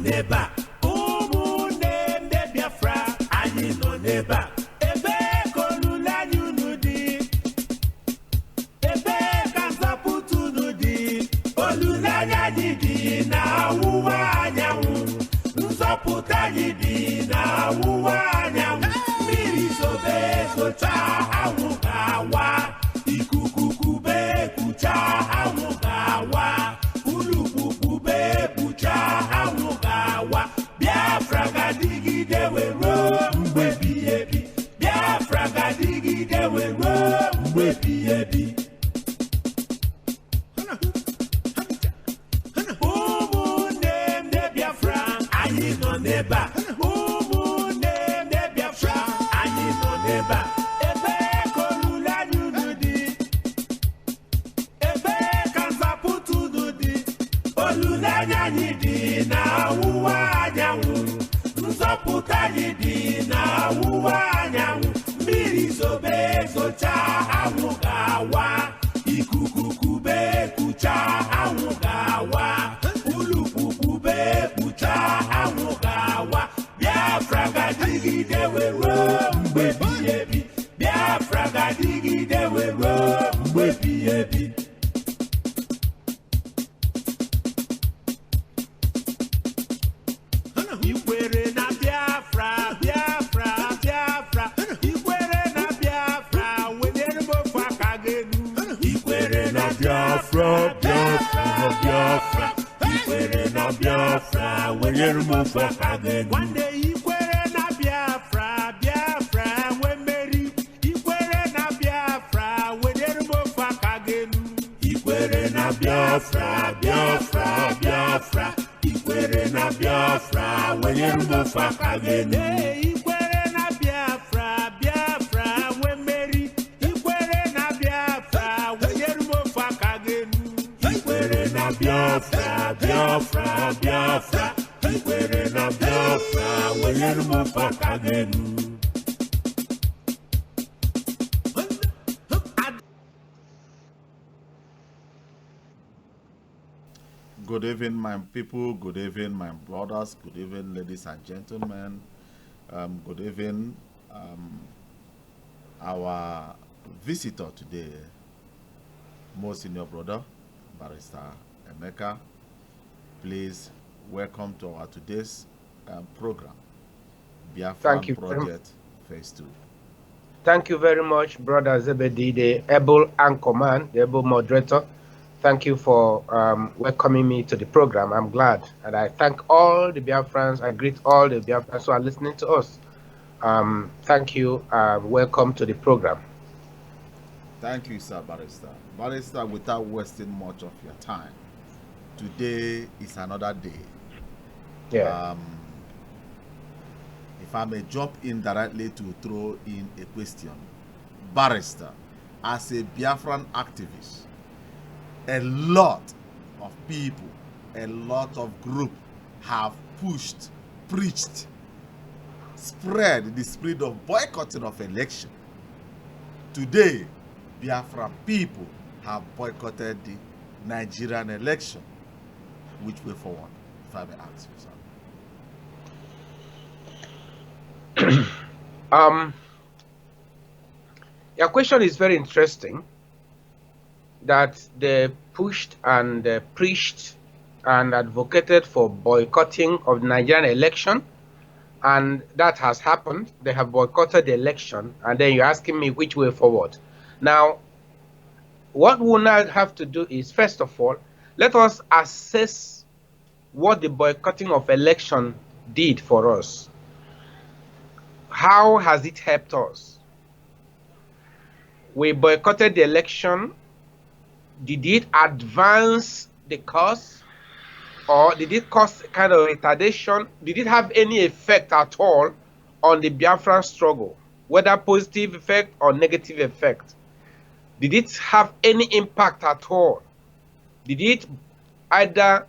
neba. Umu ne Biafra, anyị nọ neba. Ebe kolula nyunudi. Ebe kanzaputu nudi. Olula nyanyidi na uwa anyanwụ. Nzọpụta anyị dị na uwa anyanwụ. Mmiri zobe zocha anwụ ga-awa. Ikuku kube kucha anwụ ga-awa. Ulukukube kucha anwụ ga-awa. Biafra ga-adịgide wee ruo mgbe ebighị ebi. Biafra ga-adịgide wee ruo mgbe ebighị ebi. Ụmụnne ndị Biafra, anyị nọ n'ebe a. Ụmụnne ndị Biafra, anyị nọ n'ebe a. Ebe kolula nyunu dị. Ebe kanzaputu dị. Olulanya anyị dị na ọwụwa anyanwụ. Nzọpụta anyị dị na ọwụwa anyanwụ. Mmiri zobe zocha anwụ ga-awa. Ikuku kube kucha anwụ ga-awa. Ulukukube kucha anwụ ga-awa. Biafra ga-adịgide wee ruo mgbe ebighị ebi. Biafra ga-adịgide wee ruo mgbe ebighị ebi. Ikwere na Biafra, Biafra, Biafra. Ikwere na Biafra, wenyere m ofe aka gị elu. Ikwere na Biafra, Biafra, Biafra. Ikwere na Biafra, wenyere m ofe aka gị elu. Nwanne ikwere na Biafra, Biafra, nwe mmeri. Ikwere na Biafra, wenyere m ofe aka gị elu. Ikwere na Biafra, Biafra, Biafra. Ikwere na Biafra, wenyere m ofe aka gị elu. Ikwere na Biafra, Biafra, nwe mmeri. Ikwere na Biafra, wenyere m ofe aka gị elu. Ikwere na Biafra, Biafra, Biafra. Ikwere na Biafra, wenyere m ofe aka gị elu. Good evening, my people. Good evening, my brothers. Good evening, ladies and gentlemen. Good evening, our visitor today, most senior brother, Barrister Emeka. Please welcome to our today's program, Biafra Project Phase 2. Thank you very much, Brother Zebedi, the able anchorman, the able moderator. Thank you for welcoming me to the program. I'm glad. And I thank all the Biafrans. I greet all the Biafrans who are listening to us. Thank you. Welcome to the program. Thank you, sir, Barrister. Barrister, without wasting much of your time, today is another day. Yeah. If I may jump in directly to throw in a question. Barrister, as a Biafran activist, a lot of people, a lot of groups have pushed, preached, spread the spirit of boycotting of election. Today, Biafra people have boycotted the Nigerian election. Which way forward, if I may ask you, sir? Your question is very interesting. That they pushed and preached and advocated for boycotting of the Nigerian election, and that has happened. They have boycotted the election, and then you're asking me which way forward. Now, what we'll now have to do is, first of all, let us assess what the boycotting of election did for us. How has it helped us? We boycotted the election. Did it advance the cause, or did it cause kind of retardation? Did it have any effect at all on the Biafran struggle, whether positive effect or negative effect? Did it have any impact at all? Did it either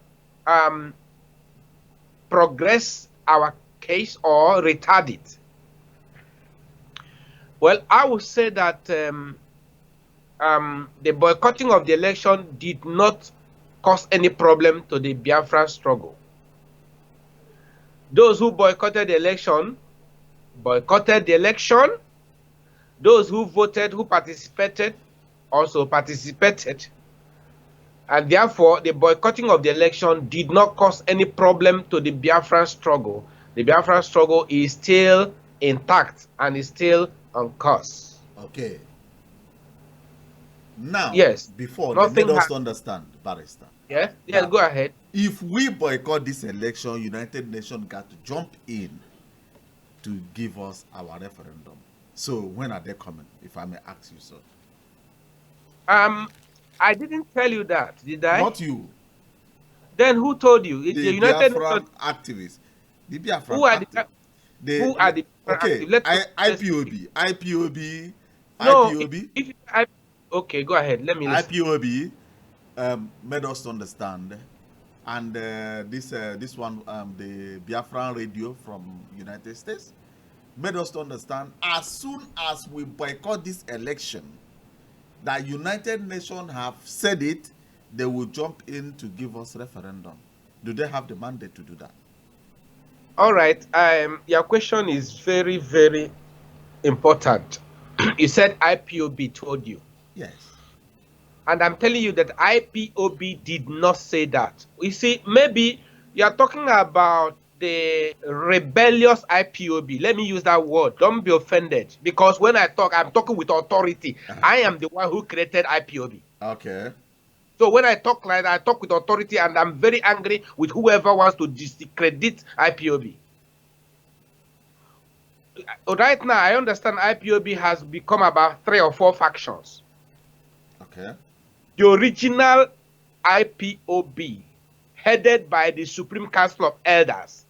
progress our case or retard it? Well, I would say that the boycotting of the election did not cause any problem to the Biafran struggle. Those who boycotted the election boycotted the election. Those who voted, who participated, also participated. And therefore, the boycotting of the election did not cause any problem to the Biafran struggle. The Biafran struggle is still intact and is still on course. Okay. Now, Yes. before, Nothing let us understand, Barrister. Yes, yes, go ahead. If we boycott this election, United Nations got to jump in to give us our referendum. So when are they coming, if I may ask you so? I didn't tell you that, did I? Not you. Then who told you? The United Biafran Nations activists. The Biafran who are the activists. who are the okay, IPOB. No, IPOB. Okay, go ahead. Let me listen. IPOB made us understand, and this one, the Biafran radio from United States, made us to understand as soon as we boycott this election, that United Nations have said it, they will jump in to give us referendum. Do they have the mandate to do that? All right. Your question is very, very important. You said IPOB told you. Yes. And I'm telling you that IPOB did not say that. You see, maybe you're talking about the rebellious IPOB. Let me use that word. Don't be offended. Because when I talk, I'm talking with authority. I am the one who created IPOB. Okay. So when I talk like that, I talk with authority, and I'm very angry with whoever wants to discredit IPOB. Right now, I understand IPOB has become about 3 or 4 factions. Okay. The original IPOB, headed by the Supreme Council of Elders,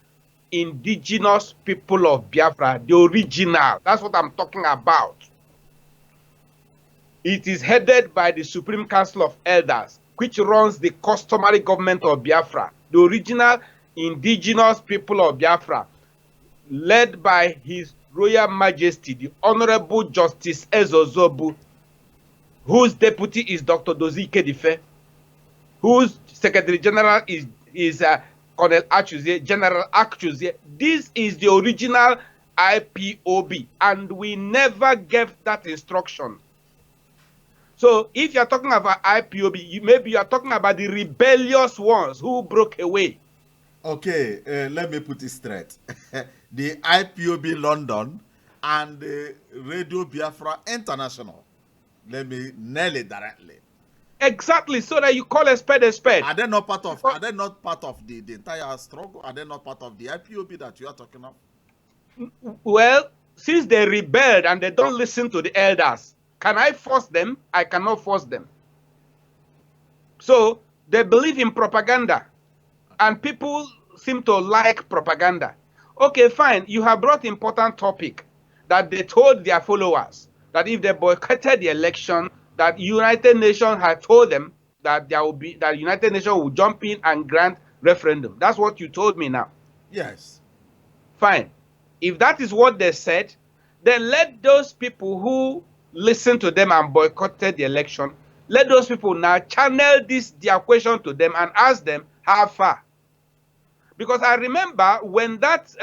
indigenous people of Biafra, the original, that's what I'm talking about. It is headed by the Supreme Council of Elders, which runs the customary government of Biafra, the original indigenous people of Biafra, led by His Royal Majesty, the Honorable Justice Ezozobu, whose deputy is Dr. Dozie Kedife, whose Secretary General is Colonel Achuzie, General Achuzie. This is the original IPOB, and we never gave that instruction. So if you're talking about IPOB, maybe you're talking about the rebellious ones who broke away. Okay, let me put it straight. The IPOB London and the Radio Biafra International. Let me nail it directly. Exactly, so that you call a spade a spade. Are they not part of? Are they not part of the entire struggle? Are they not part of the IPOB that you are talking of? Well, since they rebelled and they don't listen to the elders, can I force them? I cannot force them. So they believe in propaganda, and people seem to like propaganda. Okay, fine. You have brought important topic that they told their followers that if they boycotted the election, that United Nations had told them that United Nations will jump in and grant referendum. That's what you told me now. Yes. Fine. If that is what they said, then let those people who listened to them and boycotted the election, let those people now channel their question to them and ask them how far. Because I remember when that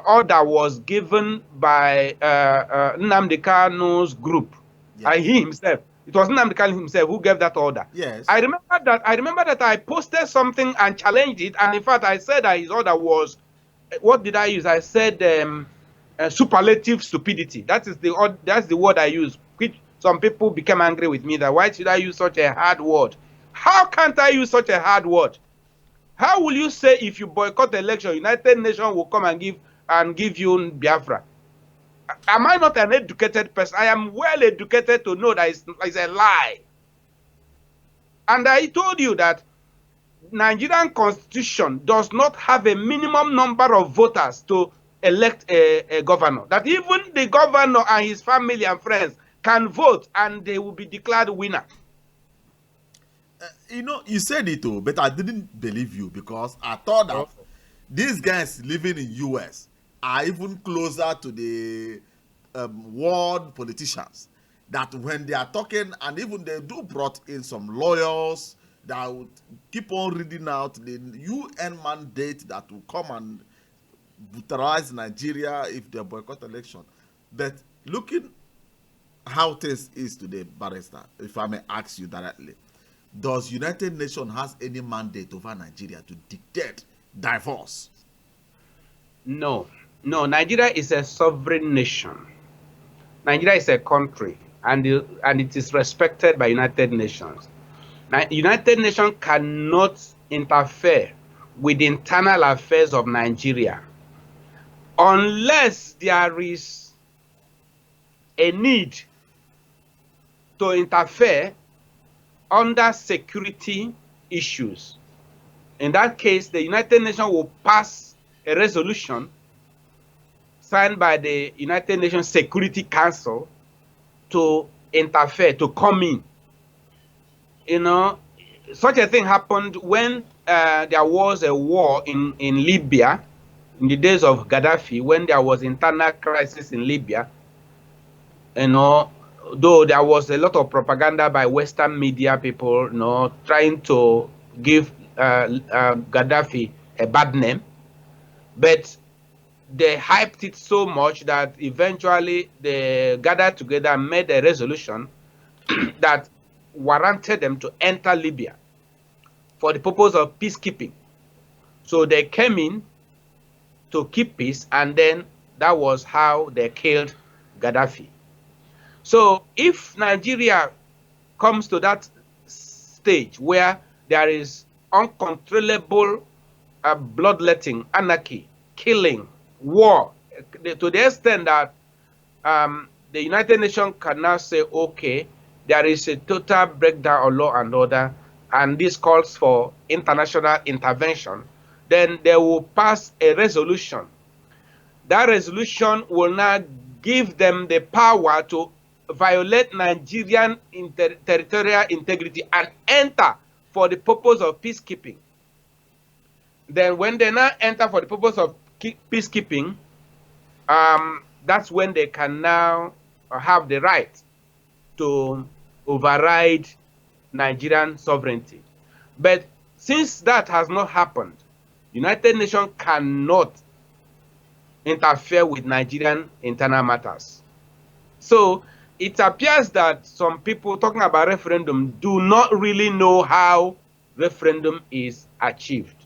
order was given by Nnamdi Kanu's group, Yes. He himself, it was Nnamdi Kanu himself who gave that order. Yes. I remember that I posted something and challenged it, and in fact I said that his order was, what did I use? I said superlative stupidity. That's the word I used, which some people became angry with me that why should I use such a hard word? How can't I use such a hard word? How will you say if you boycott the election, United Nations will come and give you Biafra? Am I not an educated person? I am well educated to know that it's a lie. And I told you that Nigerian constitution does not have a minimum number of voters to elect a governor. That even the governor and his family and friends can vote and they will be declared winner. You said it too, but I didn't believe you because I thought that these guys living in US are even closer to the world politicians. That when they are talking, and even they do brought in some lawyers that would keep on reading out the UN mandate that will come and brutalize Nigeria if they boycott election. But looking how things is today, Barrister, if I may ask you directly, does United Nations has any mandate over Nigeria to dictate divorce? No, no. Nigeria is a sovereign nation. Nigeria is a country, and it is respected by United Nations. Now, United Nations cannot interfere with the internal affairs of Nigeria unless there is a need to interfere under security issues. In that case, the United Nations will pass a resolution signed by the United Nations Security Council to interfere, to come in. You know, such a thing happened when there was a war in Libya in the days of Gaddafi, when there was internal crisis in Libya. You know, though there was a lot of propaganda by Western media people, you know, trying to give Gaddafi a bad name, but they hyped it so much that eventually they gathered together and made a resolution that warranted them to enter Libya for the purpose of peacekeeping. So they came in to keep peace, and then that was how they killed Gaddafi. So if Nigeria comes to that stage where there is uncontrollable bloodletting, anarchy, killing, war, to the extent that the United Nations can now say, okay, there is a total breakdown of law and order, and this calls for international intervention, then they will pass a resolution. That resolution will now give them the power to violate Nigerian territorial integrity and enter for the purpose of peacekeeping. Then when they now enter for the purpose of peacekeeping, that's when they can now have the right to override Nigerian sovereignty. But since that has not happened, United Nations cannot interfere with Nigerian internal matters. So it appears that some people talking about referendum do not really know how referendum is achieved.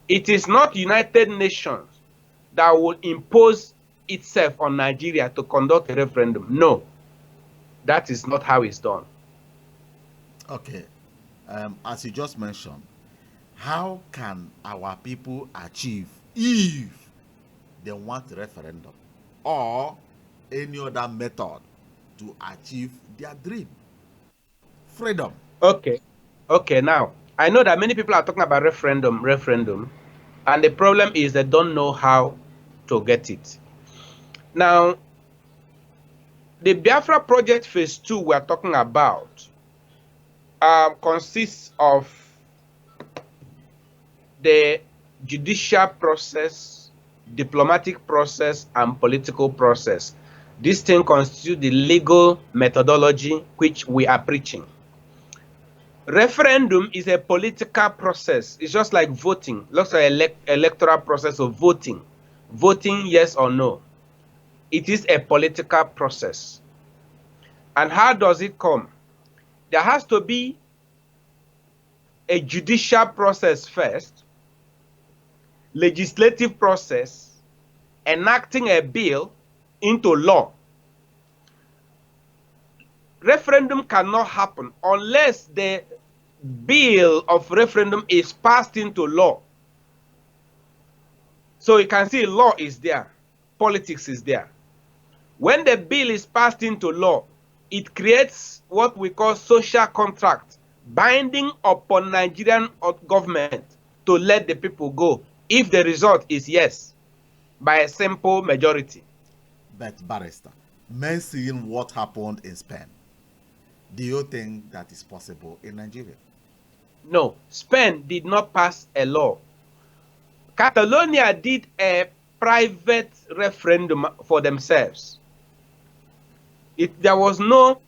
It is not United Nations that will impose itself on Nigeria to conduct a referendum. No, that is not how it's done. Okay, as you just mentioned, how can our people achieve if they want a referendum or any other method to achieve their dream? Freedom. Okay, now I know that many people are talking about referendum, and the problem is they don't know how to get it. Now, the Biafra Project Phase 2 we're talking about consists of the judicial process, diplomatic process, and political process. This thing constitutes the legal methodology which we are preaching. Referendum is a political process. It's just like voting. Looks like electoral process of voting. Voting yes or no. It is a political process. And how does it come? There has to be a judicial process first, legislative process, enacting a bill into law. Referendum cannot happen unless the bill of referendum is passed into law. So you can see law is there, politics is there. When the bill is passed into law, it creates what we call social contract, binding upon Nigerian government to let the people go if the result is yes, by a simple majority. But Barrister, men seeing what happened in Spain, do you think that is possible in Nigeria? No, Spain did not pass a law. Catalonia did a private referendum for themselves. There was no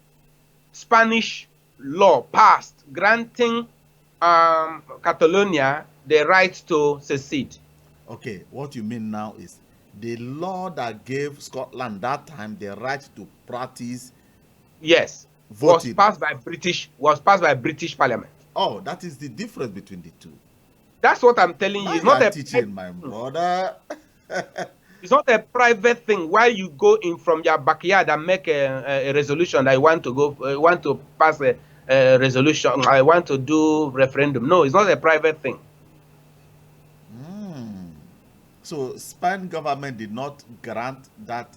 Spanish law passed granting Catalonia the right to secede. Okay, what you mean now is the law that gave Scotland that time the right to practice Yes, voting. was passed by British Parliament. Oh, that is the difference between the two. That's what I'm telling you. Now It's you not are a teaching, my brother. it's not a private thing where you go in from your backyard and make a resolution that you want to go want to pass a resolution. I want to do referendum. No, it's not a private thing. So Spain government did not grant that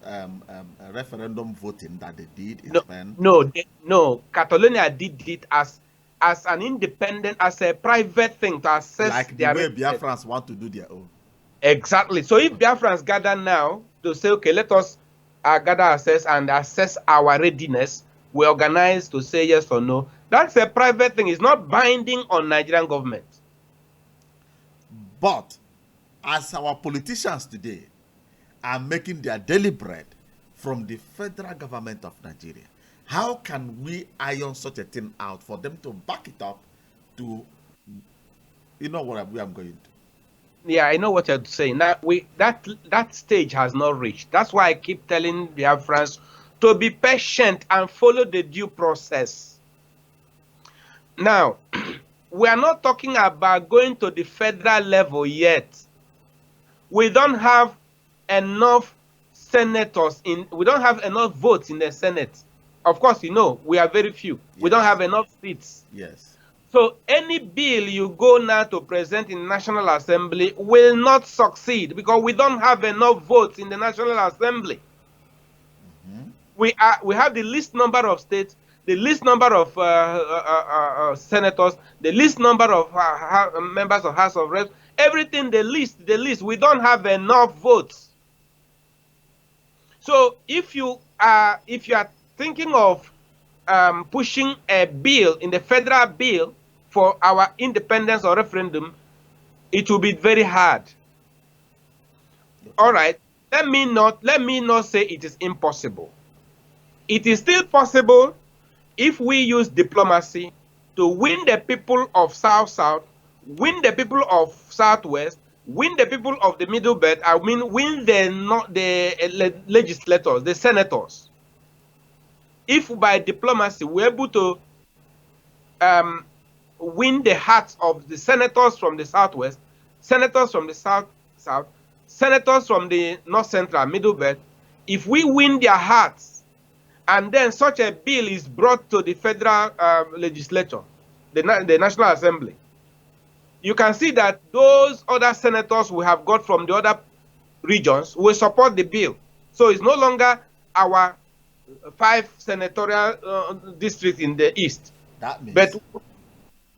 referendum voting that they did in Spain. No. Catalonia did it as an independent, as a private thing to assess like the their way residents. Biafrans want to do their own. Exactly. So if Biafrans gather now to say, okay, let us gather and assess our readiness, we organize to say yes or no. That's a private thing. It's not binding on Nigerian government. But as our politicians today are making their daily bread from the federal government of Nigeria, how can we iron such a thing out for them to back it up to, you know what I'm going to? Yeah, I know what you're saying. Now that stage has not reached. That's why I keep telling Biafrans to be patient and follow the due process. Now, we are not talking about going to the federal level yet. We don't have enough senators we don't have enough votes in the Senate. Of course, you know, we are very few. Yes. We don't have enough seats. Yes. So any bill you go now to present in National Assembly will not succeed because we don't have enough votes in the National Assembly. We have the least number of states, the least number of senators, the least number of members of House of Reps, everything the least. We don't have enough votes. So if you are thinking of pushing a bill in the federal bill for our independence or referendum, it will be very hard. Okay. All right. Let me not say it is impossible. It is still possible if we use diplomacy to win the people of South-South, win the people of Southwest, win the people of the Middle Belt, win the legislators, the senators. If by diplomacy we're able to win the hearts of the senators from the Southwest, senators from the South, senators from the North Central, Middle Belt, if we win their hearts, and then such a bill is brought to the federal legislature, the National Assembly, you can see that those other senators we have got from the other regions will support the bill. So it's no longer our 5 senatorial districts in the east. That means, but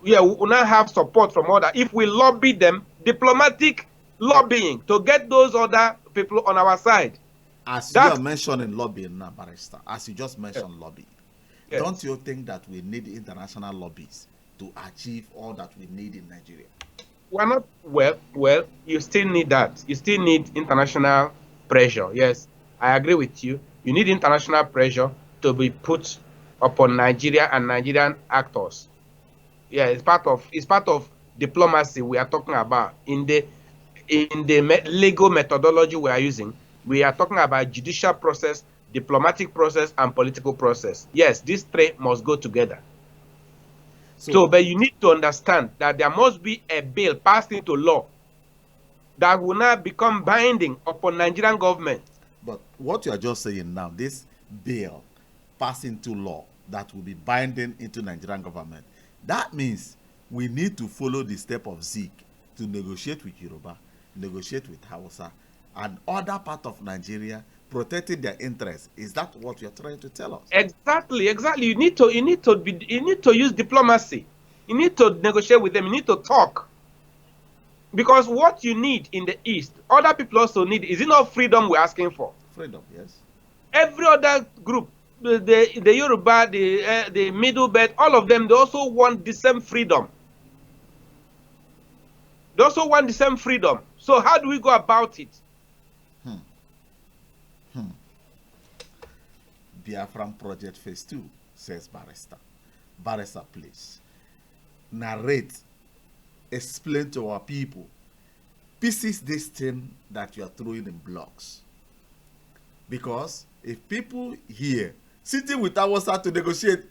yeah, we will now have support from other. If we lobby them, diplomatic lobbying to get those other people on our side. As you are mentioning lobbying now, Barrister, as you just mentioned lobbying, yes. Don't you think that we need international lobbies to achieve all that we need in Nigeria? We're not, well, you still need that. You still need international pressure. Yes, I agree with you. You need international pressure to be put upon Nigeria and Nigerian actors. Yeah, it's part of diplomacy we are talking about. In the legal methodology we are using, we are talking about judicial process, diplomatic process, and political process. Yes, these 3 must go together. So, but you need to understand that there must be a bill passed into law that will now become binding upon Nigerian government. But what you are just saying now, this bill passed into law that will be binding into Nigerian government, that means we need to follow the step of Zeke to negotiate with Yoruba, negotiate with Hausa, and other part of Nigeria, protecting their interests. Is that what you're trying to tell us? Exactly. You need to use diplomacy. You need to negotiate with them. You need to talk. Because what you need in the East, other people also need. Is it not freedom we're asking for? Freedom, yes. Every other group, the Yoruba, the Middle Belt, all of them, they also want the same freedom. They also want the same freedom. So how do we go about it? Biafra Project Phase 2, says Barrister. Barrister, please narrate, explain to our people, pieces this thing that you are throwing in blocks. Because if people here sitting with Awasa to negotiate,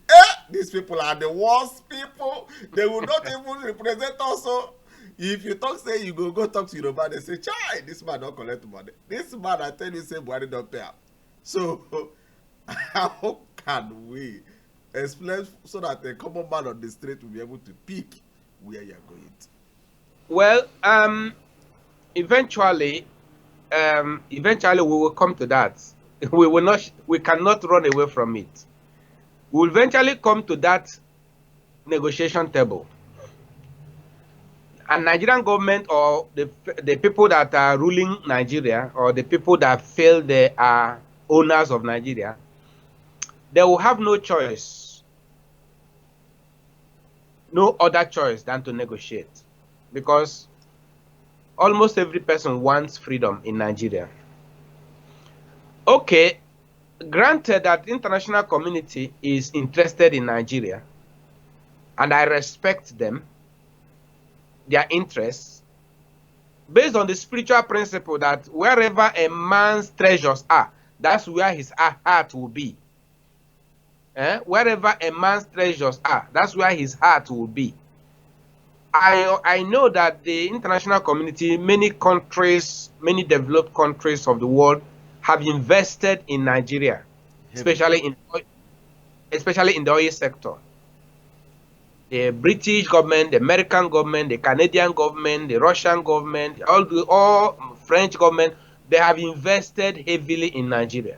these people are the worst people. They will not even represent us. So if you talk, say you go talk to Yoruba, they say, chai, this man don't collect money. This man, I tell you, say, Buhari don't pay up. So how can we explain so that a common man on the street will be able to pick where you're going to? Well, eventually we will come to that. We cannot run away from it. We will eventually come to that negotiation table. And Nigerian government, or the people that are ruling Nigeria, or the people that feel they are owners of Nigeria, they will have no choice, no other choice than to negotiate, because almost every person wants freedom in Nigeria. Okay, granted that the international community is interested in Nigeria, and I respect them, their interests, based on the spiritual principle that wherever a man's treasures are, that's where his heart will be. Wherever a man's treasures are, that's where his heart will be. I know that the international community, many countries, many developed countries of the world have invested in Nigeria, especially in the oil sector. The British government, the American government, the Canadian government, the Russian government, all French government, they have invested heavily in Nigeria.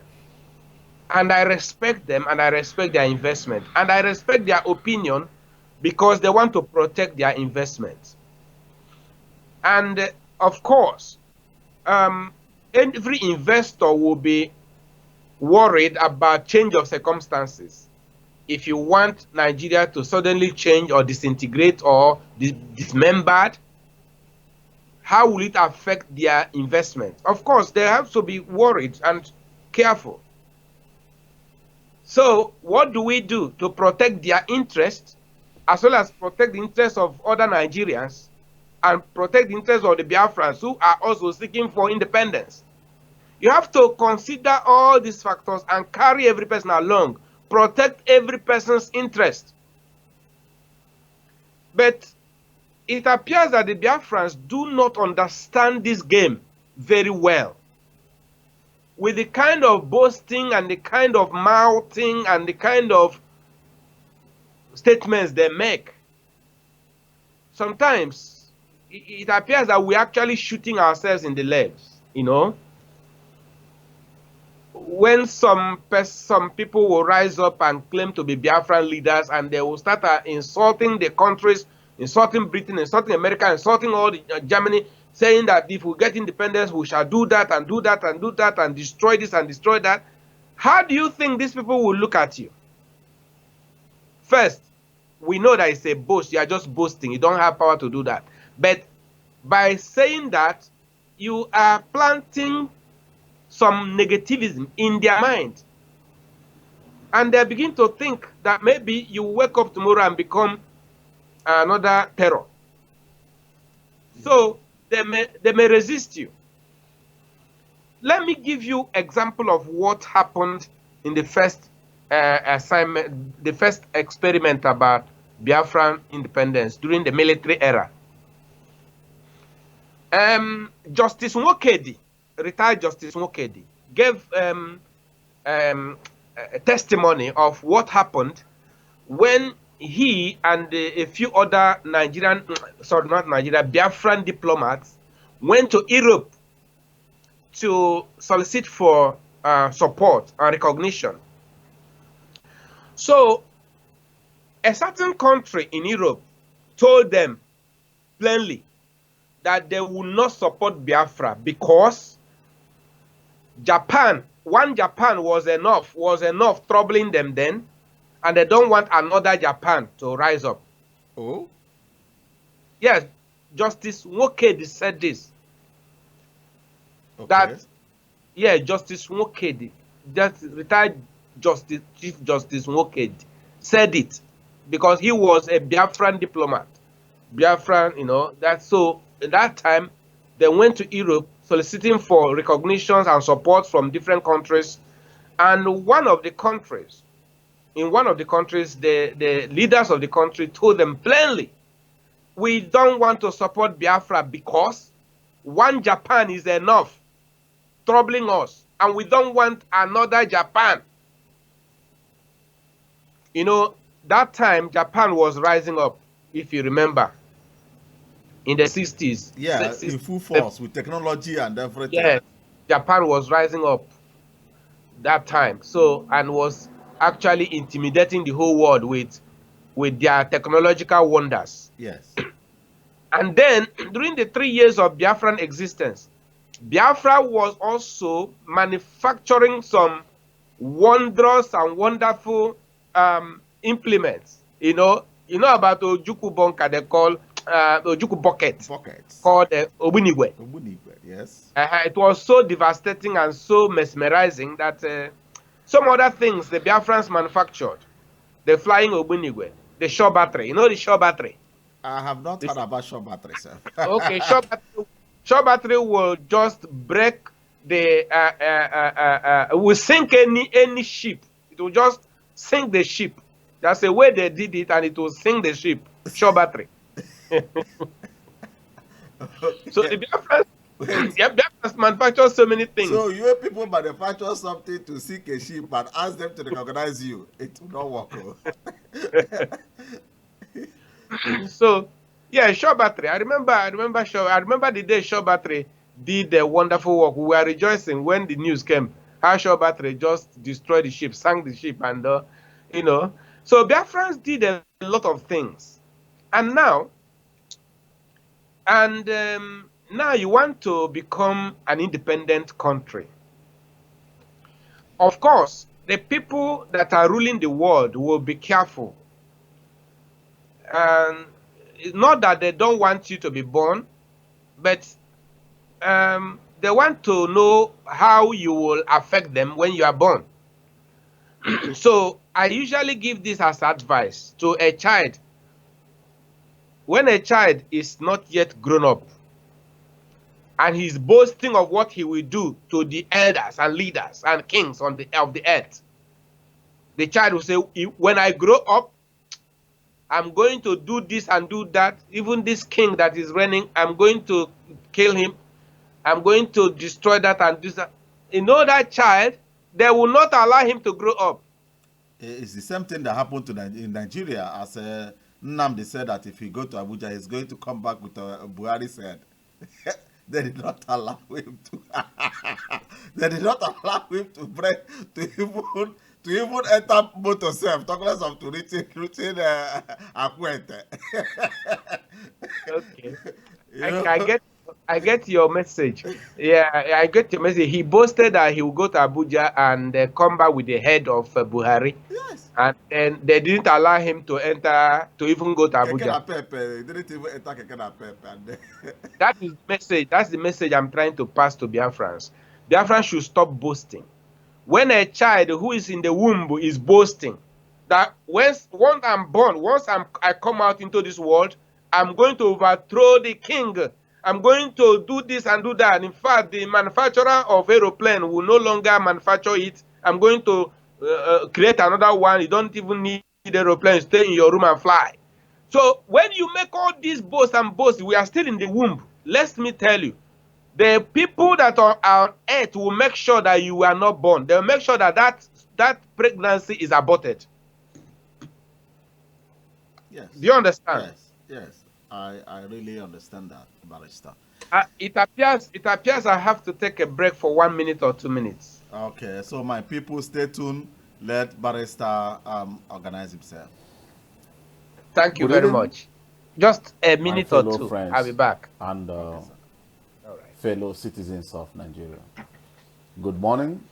And I respect them, and I respect their investment, and I respect their opinion, because they want to protect their investment. And of course, every investor will be worried about change of circumstances. If you want Nigeria to suddenly change or disintegrate or dismembered, how will it affect their investment? Of course, they have to be worried and careful. So what do we do to protect their interests, as well as protect the interests of other Nigerians, and protect the interests of the Biafrans who are also seeking for independence? You have to consider all these factors and carry every person along. Protect every person's interest. But it appears that the Biafrans do not understand this game very well. With the kind of boasting and the kind of mouthing and the kind of statements they make, sometimes it appears that we're actually shooting ourselves in the legs, you know. When some people will rise up and claim to be Biafran leaders, and they will start insulting the countries, insulting Britain, insulting America, insulting all the, Germany, saying that if we get independence, we shall do that and do that and do that and destroy this and destroy that. How do you think these people will look at you? First, we know that it's a boast. You are just boasting. You don't have power to do that. But by saying that, you are planting some negativism in their mind, and they begin to think that maybe you wake up tomorrow and become another terror. So they may resist you. Let me give you example of what happened in the first assignment, the first experiment about Biafran independence during the military era. Justice Nwokedi, retired Justice Nwokedi, gave a testimony of what happened when he and a few other Biafran diplomats went to Europe to solicit for support and recognition. So a certain country in Europe told them plainly that they will not support Biafra because Japan was enough troubling them then, and they don't want another Japan to rise up. Oh? Yes, Justice Nwokedi said this. Okay. That, yeah, Justice Nwokedi, that retired Chief Justice Nwokedi said it. because he was a Biafran diplomat. Biafran, that so at that time they went to Europe soliciting for recognitions and support from different countries. And in one of the countries, the leaders of the country told them plainly, we don't want to support Biafra because one Japan is enough, troubling us, and we don't want another Japan. That time Japan was rising up, if you remember, in the 60s. Yeah, in full force with technology and everything. Yeah, Japan was rising up that time, and was actually intimidating the whole world with their technological wonders. Yes. And then during the 3 years of Biafran existence, Biafra was also manufacturing some wondrous and wonderful implements. You know about Ojuku bunker they call Ojuku buckets called Obunigwe. Obunigwe, yes. It was so devastating and so mesmerizing that some other things the Biafrans manufactured, the flying Obunigwe, the shore battery. The shore battery? I have not heard about shore battery, sir. Okay, shore battery will just break will sink any ship. It will just sink the ship. That's the way they did it, and it will sink the ship. Shore battery. So the Biafrans manufacture so many things. So you people manufacture something to sink a ship and ask them to recognize you. It will not work. So yeah, shore battery. I remember the day shore battery did the wonderful work. We were rejoicing when the news came. How shore battery just destroyed the ship, sank the ship, and So Biafrans did a lot of things, and now you want to become an independent country. Of course, the people that are ruling the world will be careful. And it's not that they don't want you to be born, but they want to know how you will affect them when you are born. So I usually give this as advice to a child. When a child is not yet grown up and he's boasting of what he will do to the elders and leaders and kings of the earth, the child will say, when I grow up, I'm going to do this and do that. Even this king that is reigning, I'm going to kill him. I'm going to destroy that and do that. That child, they will not allow him to grow up. It's the same thing that happened in Nigeria, as Nnamdi said that if he go to Abuja, he's going to come back with Buhari said. They did not allow him to. They did not allow him to break to even enter motor self, talk less of to reaching Akwete. Okay. I get your message. Yeah, I get your message. He boasted that he will go to Abuja and come back with the head of Buhari. Yes. And they didn't allow him to even go to Abuja. He didn't even enter Kekena. That is message. That's the message I'm trying to pass to Biafrans. Biafrans should stop boasting. When a child who is in the womb is boasting that once I'm born, I come out into this world, I'm going to overthrow the king. I'm going to do this and do that. In fact, the manufacturer of aeroplane will no longer manufacture it. I'm going to create another one. You don't even need aeroplane. Stay in your room and fly. So when you make all these boasts, we are still in the womb. Let me tell you, the people that are on earth will make sure that you are not born. They'll make sure that pregnancy is aborted. Yes. Do you understand? Yes. I really understand that, Barrister. It appears I have to take a break for 1 minute or 2 minutes. Okay, so my people, stay tuned. Let Barrister organize himself. Thank you very much. Just a minute or two. Friends I'll be back. And fellow citizens of Nigeria. Good morning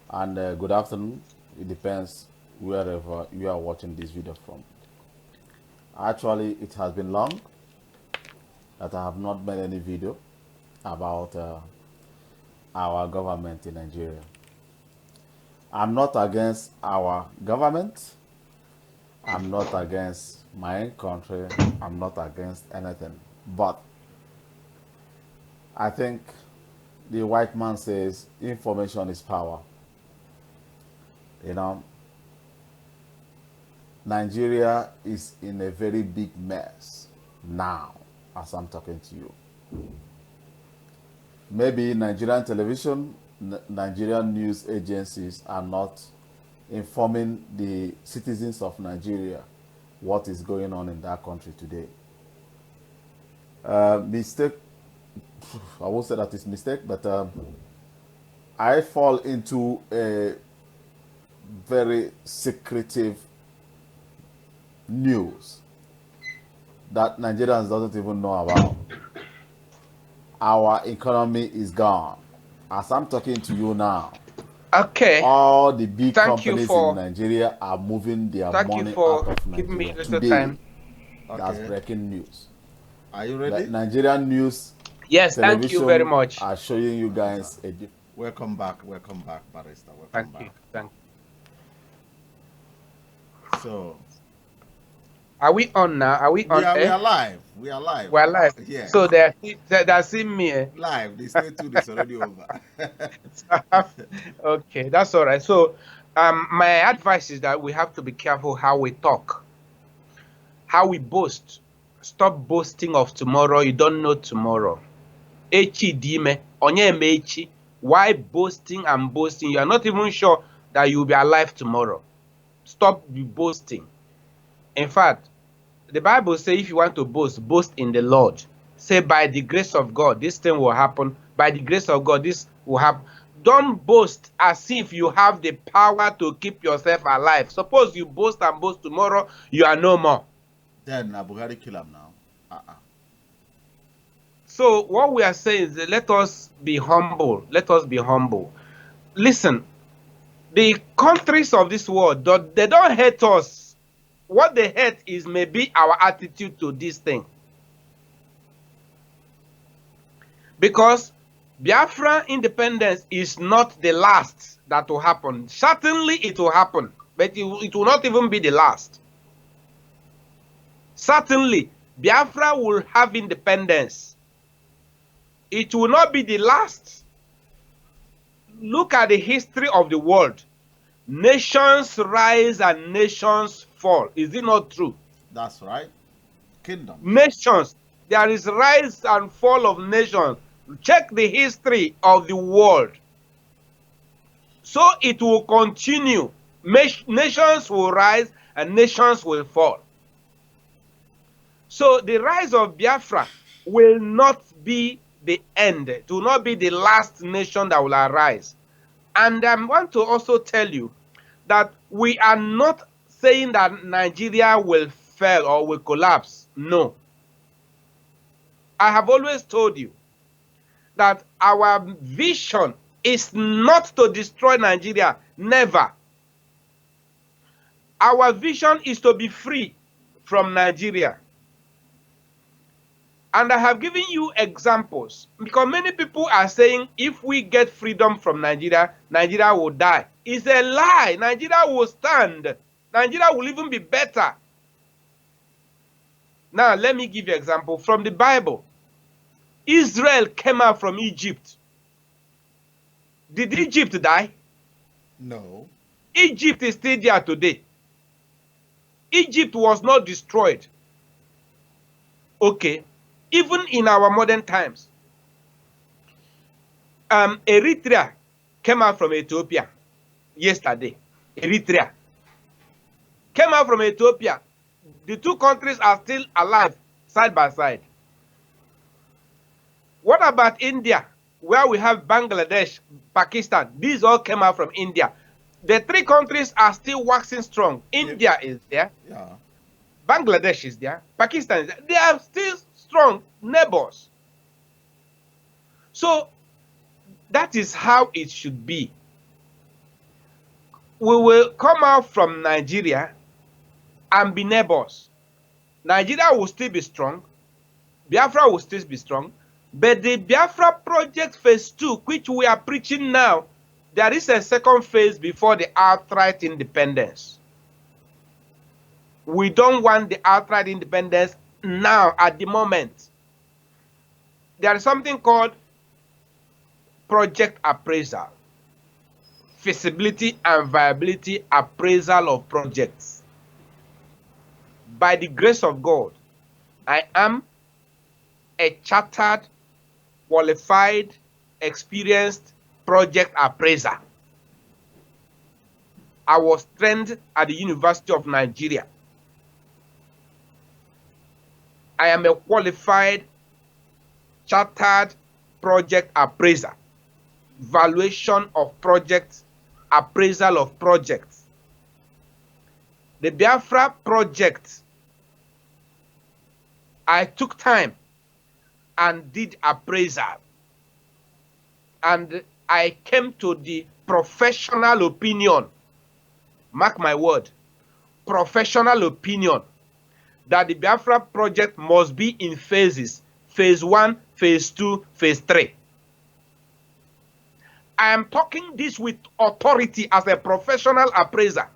and good afternoon. It depends wherever you are watching this video from. Actually, it has been long that I have not made any video about our government in Nigeria. I'm not against our government. I'm not against my own country. I'm not against anything. But I think the white man says information is power. You know, Nigeria is in a very big mess now as I'm talking to you. Maybe Nigerian television, Nigerian news agencies are not informing the citizens of Nigeria what is going on in that country today. Mistake, I won't say that it's mistake, but I fall into a very secretive news that Nigerians doesn't even know about. Our economy is gone. As I'm talking to you now, Okay. all the big Thank you companies for- in Nigeria are moving their Thank you money for out of giving me a Nigeria little today. time. That's Okay. breaking news. Are you ready? The Nigerian news Yes, thank television you very much. are showing you guys a Welcome back, Barrister. Welcome Thank back. you. Thank you. So Are we on now? Are we on we air? are live. We are live. We're live. Yes. So they're seeing me. Eh? Live. The stay tuned is already over. Okay, that's all right. So, my advice is that we have to be careful how we talk, how we boast. Stop boasting of tomorrow. You don't know tomorrow. Echi dime, onye eme echi. Why boasting and boasting? You are not even sure that you'll be alive tomorrow. Stop boasting. In fact, the Bible says if you want to boast, boast in the Lord. Say, by the grace of God, this thing will happen. By the grace of God, this will happen. Don't boast as if you have the power to keep yourself alive. Suppose you boast and boast tomorrow, you are no more. Then Buhari kill him now. So what we are saying is that let us be humble. Let us be humble. Listen, the countries of this world, they don't hate us. What they hate is maybe our attitude to this thing. Because Biafra independence is not the last that will happen. Certainly it will happen, but it will not even be the last. Certainly, Biafra will have independence. It will not be the last. Look at the history of the world. Nations rise and nations fall. Is it not true? That's right. Kingdom. Nations. There is rise and fall of nations. Check the history of the world. So it will continue. Nations will rise and nations will fall. So the rise of Biafra will not be the end. It will not be the last nation that will arise. And I want to also tell you that we are not saying that Nigeria will fail or will collapse. No. I have always told you that our vision is not to destroy Nigeria. Never. Our vision is to be free from Nigeria. And I have given you examples because many people are saying if we get freedom from Nigeria, Nigeria will die. It's a lie. Nigeria will stand. Nigeria will even be better. Now, let me give you an example from the Bible. Israel came out from Egypt. Did Egypt die? No. Egypt is still there today. Egypt was not destroyed. Okay. Even in our modern times, Eritrea came out from Ethiopia yesterday. Eritrea came out from Ethiopia. The two countries are still alive side by side. What about India, where we have Bangladesh, Pakistan? These all came out from India. The three countries are still waxing strong. India is there. Yeah. Bangladesh is there. Pakistan is there. They are still strong neighbors. So that is how it should be. We will come out from Nigeria and be neighbors. Nigeria will still be strong. Biafra will still be strong. But the Biafra Project phase 2, which we are preaching now, there is a second phase before the outright independence. We don't want the outright independence now, at the moment. There is something called project appraisal, feasibility and viability appraisal of projects. By the grace of God, I am a chartered, qualified, experienced project appraiser. I was trained at the University of Nigeria. I am a qualified, chartered project appraiser. Valuation of projects, appraisal of projects. The Biafra Project, I took time and did appraisal. And I came to the professional opinion, mark my word, professional opinion, that the Biafra Project must be in phases. Phase 1, phase 2, phase 3. I am talking this with authority as a professional appraiser.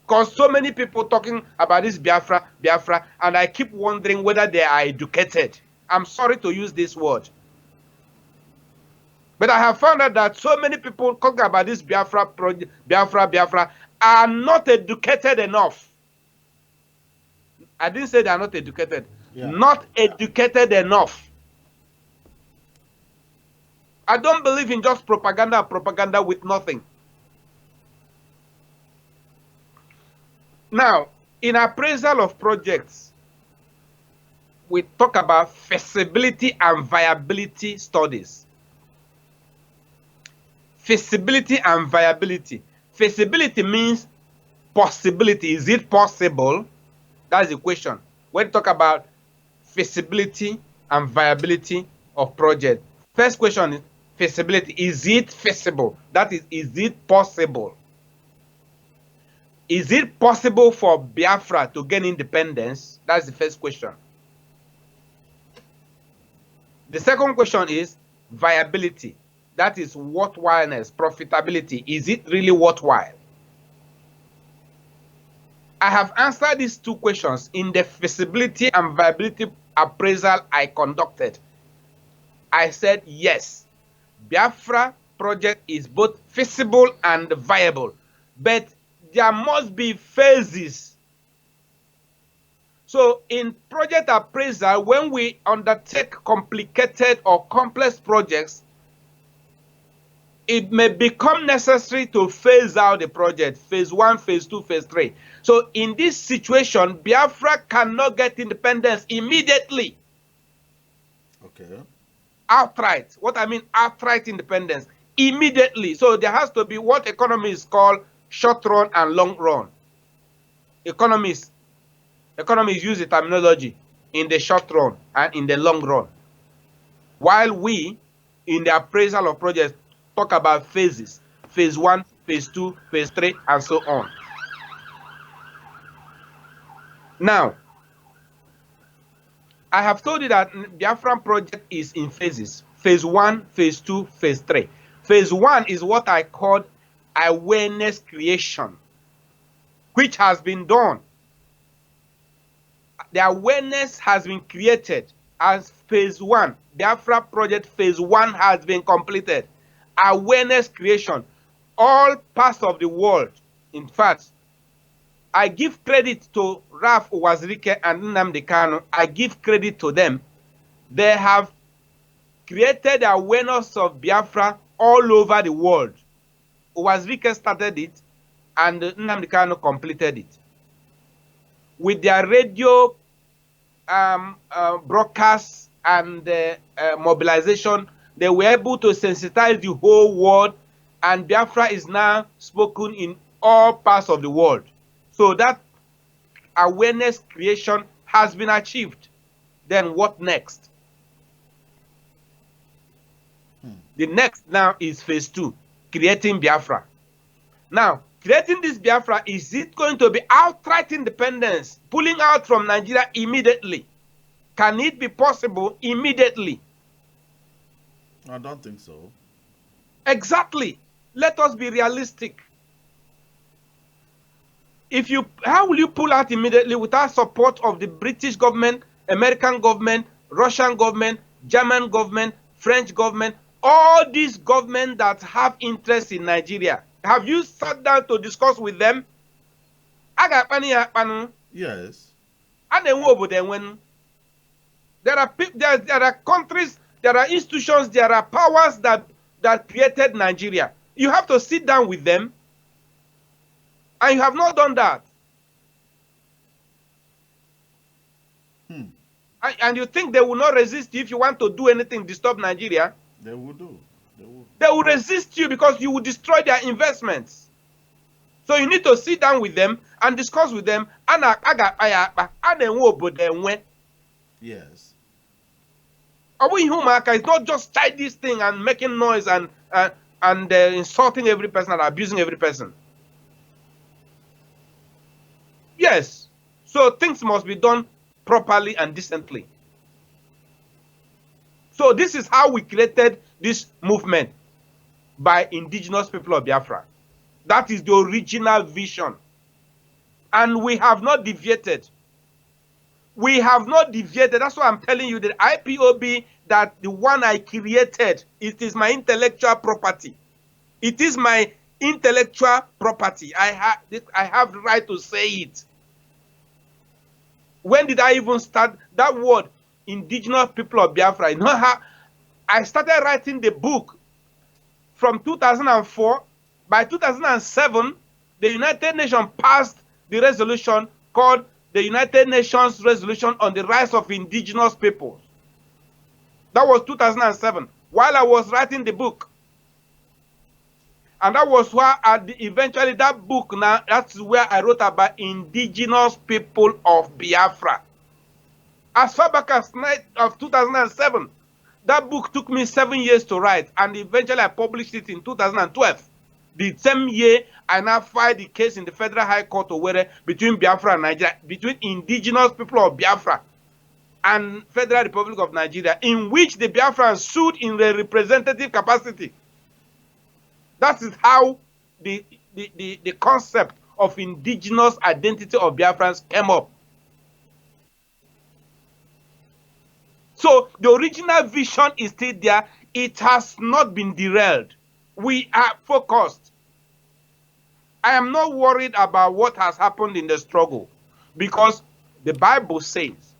Because so many people talking about this Biafra, and I keep wondering whether they are educated. I'm sorry to use this word. But I have found out that so many people talking about this Biafra project, Biafra, are not educated enough. I didn't say they are not educated. Yeah. Not educated enough. I don't believe in just propaganda with nothing. Now, in appraisal of projects, we talk about feasibility and viability studies. Feasibility and viability. Feasibility means possibility. Is it possible? That's the question. When we talk about feasibility and viability of project, first question is feasibility. Is it feasible? That is it possible? Is it possible for Biafra to gain independence? That's the first question. The second question is viability. That is worthwhileness, profitability. Is it really worthwhile? I have answered these two questions in the feasibility and viability appraisal I conducted. I said yes, Biafra Project is both feasible and viable, but there must be phases. So in project appraisal, when we undertake complicated or complex projects, it may become necessary to phase out the project, phase 1, phase 2, phase 3. So in this situation, Biafra cannot get independence immediately. Okay. Outright. What I mean, outright independence. Immediately. So there has to be what economists call short run and long run. Economists use the terminology in the short run and in the long run. While we, in the appraisal of projects, talk about phases. Phase 1, phase 2, phase 3, and so on. Now, I have told you that Biafra Project is in phases. Phase 1, phase 2, phase 3. Phase 1 is what I call awareness creation, which has been done. The awareness has been created as phase 1. Biafra Project phase 1 has been completed. Awareness creation. All parts of the world, in fact, I give credit to Raf Wazirike and Nnamdi Kanu. I give credit to them. They have created awareness of Biafra all over the world. Wazirike started it, and Nnamdi Kanu completed it. With their radio broadcasts and mobilization, they were able to sensitize the whole world, and Biafra is now spoken in all parts of the world. So that awareness creation has been achieved. Then what next? The next now is phase 2, creating Biafra. Now, creating this Biafra, is it going to be outright independence, pulling out from Nigeria immediately? Can it be possible immediately? I don't think so. Exactly. Let us be realistic. how will you pull out immediately without support of the British government, American government, Russian government, German government, French government, all these governments that have interest in Nigeria? Have you sat down to discuss with them? Yes. There are countries, there are institutions, there are powers that created Nigeria. You have to sit down with them, and you have not done that. And you think they will not resist you if you want to do anything disturb Nigeria? They will do. They will resist you because you will destroy their investments. So you need to sit down with them and discuss with them. Yes. It's not just childish thing and making noise and insulting every person and abusing every person. Yes. So things must be done properly and decently. So this is how we created this movement by indigenous people of Biafra. That is the original vision. And we have not deviated. We have not deviated. That's why I'm telling you, the IPOB, that the one I created, it is my intellectual property. It is my intellectual property. I have the right to say it. When did I even start that word, indigenous people of Biafra? You know how I started writing the book from 2004. By 2007, the United Nations passed the resolution called the United Nations Resolution on the Rights of Indigenous Peoples. That was 2007, while I was writing the book. And that was why eventually that book, now that's where I wrote about indigenous people of Biafra. As far back as 2007, that book took me 7 years to write, and eventually I published it in 2012. The same year, I now filed the case in the Federal High Court of Owerri between Biafra and Nigeria, between indigenous people of Biafra and Federal Republic of Nigeria, in which the Biafrans sued in their representative capacity. That is how the concept of indigenous identity of Biafrans came up. So the original vision is still there. It has not been derailed. We are focused. I am not worried about what has happened in the struggle, because the Bible says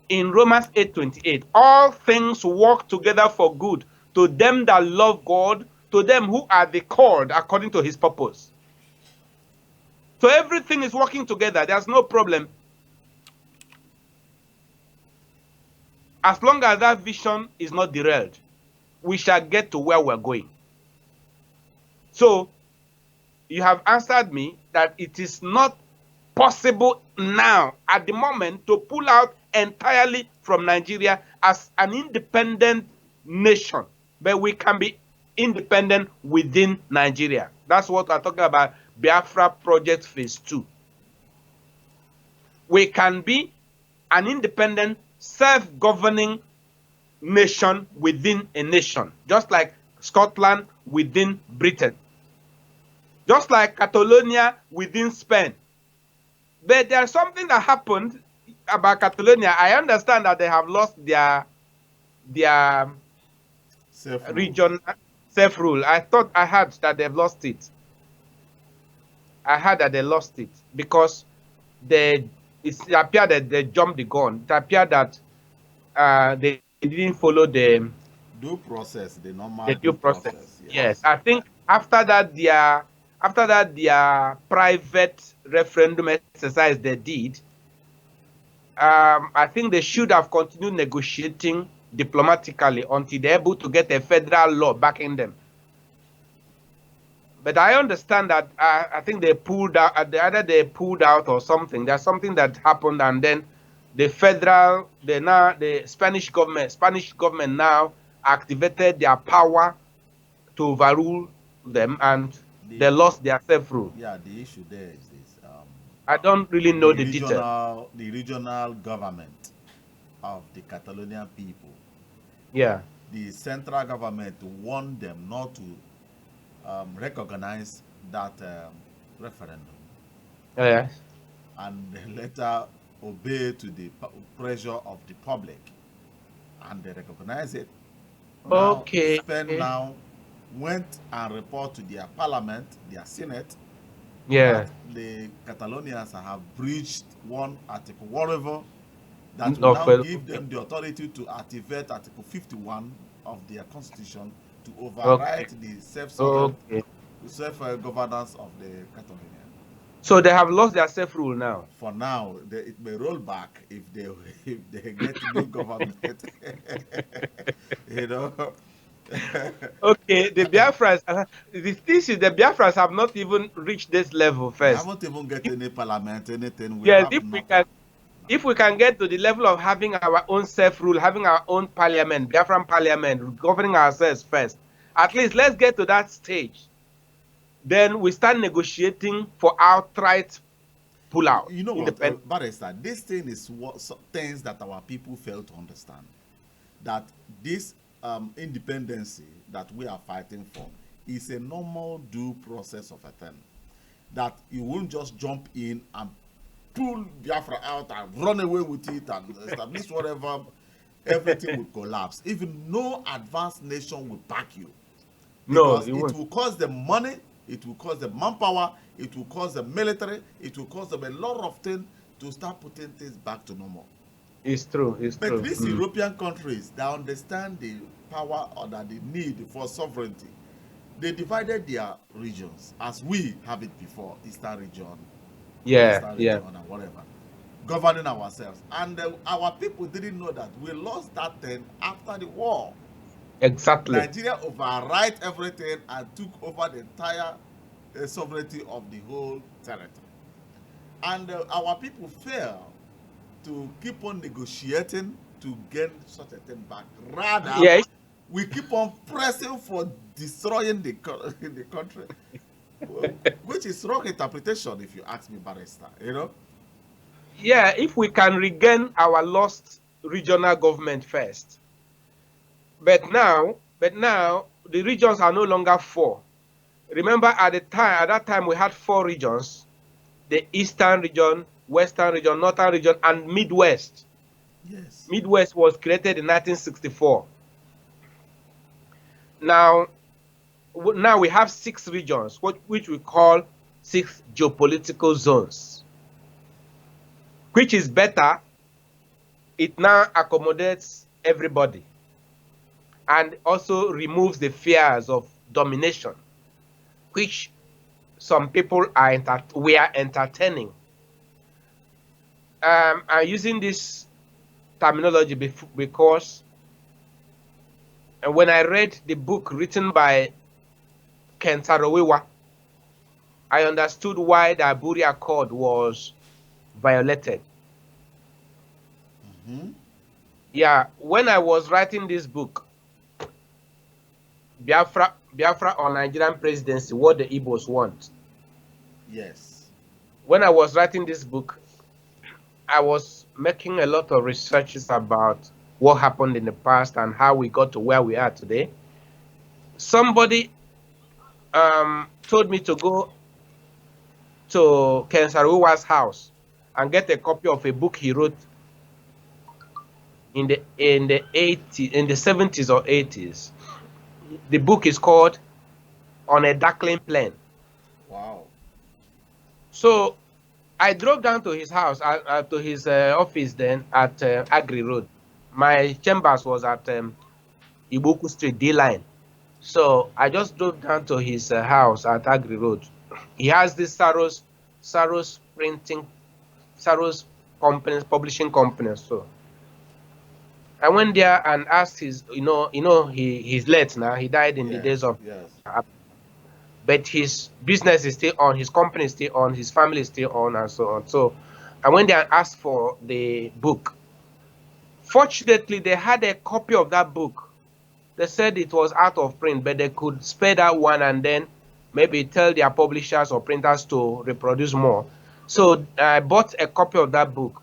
in Romans 8:28, all things work together for good to them that love God, to them who are the called according to his purpose. So everything is working together. There's no problem. As long as that vision is not derailed, we shall get to where we're going. So you have answered me that it is not possible now, at the moment, to pull out entirely from Nigeria as an independent nation, but we can be independent within Nigeria. That's what I'm talking about, Biafra Project Phase 2. We can be an independent, self-governing nation within a nation, just like Scotland within Britain, just like Catalonia within Spain. But there's something that happened about Catalonia. I understand that they have lost their region self-rule. I thought I heard that they've lost it. I heard that they lost it because it appeared that they jumped the gun. It appeared that they didn't follow the due process, the normal due process. Yes. Yes, I think after that their private referendum exercise they did, I think they should have continued negotiating diplomatically until they're able to get a federal law backing them. But I understand that I think they pulled out, either they pulled out or something. There's something that happened, and then the Spanish government now activated their power to overrule them, and they lost their self-rule. Yeah, the issue there is this. I don't really know the details. The regional government of the Catalonian people. Yeah. The central government warned them not to recognize that referendum. Yes. and later obey to the pressure of the public, and they recognize it. Now, Okay. Spain now went and report to their parliament, their senate, Yeah. that the Catalonians have breached one article, whatever, that will Of now give okay. them the authority to activate Article 51 of their constitution to Okay. override the Okay. self-governance of the Catalonians. So they have lost their self-rule now. For now, it may roll back if they if they get new government. you know. Okay, the Biafrans, the thing is the Biafrans have not even reached this level We first. haven't even get any parliament, anything. We Yes, have nothing. if we can get to the level of having our own self-rule, having our own parliament, Biafran parliament, governing ourselves first, at least let's get to that stage. Then we start negotiating for outright pullout. You know what, Independent. Barrister, this thing is things that our people fail to understand. That this independency that we are fighting for is a normal due process of a thing. That you won't just jump in and pull Biafra out and run away with it and establish whatever, everything will collapse. Even no advanced nation will back you. No, Because it won't. will cost them money, it will cost them manpower, it will cost them military, it will cost them a lot of things to start putting things back to normal. It's true. It's But true. these European countries that understand the power or that the need for sovereignty, they divided their regions as we have it before, Eastern region, Yeah, Western yeah. region, and whatever, governing ourselves. And our people didn't know that we lost that thing after the war. Exactly. Nigeria override everything and took over the entire sovereignty of the whole territory. And our people fail to keep on negotiating to get such a thing back. Rather, Yeah. we keep on pressing for destroying the country, which is wrong interpretation, if you ask me, Barrister. You know. Yeah, if we can regain our lost regional government first. But now the regions are no longer 4. Remember at that time we had 4 regions: the Eastern region, Western region, Northern region, and Midwest. Yes. Midwest was created in 1964. Now we have 6 regions, which we call 6 geopolitical zones, which is better. It now accommodates everybody and also removes the fears of domination, which some people we are entertaining. I'm using this terminology because when I read the book written by Ken Saro-Wiwa, I understood why the Aburi Accord was violated. Yeah, when I was writing this book, Biafra or Nigerian presidency, what the Igbos want. Yes. When I was writing this book, I was making a lot of researches about what happened in the past and how we got to where we are today. Somebody told me to go to Ken Saro-Wiwa's house and get a copy of a book he wrote in the 70s or 80s. The book is called On a Darkling Plain. Wow. So I drove down to his house, to his office then at Agri Road. My chambers was at Ibuku Street, D-Line. So I just drove down to his house at Agri Road. He has this Saros publishing company. So I went there and asked he's late now. He died in the days of. Yes. But his business is still on, his company is still on, his family is still on, and so on. So I went there and asked for the book. Fortunately, they had a copy of that book. They said it was out of print, but they could spare that one and then maybe tell their publishers or printers to reproduce more. So I bought a copy of that book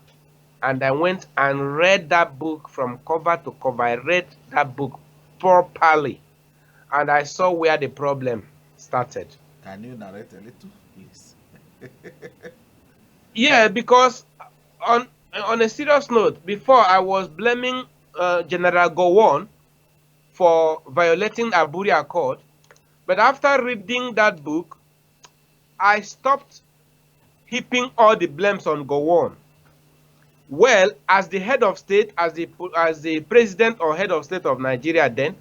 and I went and read that book from cover to cover. I read that book properly and I saw where the problem started. Can you narrate a little, please? Yeah, because on a serious note, before I was blaming General Gowon for violating Aburi Accord, but after reading that book, I stopped heaping all the blames on Gowon. Well, as the head of state, as the president or head of state of Nigeria, then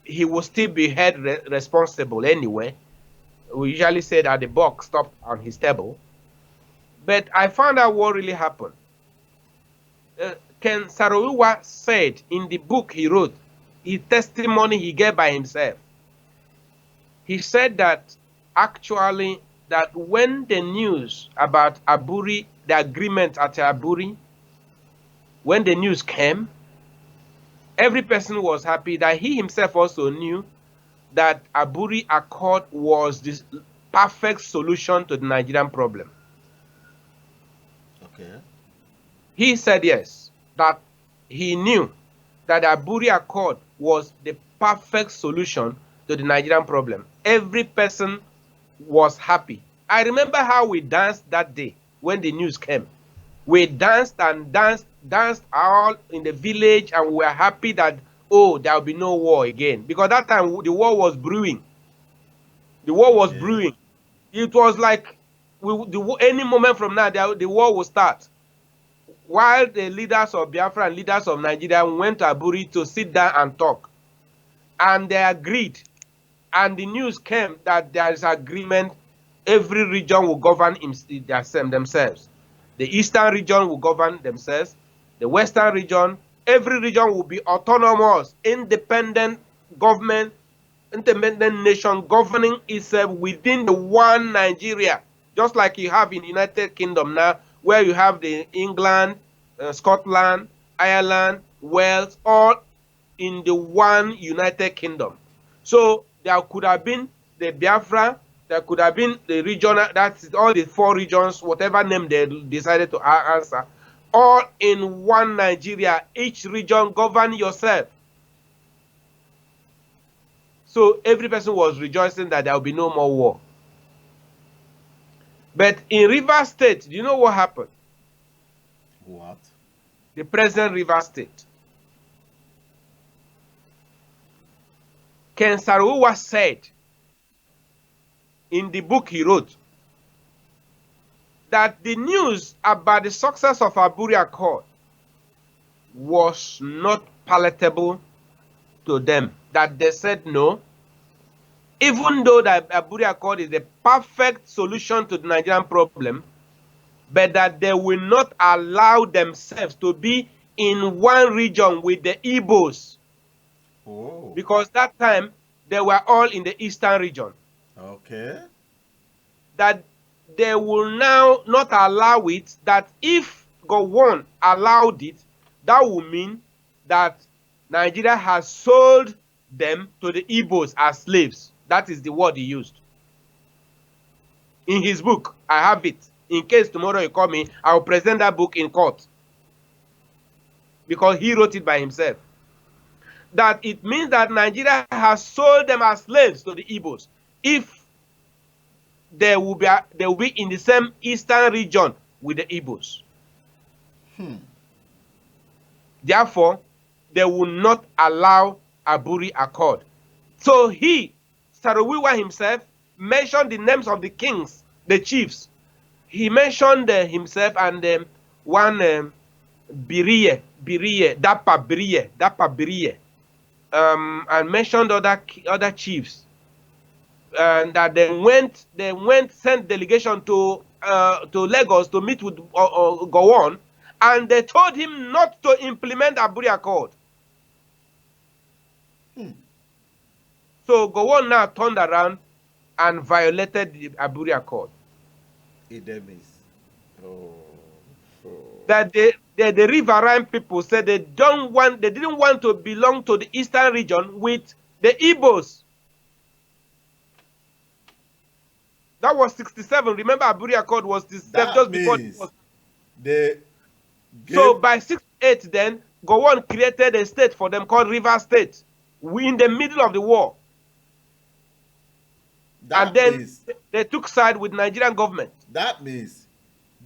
he will still be held responsible anyway. We usually say that the buck stopped on his table. But I found out what really happened. Ken Saro-Wiwa said in the book he wrote, his testimony he gave by himself, he said that actually that when the news about Aburi, the agreement at Aburi, when the news came, every person was happy. That he himself also knew that Aburi Accord was the perfect solution to the Nigerian problem. Okay. He said yes, that he knew that the Aburi Accord was the perfect solution to the Nigerian problem. Every person was happy. I remember how we danced that day when the news came. We danced and danced all in the village, and we were happy that, oh, there will be no war again. Because that time the war was brewing. The war was brewing. It was like any moment from now, the war will start. While the leaders of Biafra and leaders of Nigeria went to Aburi to sit down and talk. And they agreed. And the news came that there is agreement. Every region will govern themselves. The eastern region will govern themselves. The western region, every region will be autonomous, independent government, independent nation governing itself within the one Nigeria. Just like you have in the United Kingdom now, where you have the England, Scotland, Ireland, Wales, all in the one United Kingdom. So there could have been the Biafra, there could have been the regional, that's all the four regions, whatever name they decided to answer, all in one Nigeria. Each region govern yourself. So every person was rejoicing that there will be no more war. But in Rivers State, do you know what happened? What? The present Rivers State. Ken Saro-Wiwa said in the book he wrote that the news about the success of Aburi Accord was not palatable to them. That they said no, even though the Aburi Accord is the perfect solution to the Nigerian problem, but that they will not allow themselves to be in one region with the Igbos. Oh. Because that time they were all in the eastern region. Okay. That they will now not allow it, that if Gowon allowed it, that will mean that Nigeria has sold them to the Igbos as slaves. That is the word he used. In his book, I have it. In case tomorrow you call me, I will present that book in court. Because he wrote it by himself. That it means that Nigeria has sold them as slaves to the Igbos. If they will be in the same eastern region with the Igbos. Therefore, they will not allow Aburi Accord. So he, Saro-Wiwa himself, mentioned the names of the kings, the chiefs. He mentioned himself and one Dapa Biriye, and mentioned other chiefs. And that they went sent delegation to Lagos to meet with Gowon, and they told him not to implement Aburi Accord. So Gowon now turned around and violated the Aburi Accord. That the riverine people said they didn't want to belong to the eastern region with the Igbos. That was 67. Remember, Aburi Accord was this just before. So by 68, then Gowon created a state for them called River State. We in the middle of the war. That and then means, they took side with Nigerian government. that means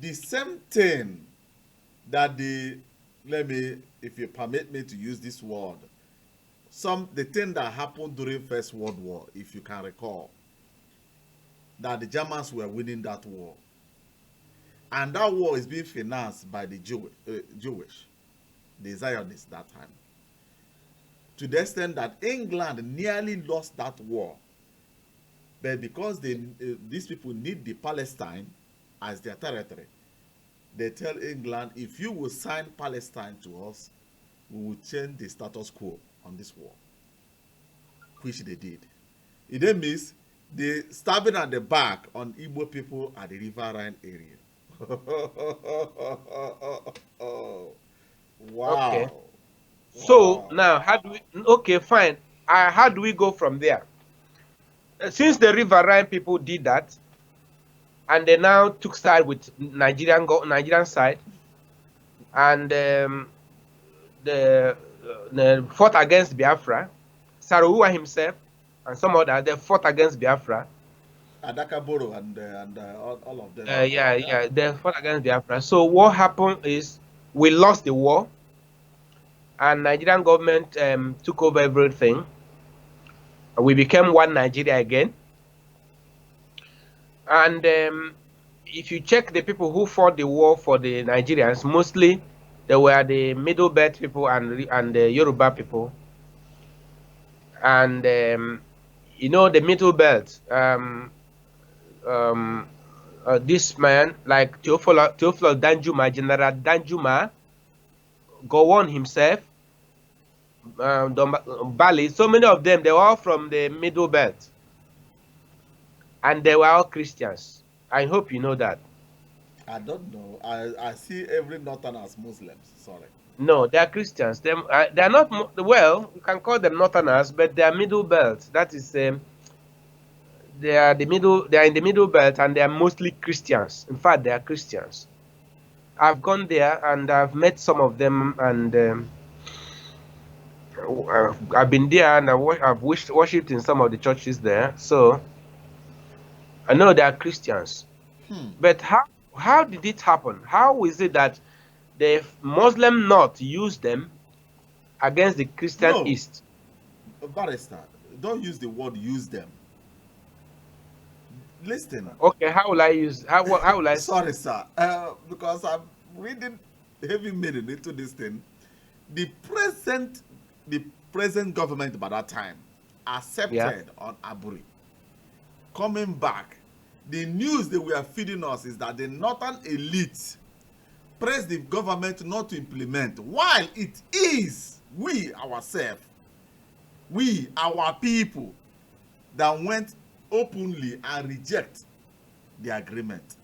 the same thing that let me, if you permit me to use this word, the thing that happened during First World War, if you can recall, that the Germans were winning that war. And that war is being financed by the Jewish, the Zionists that time. To the extent that England nearly lost that war. But because these people need the Palestine as their territory, they tell England, if you will sign Palestine to us, we will change the status quo on this war, which they did. It then means they stabbing at the back on Igbo people at the River Rhine area. Wow. Okay. So now, how do we? Okay, fine. How do we go from there? Since the River Rhine people did that, and they now took side with Nigerian side, and they fought against Biafra. Saruwa himself and some others, they fought against Biafra. Adakaboro and all of them. Yeah, they fought against Biafra. So what happened is we lost the war, and Nigerian government took over everything. We became one Nigeria again. And if you check the people who fought the war for the Nigerians, mostly they were the Middle Belt people and the Yoruba people. And you know, the Middle Belt, this man like Theophilus Danjuma, General Danjuma, Gowon himself, Bali, so many of them, they were all from the Middle Belt, and they were all Christians. I hope you know that. I don't know. I see every Northern as Muslims. Sorry. No, they are Christians. They are not, well, you can call them Northerners, but they are Middle Belt. That is, they are in the Middle Belt, and they are mostly Christians. In fact, they are Christians. I've gone there and I've met some of them, and I've been there, and I've worshipped in some of the churches there. So I know they are Christians. But how did it happen? How is it that the Muslim North used them against the Christian East? Barrister, don't use the word "use them." Listen. Okay, how will I use? How will I? Sorry, sir. Because I'm reading heavy meaning into this thing. The present government by that time accepted on Aburi. Coming back, the news they were feeding us is that the northern elite pressed the government not to implement, while it is we ourselves, we, our people, that went openly and reject the agreement.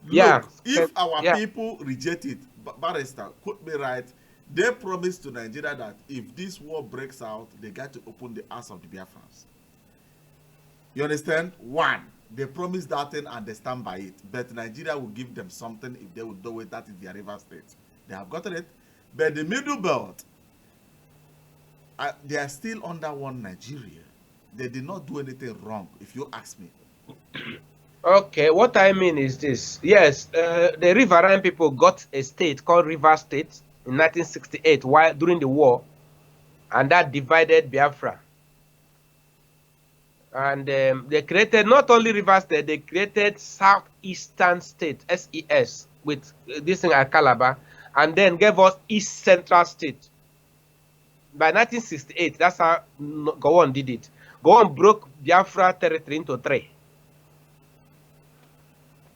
Look, if our people reject it, Barrister, quote me right, they promised to Nigeria that if this war breaks out, they got to open the eyes of the Biafrans. You understand? One, they promised that thing and they stand by it. But Nigeria will give them something if they will do it. That is their river state. They have gotten it. But the Middle Belt, they are still under one Nigeria. They did not do anything wrong, if you ask me. Okay, what I mean is this. Yes, the Riverine people got a state called River State in 1968 during the war, and that divided Biafra. And they created not only River State, they created Southeastern State, SES, with this thing at Calabar, and then gave us East Central State. By 1968, that's how Gowon did it. Gowon broke Biafra territory into three.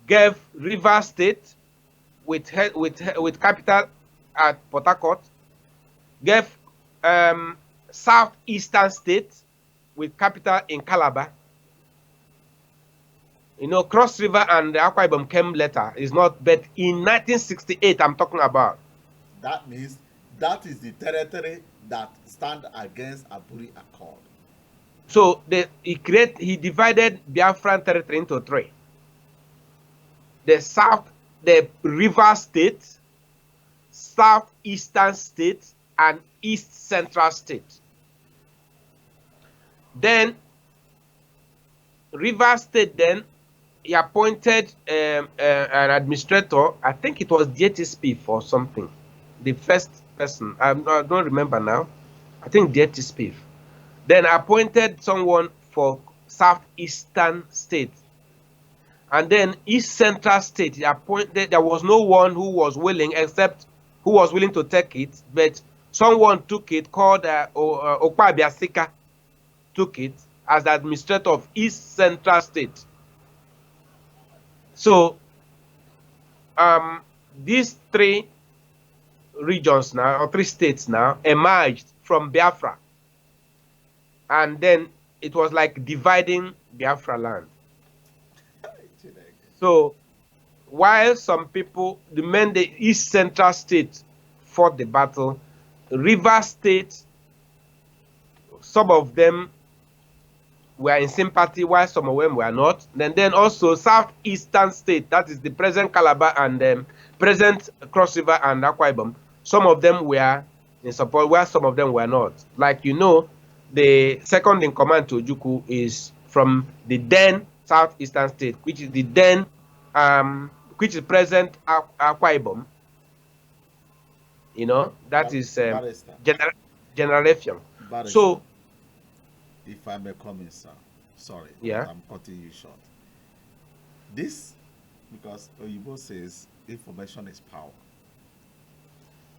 Gave River State with capital at Port Harcourt. Gave Southeastern State with capital in Calabar. You know, Cross River and the Akwa Ibom came later. It's not, but in 1968, I'm talking about. That means that is the territory that stand against Aburi Accord. So he divided Biafran territory into three. The River State, Southeastern State, and East Central State. Then Rivers State then, he appointed an administrator. I think it was DTSP or something. The first person, I don't remember now. I think DTSP. Then appointed someone for Southeastern State. And then East Central State, he appointed, there was no one who was willing, except who was willing to take it, but someone took it called Okpabiasika, took it as the administrator of East Central State. So these three regions now, or three states now, emerged from Biafra. And then it was like dividing Biafra land. So while some people, the East Central State fought the battle, River State, some of them were in sympathy while some of them were not. And then also Southeastern State, that is the present Calabar and present Cross River and Akwa Ibom, some of them were in support while some of them were not. Like, you know, the second in command to Ojukwu is from the then Southeastern State, which is the then which is present Akwa Ibom. You know, that is General Effiong. So, if I may comment, sir, sorry, yeah, I'm cutting you short. This, because Oyibo says information is power,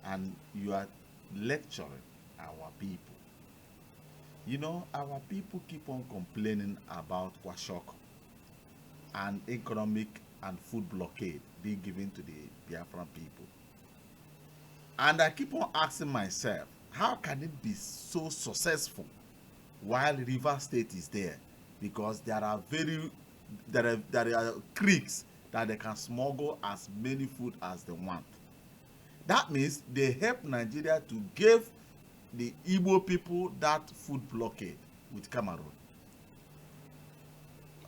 and you are lecturing our people. You know, our people keep on complaining about Kwashoko and economic and food blockade being given to the Biafran people. And I keep on asking myself, how can it be so successful while River State is there? Because there are creeks that they can smuggle as many food as they want. That means they help Nigeria to give the Igbo people that food blockade with Cameroon.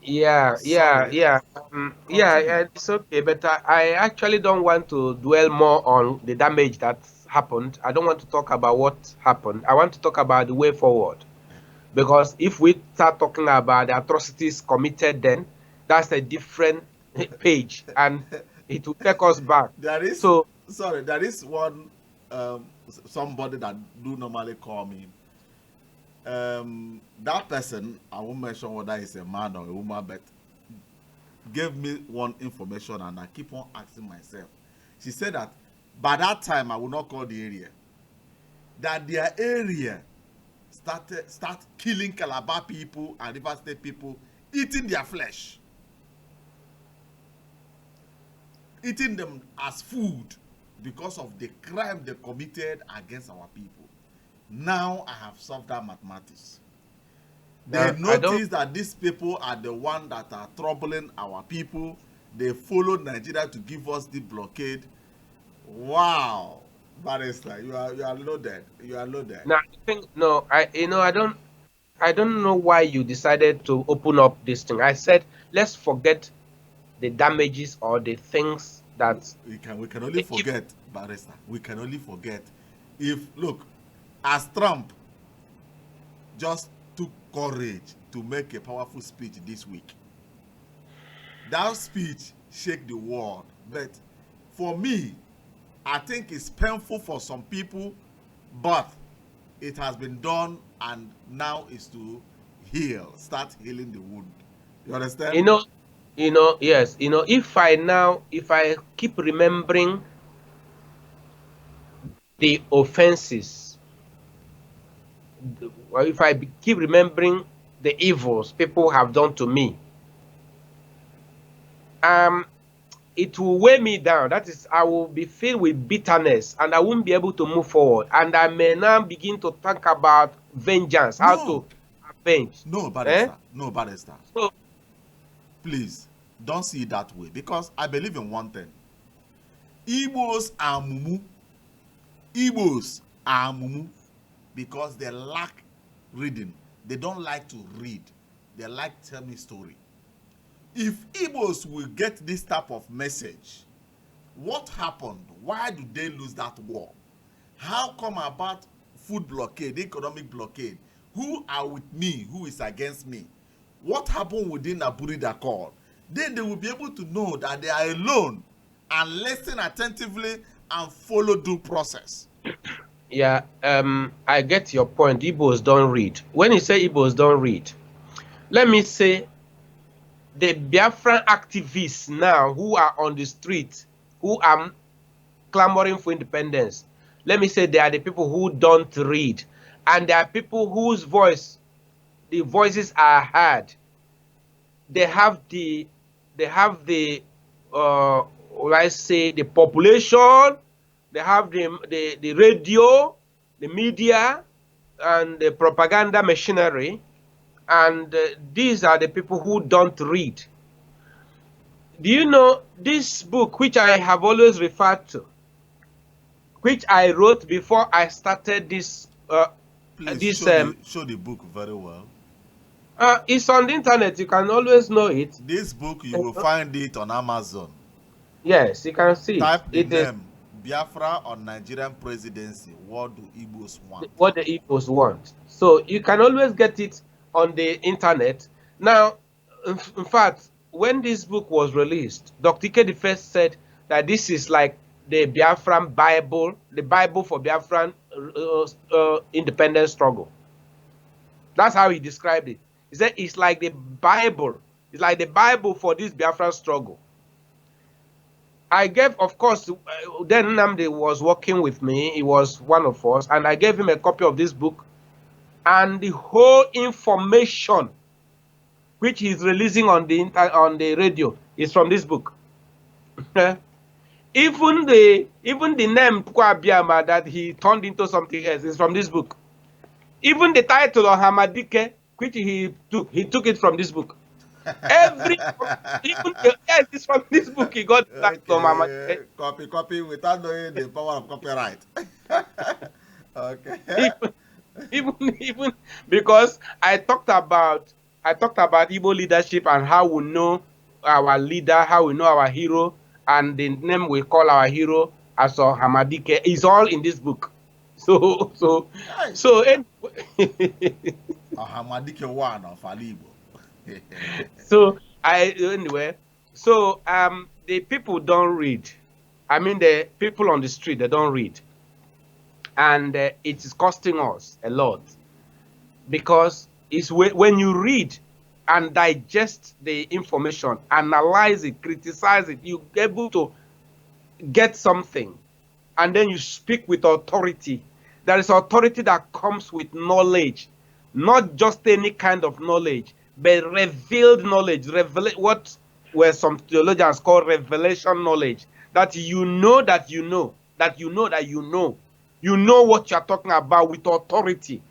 Yeah, it's okay, but I actually don't want to dwell more on the damage that happened. I don't want to talk about what happened. I want to talk about the way forward. Because if we start talking about the atrocities committed then, that's a different page, and it will take us back. There is one somebody that do normally call me. That person, I won't mention whether it's a man or a woman, but gave me one information, and I keep on asking myself. She said that by that time, I will not call the area, that their area start killing Calabar people and River State people, eating their flesh, eating them as food because of the crime they committed against our people. Now I have solved that mathematics. They notice that these people are the ones that are troubling our people. They follow Nigeria to give us the blockade. Wow, Barrister, you are loaded. You are loaded. Now, I don't know why you decided to open up this thing. I said let's forget the damages or the things that we can only forget, Barrister. We can only forget if, look, as Trump just took courage to make a powerful speech this week. That speech shook the world. But for me, I think it's painful for some people, but it has been done, and now is to start healing the wound. You understand? Yes. If I keep remembering the offenses, or if I keep remembering the evils people have done to me, it will weigh me down. That is, I will be filled with bitterness, and I won't be able to move forward. And I may now begin to think about vengeance, how to avenge. No, Barrister. No, Barrister. So, please, don't see it that way, because I believe in one thing. Igbos are mumu. Igbos are mumu because they lack reading. They don't like to read. They like to tell me story. If Igbos will get this type of message, what happened? Why do they lose that war? How come about food blockade, economic blockade? Who are with me? Who is against me? what happened within Aburi Accord, then they will be able to know that they are alone and listen attentively and follow due process. Yeah, I get your point. Igbos don't read. When you say Igbos don't read, let me say the Biafran activists now who are on the street, who are clamoring for independence, let me say they are the people who don't read. And there are people whose the voices are heard. They have the let's say the population, they have the radio, the media, and the propaganda machinery, and these are the people who don't read. Do you know this book, which I have always referred to, which I wrote before I started this Please show the book very well. It's on the internet. You can always know it. This book, you will find it on Amazon. Yes, you can see Type it. the name Biafra on Nigerian presidency. What do Igbos want? What the Igbos want. So you can always get it on the internet. Now, in fact, when this book was released, Dr. Ike first said that this is like the Biafran Bible, the Bible for Biafran independence struggle. That's how he described it. He said it's like the Bible. It's like the Bible for this Biafran struggle. I gave, of course, then Nnamdi was working with me. He was one of us, and I gave him a copy of this book, and the whole information which he's releasing on the radio is from this book. Even the name Kwabiama that he turned into something else is from this book. Even the title of Hamadike, which he took it from this book. Yes, it's from this book he got that from Hamadike. Copy without knowing the power of copyright. Okay. Even because I talked about Igbo leadership and how we know our leader, how we know our hero, and the name we call our hero as Hamadike is all in this book. So Hamadike one of Alibo. So the people don't read. I mean, the people on the street, they don't read, and it is costing us a lot, because it's when you read and digest the information, analyze it, criticize it, you're able to get something, and then you speak with authority. There is authority that comes with knowledge, not just any kind of knowledge, but revealed knowledge, what were some theologians call revelation knowledge, that you know that you know, that you know that you know. You know what you're talking about with authority.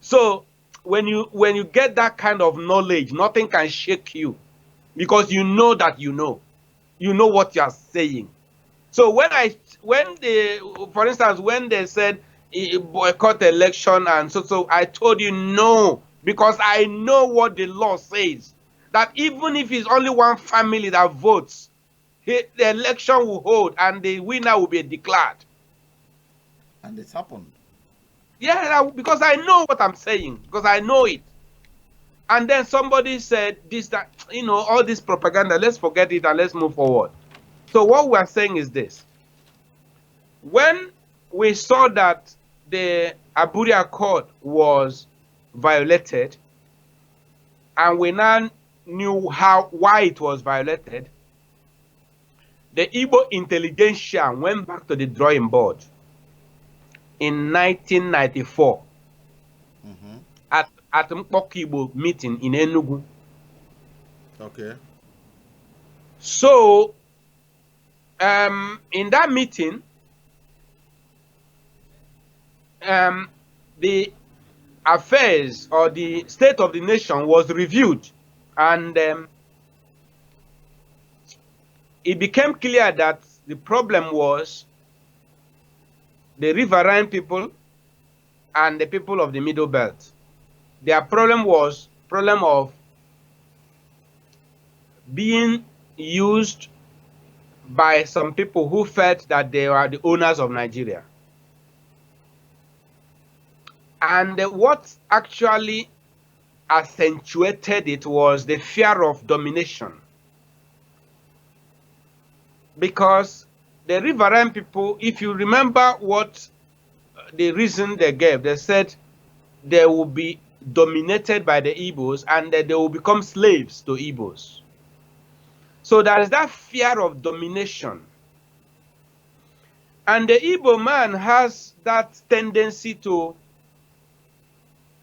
So when you get that kind of knowledge, nothing can shake you, because you know that you know what you're saying. So for instance, when they said boycott election and so I told you no, because I know what the law says, that even if it's only one family that votes, the election will hold and the winner will be declared. And it's happened. Yeah, because I know what I'm saying, because I know it. And then somebody said this, that, all this propaganda, let's forget it and let's move forward. So what we're saying is this. When we saw that the Aburi Accord was violated, and we now knew why it was violated, the Igbo intelligentsia went back to the drawing board in 1994 at Mkpok meeting in Enugu. Okay. So in that meeting, the affairs or the state of the nation was reviewed, and it became clear that the problem was the riverine people and the people of the Middle Belt. Their problem was of being used by some people who felt that they were the owners of Nigeria. And what actually accentuated it was the fear of domination. Because the Riverine people, if you remember what the reason they gave, they said they will be dominated by the Igbos and that they will become slaves to Igbos. So there is that fear of domination. And the Igbo man has that tendency to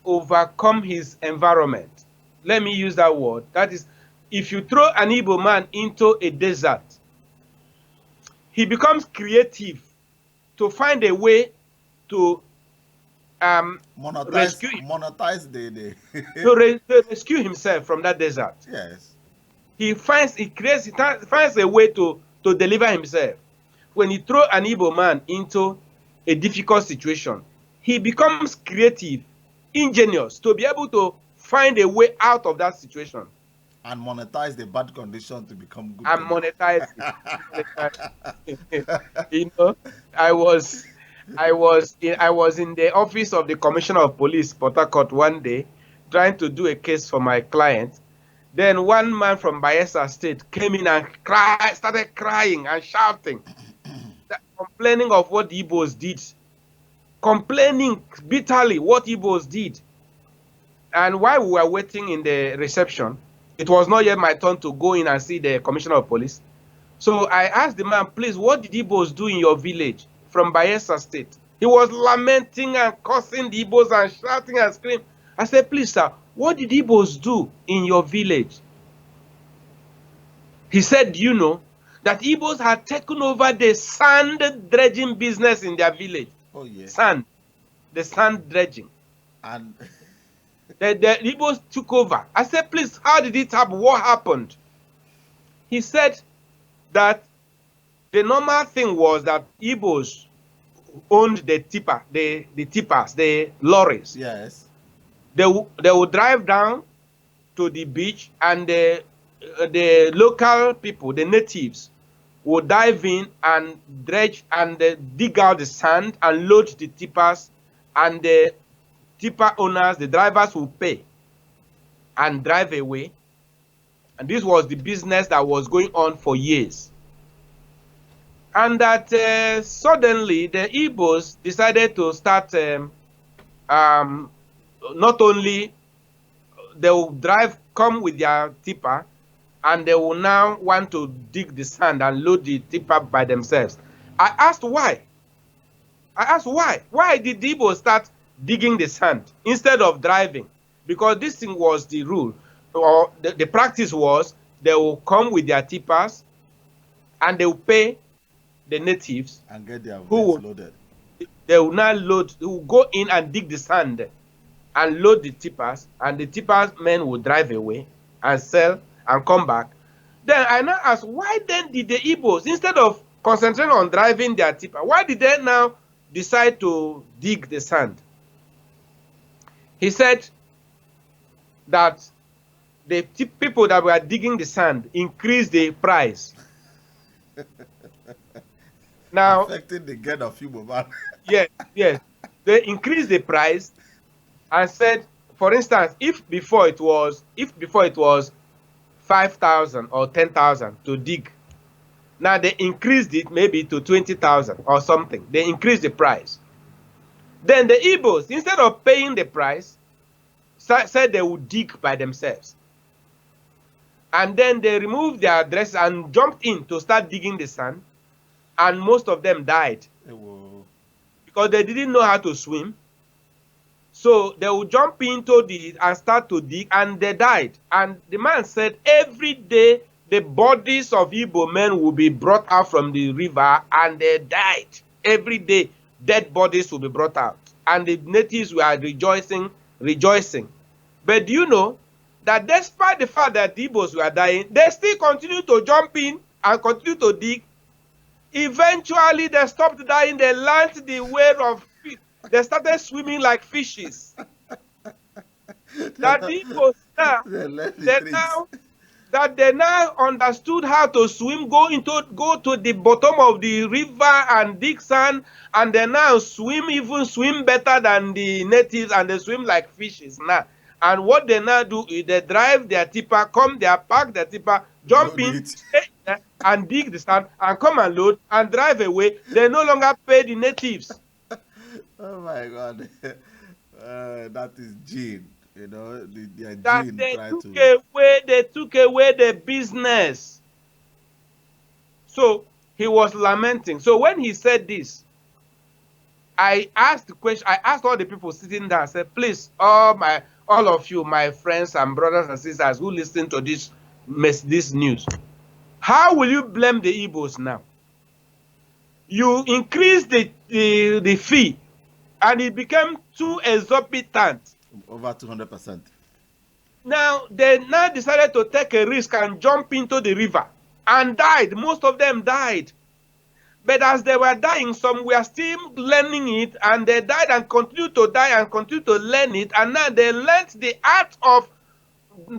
overcome his environment. Let me use that word. That is, if you throw an Igbo man into a desert, he becomes creative to find a way to monetize to rescue himself from that desert. Yes. He finds a way to deliver himself. When you throw an Igbo man into a difficult situation, he becomes creative, ingenious to be able to find a way out of that situation. And monetize the bad condition to become good. And monetize it. You know, I was in the office of the Commissioner of Police, Port Harcourt, one day, trying to do a case for my client. Then one man from Bayelsa State came in and started crying and shouting, complaining of what the Igbos did, complaining bitterly what Igbos did. And while we were waiting in the reception, it was not yet my turn to go in and see the Commissioner of Police. So I asked the man, please, what did Igbos do in your village from Bayelsa State? He was lamenting and cursing the Igbos and shouting and screaming. I said, please, sir, what did Igbos do in your village? He said, you know, that Igbos had taken over the sand dredging business in their village. Oh, yes. Sand. The sand dredging. And the Igbos took over. I said, please, how did it happen? What happened? He said that the normal thing was that Igbos owned the tippers, the lorries. Yes. They would drive down to the beach, and the local people, the natives, would dive in and dredge and dig out the sand and load the tippers, and the tipper owners, the drivers, will pay and drive away. And this was the business that was going on for years. And that suddenly the Igbos decided to start, not only they will come with their tipper, and they will now want to dig the sand and load the tipper by themselves. I asked why. Why did the Igbos start digging the sand instead of driving? Because this thing was the rule, or the practice was they will come with their tippers and they will pay the natives and get their who loaded. They will now load, they will go in and dig the sand and load the tippers, and the tippers men will drive away and sell and come back. Then I now ask, why then did the Igbos, instead of concentrating on driving their tipper, why did they now decide to dig the sand? He said that the people that were digging the sand increased the price. Now, affecting the gain of Igbo man. Yes. They increased the price and said, for instance, if before it was 5,000 or 10,000 to dig, now they increased it maybe to 20,000 or something. They increased the price. Then the Igbos, instead of paying the price, said they would dig by themselves. And then they removed their dresses and jumped in to start digging the sand, and most of them died because they didn't know how to swim. So they would jump into and start to dig, and they died. And the man said every day the bodies of Igbo men will be brought out from the river, and they died. Every day dead bodies will be brought out, and the natives were rejoicing. But do you know that despite the fact that the Igbos were dying, they still continue to jump in and continue to dig? Eventually they stopped dying. They learned the way of fish. They started swimming like fishes. That the Igbos they now understood how to swim, go to the bottom of the river and dig sand, and they now swim better than the natives, and they swim like fishes now. And what they now do is they drive their tipper, come there, park their tipper, jump in, stay there, and dig the sand, and come and load, and drive away. They no longer pay the natives. Oh my God. That is gene. You know, their That gene they try took to... away, the business. So he was lamenting. So when he said this, I asked the question. I asked all the people sitting there. I said, "Please, all of you, my friends and brothers and sisters who listen to this news, how will you blame the Igbos now? You increase the fee, and it became too exorbitant. Over 200%. Now they now decided to take a risk and jump into the river and died. Most of them died. But as they were dying, some were still learning it, and they died and continued to die and continued to learn it. And now they learned the art of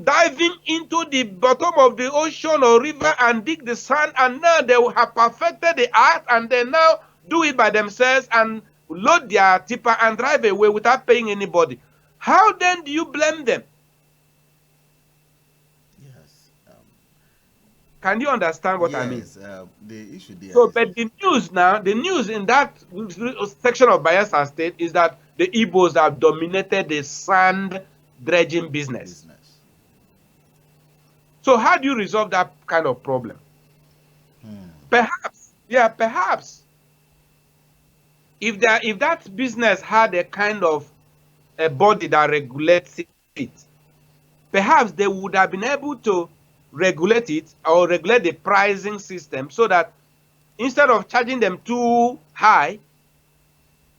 diving into the bottom of the ocean or river and dig the sand. And now they have perfected the art, and they now do it by themselves and load their tipper and drive away without paying anybody. How then do you blame them? Yes. Can you understand what I mean? Yes. The issue there So, is... but the news in that section of Bayelsa State is that the Igbos have dominated the sand dredging business. So, how do you resolve that kind of problem? Perhaps, yeah, perhaps, if that business had a kind of a body that regulates it, perhaps they would have been able to regulate it or regulate the pricing system so that instead of charging them too high,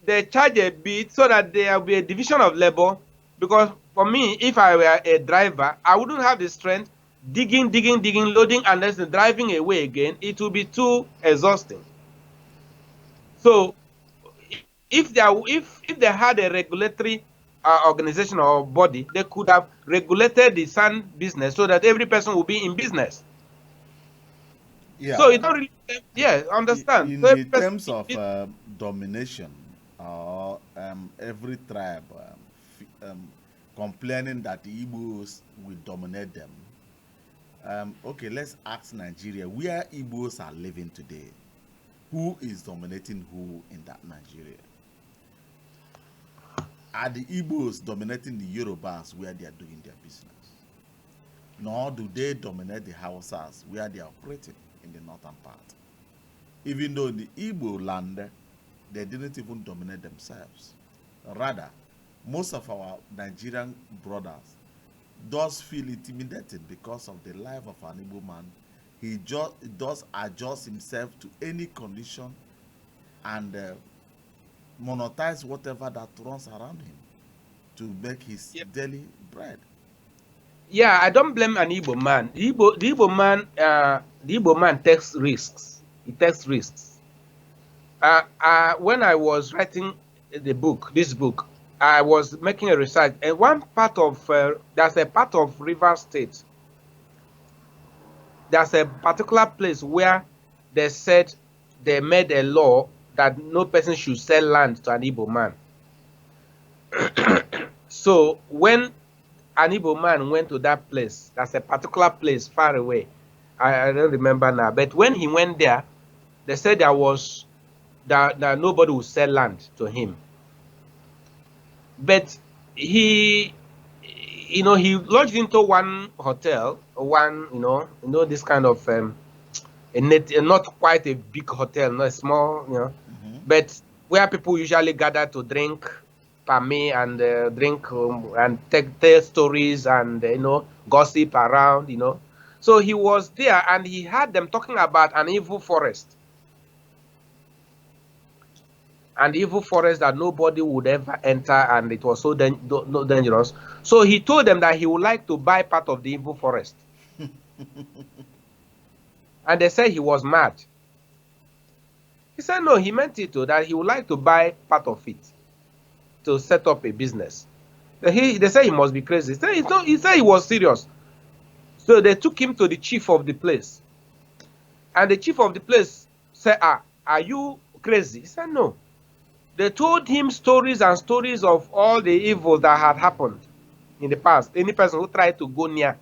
they charge a bit so that there will be a division of labor. Because for me, if I were a driver, I wouldn't have the strength digging, loading, and then driving away again. It will be too exhausting. So if they had a regulatory organization or body, they could have regulated the sand business so that every person will be in business. Yeah. So you don't really, understand. In So the terms of domination, or every tribe complaining that the Igbos will dominate them. Okay, let's ask Nigeria, where Igbos are living today. Who is dominating who in that Nigeria? Are the Igbos dominating the Yorubas where they are doing their business? Nor do they dominate the Hausas where they are operating in the northern part. Even though in the Igbo land, they didn't even dominate themselves. Rather, most of our Nigerian brothers does feel intimidated because of the life of an Igbo man. He does adjust himself to any condition and monetize whatever that runs around him to make his daily bread. Yeah, I don't blame an Igbo man. The Igbo man takes risks. He takes risks. When I was writing this book, I was making a research, and one part of there's a part of River State. There's a particular place where they said they made a law that no person should sell land to an Igbo man. So when an Igbo man went to that place, that's a particular place far away, I don't remember now, but when he went there, they said that nobody would sell land to him. But he lodged into one hotel, this kind of not quite a big hotel, not a small, but where people usually gather to drink pame and drink and tell stories and gossip around, So he was there and he heard them talking about an evil forest. An evil forest that nobody would ever enter, and it was so dangerous. So he told them that he would like to buy part of the evil forest. And they said he was mad. He said no, he meant it that he would like to buy part of it to set up a business. They said he must be crazy. He said he was serious. So they took him to the chief of the place. And the chief of the place said, are you crazy? He said no. They told him stories and stories of all the evil that had happened. in the past, any person who tried to go near.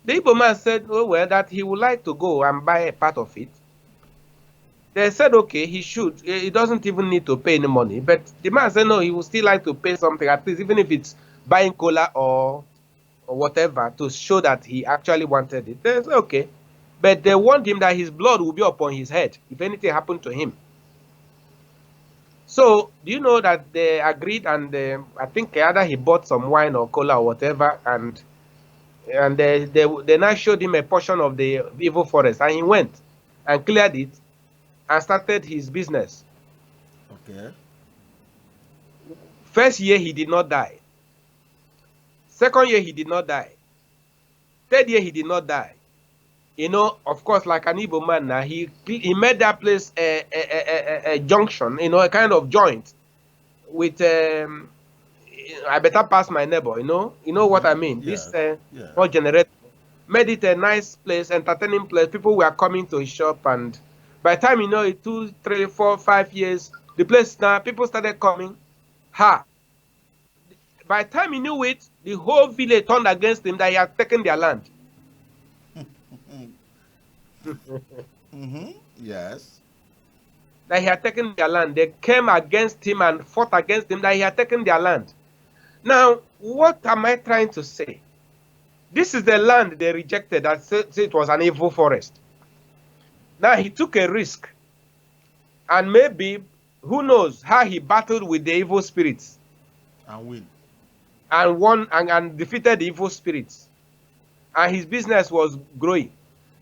The Igbo man said, oh, well, that he would like to go and buy a part of it. They said, okay, he should. He doesn't even need to pay any money. But the man said, no, he would still like to pay something, at least, even if it's buying cola or whatever, to show that he actually wanted it. They said, okay. But they warned him that his blood will be upon his head if anything happened to him. So, do you know that they agreed, and I think either he bought some wine or cola or whatever, and they now showed him a portion of the evil forest, and he went and cleared it and started his business. Okay. First year, he did not die. Second year, he did not die. Third year, he did not die. You know, of course, like an Igbo man now, he made that place a junction, you know, a kind of joint with, I better pass my neighbor, you know what I mean? Yeah. This hot generator made it a nice place, entertaining place. People were coming to his shop, and by the time, you know, 2, 3, 4, 5 years, the place now, people started coming. By the time he knew it, the whole village turned against him, that he had taken their land. Yes. That he had taken their land. They came against him and fought against him, that he had taken their land. Now, what am I trying to say? This is the land they rejected, that said it was an evil forest. Now, he took a risk. And maybe, who knows, how he battled with the evil spirits. And win. And won and defeated the evil spirits. And his business was growing.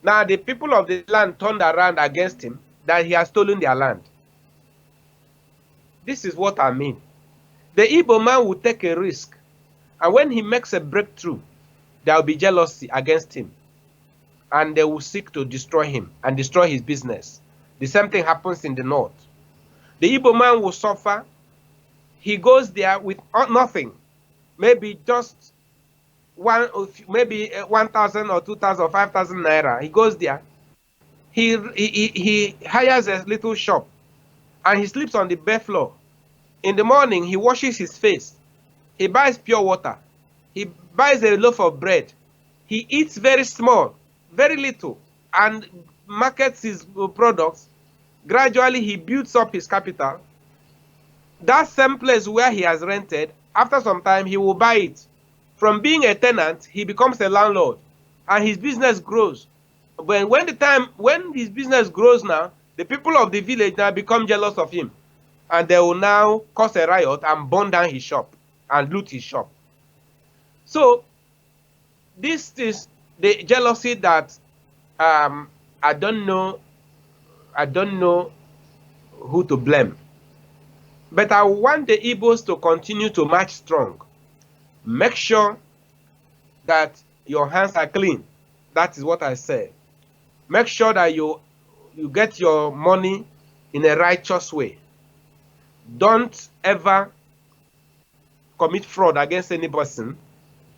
Now, the people of the land turned around against him, that he has stolen their land. This is what I mean. The Igbo man will take a risk. And when he makes a breakthrough, there will be jealousy against him. And they will seek to destroy him and destroy his business. The same thing happens in the north. The Igbo man will suffer. He goes there with nothing. Maybe just maybe 1,000 or 2,000 or 5,000 naira. He goes there. He hires a little shop, and he sleeps on the bare floor. In the morning, he washes his face. He buys pure water. He buys a loaf of bread. He eats very small, very little, and markets his products. Gradually, he builds up his capital. That same place where he has rented, after some time, he will buy it. From being a tenant, he becomes a landlord, and his business grows. When his business grows now, the people of the village now become jealous of him, and they will now cause a riot and burn down his shop and loot his shop. So this is the jealousy that I don't know who to blame. But I want the Igbos to continue to march strong. Make sure that your hands are clean. That is what I said. Make sure that you get your money in a righteous way. Don't ever commit fraud against any person.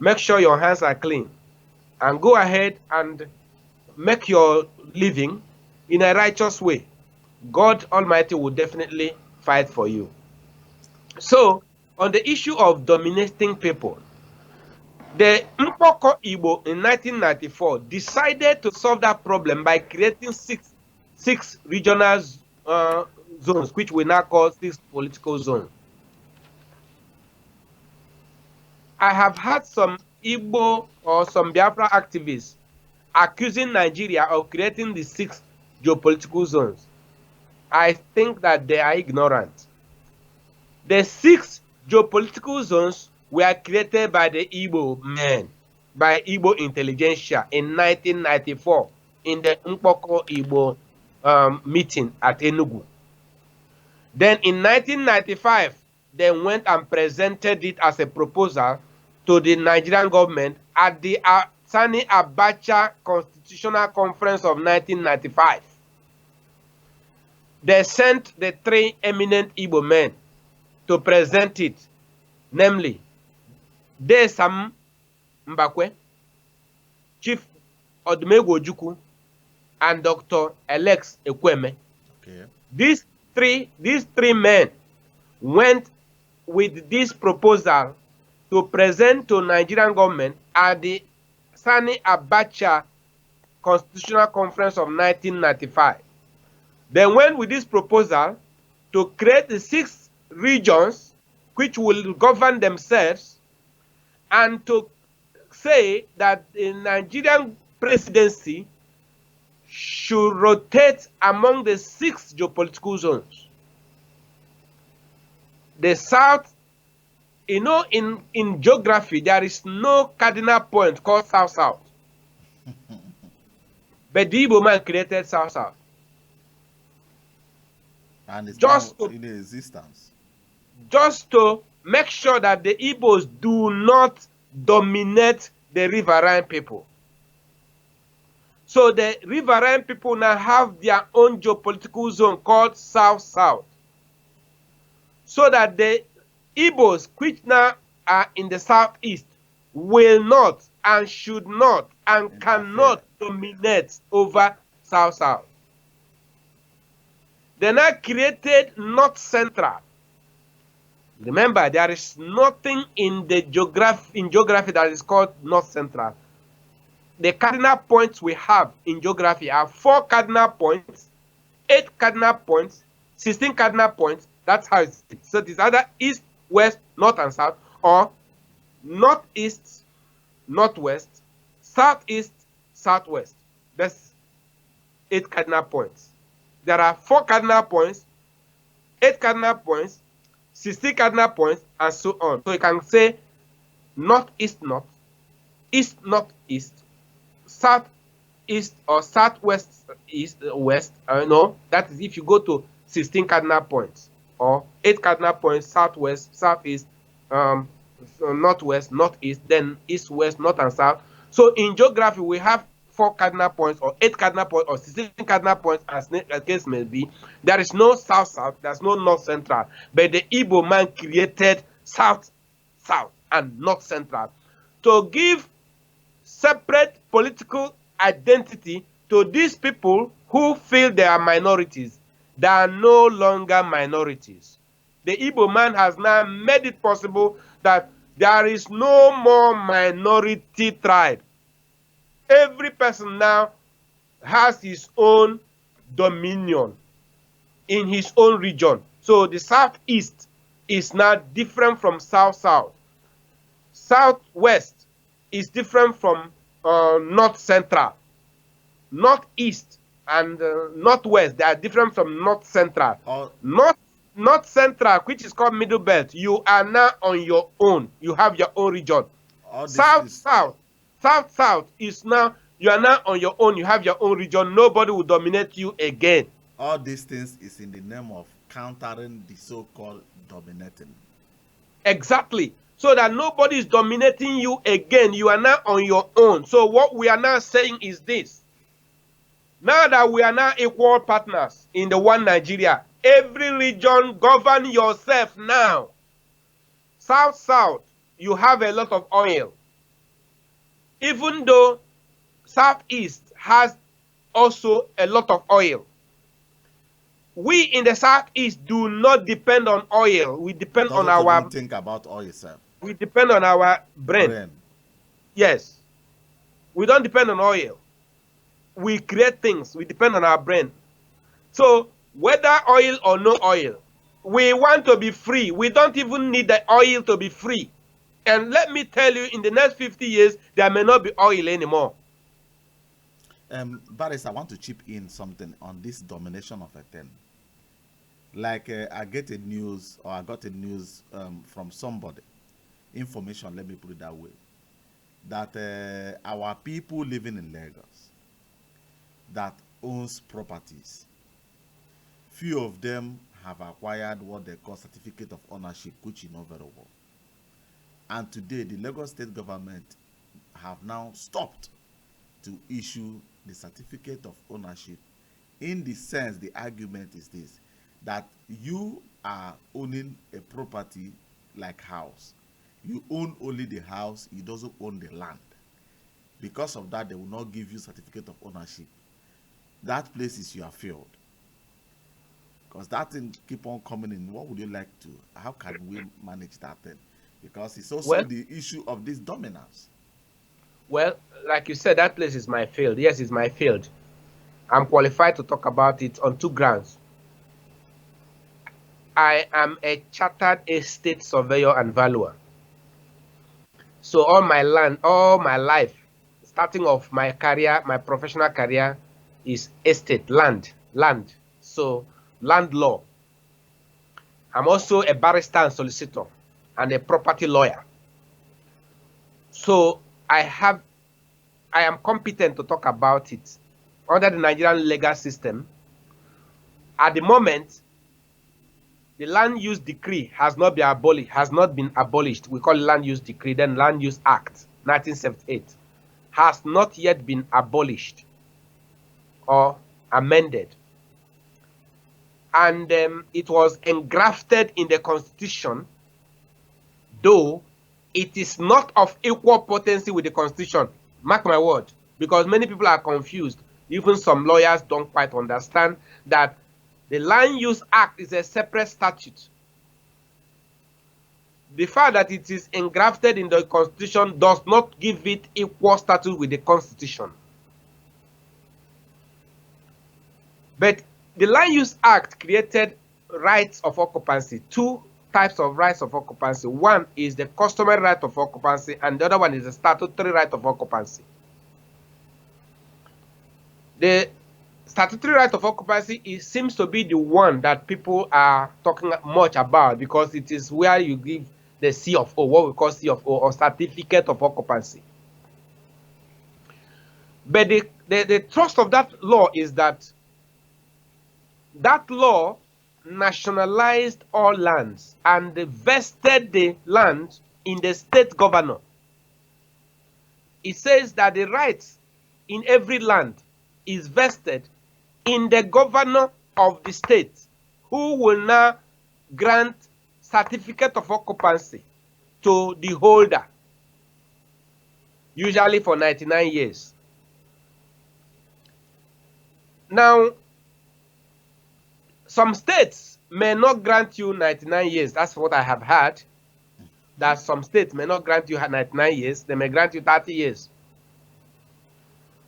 Make sure your hands are clean. And go ahead and make your living in a righteous way. God Almighty will definitely fight for you. So, on the issue of dominating people, the Mpoko Igbo in 1994 decided to solve that problem by creating six regional zones, which we now call 6 political zones. I have had some Igbo or some Biafra activists accusing Nigeria of creating the 6 geopolitical zones. I think that they are ignorant. The 6 geopolitical zones were created by the Igbo men, by Igbo intelligentsia in 1994 in the Mpoko Igbo meeting at Enugu. Then in 1995, they went and presented it as a proposal to the Nigerian government at the Sani Abacha Constitutional Conference of 1995. They sent the 3 eminent Igbo men to present it, namely Desam Mbakwe, Chief Odumegwu Ojukwu, and Dr. Alex Ekweme. Okay. These three men went with this proposal to present to Nigerian government at the Sani Abacha Constitutional Conference of 1995. They went with this proposal to create the 6 regions which will govern themselves, and to say that the Nigerian presidency should rotate among the 6 geopolitical zones. The South, you know, in geography, there is no cardinal point called South-South. But the Igbo man created South-South. And it's Just now to- in existence. Just to make sure that the Igbos do not dominate the riverine people. So the riverine people now have their own geopolitical zone called South-South. So that the Igbos, which now are in the southeast, will not and should not and cannot dominate over South-South. They now created North Central. Remember, there is nothing in the geography that is called North Central. The cardinal points we have in geography are 4 cardinal points, 8 cardinal points, 16 cardinal points. That's how it's. So it's either east, west, north, and south, or northeast, northwest, southeast, southwest. That's 8 cardinal points. There are 4 cardinal points, 8 cardinal points, 16 cardinal points, and so on. So you can say northeast, north, east, northeast, southeast or southwest, east, west. No, that is if you go to 16 cardinal points, or 8 cardinal points, southwest, southeast, so northwest, northeast, then east, west, north, and south. So in geography, we have 4 cardinal points, or 8 cardinal points, or 16 cardinal points, as the case may be. There is no south-south, there's no north-central, but the Igbo man created south-south and north-central to give separate political identity to these people who feel they are minorities. They are no longer minorities. The Igbo man has now made it possible that there is no more minority tribe. Every person now has his own dominion in his own region. So the southeast is now different from south-south. Southwest is different from north-central. Northeast and northwest, they are different from north-central. North-central, which is called middle belt, you are now on your own. You have your own region. South-south is now, you are now on your own. You have your own region. Nobody will dominate you again. All these things is in the name of countering the so-called dominating. Exactly. So that nobody is dominating you again. You are now on your own. So what we are now saying is this. Now that we are now equal partners in the one Nigeria, every region govern yourself now. South-south, you have a lot of oil. Even though southeast has also a lot of oil. We in the southeast do not depend on oil. We depend on our. Think about oil itself. We depend on our brain. Yes, we don't depend on oil. We create things. We depend on our brain. So whether oil or no oil, we want to be free. We don't even need the oil to be free. And let me tell you, in the next 50 years, there may not be oil anymore. Baris, I want to chip in something on this domination of a thing. Like I got a news from somebody, information, let me put it that way, that our people living in Lagos that owns properties, few of them have acquired what they call certificate of ownership, which you know very well. And today, the Lagos state government have now stopped to issue the certificate of ownership. In the sense, the argument is this, that you are owning a property like house. You own only the house, you don't own the land. Because of that, they will not give you certificate of ownership. That place is your field. Because that thing keep on coming in. What would you like to? How can we manage that thing? Because it's also Well, the issue of this dominance. well, like you said, that place is my field. Yes, it's my field. I'm qualified to talk about it on 2 grounds. I am a chartered estate surveyor and valuer. So all my land, all my life, starting off my career, my professional career is estate, land. So land law. I'm also a barrister and solicitor and a property lawyer. So I am competent to talk about it. Under the Nigerian legal system, at the moment, the land use decree has not been abolished. We call it land use decree, then land use act 1978 has not yet been abolished or amended. And it was engrafted in the constitution, though it is not of equal potency with the constitution. Mark my word, because many people are confused. Even some lawyers don't quite understand that the Land Use Act is a separate statute. The fact that it is engrafted in the Constitution does not give it equal status with the Constitution. But the Land Use Act created rights of occupancy, 2 types of rights of occupancy. One is the customary right of occupancy, and the other one is the statutory right of occupancy. The statutory right of occupancy seems to be the one that people are talking much about, because it is where you give the C of O, what we call C of O, or certificate of occupancy. But the thrust of that law is that that law nationalized all lands and vested the land in the state governor. It says that the rights in every land is vested in the governor of the state, who will now grant certificate of occupancy to the holder, usually for 99 years. Now, some states may not grant you 99 years. That's what I have heard, that some states may not grant you 99 years. They may grant you 30 years.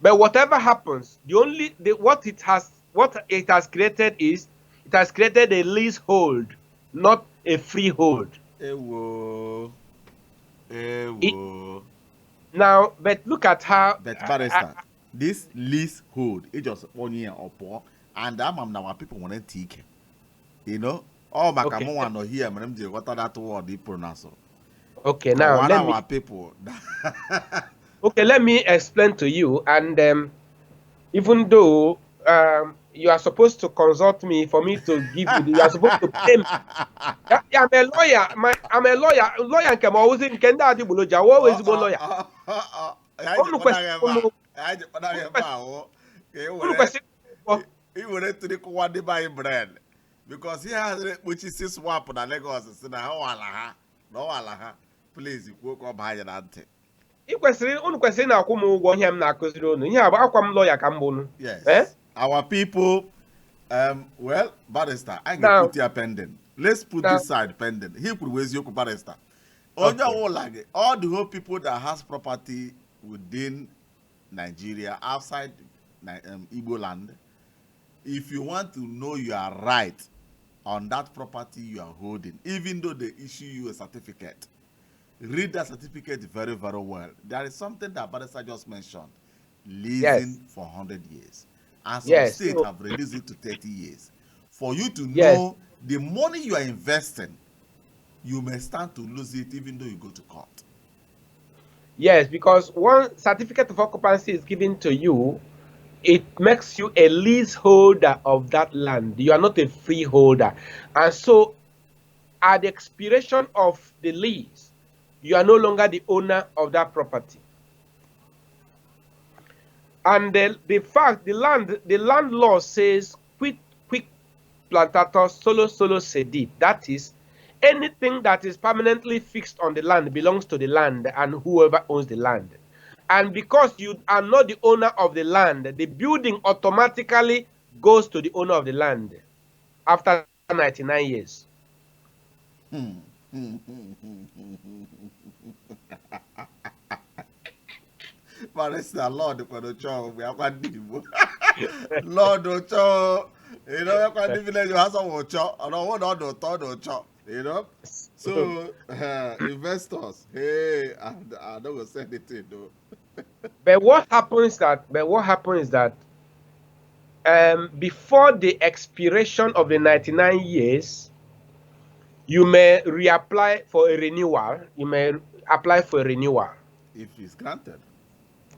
But whatever happens, what it has created is, it has created a leasehold, not a freehold. Now, but look at how. But barrister, this leasehold, it just 1 year or more, and our people want to take it. You know, all my come on no here, madam, what that word they pronounce. Okay, now let me. People. Okay, let me explain to you. And even though you are supposed to consult me for me to give you, you are supposed to pay me. I'm a lawyer. I'm a lawyer. Lawyer can always in Kenda di Buloja. Always a lawyer. He went to the Kwadi buy bread because he has which is his swap on Lagos. No, please, you woke up higher than that. Yes. Our people, well, barrister, I can put your pending. Let's put this side pending. He could raise your barrister. All the whole people that has property within Nigeria, outside Igbo land, if you want to know you are right on that property you are holding, even though they issue you a certificate, read that certificate very, very well. There is something that barrister just mentioned, leasing for 100 years. And some states have released it to 30 years. For you to know the money you are investing, you may stand to lose it even though you go to court. Yes, because one certificate of occupancy is given to you, it makes you a leaseholder of that land. You are not a freeholder. And so at the expiration of the lease, you are no longer the owner of that property. And the land law says quick plantator solo cedit. That is, anything that is permanently fixed on the land belongs to the land and whoever owns the land. And because you are not the owner of the land, the building automatically goes to the owner of the land after 99 years. Barrister, Lord, we are quite deep. Lord, Ocho, you know, you can't even let you have some Ocho, I don't want to thought Ocho, you know. So, investors, hey, I don't go say anything though. But what happens that before the expiration of the 99 years, you may reapply for a renewal. You may apply for a renewal. If it's granted.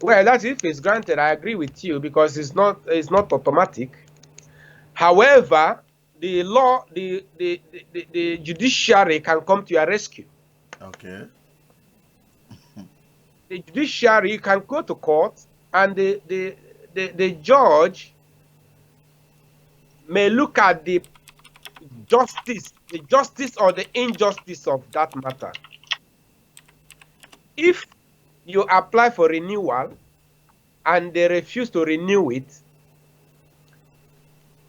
Well, that's if it's granted. I agree with you because it's not automatic. However, the law, the judiciary can come to your rescue. Okay. The judiciary can go to court, and the judge may look at the justice or the injustice of that matter. If you apply for renewal and they refuse to renew it,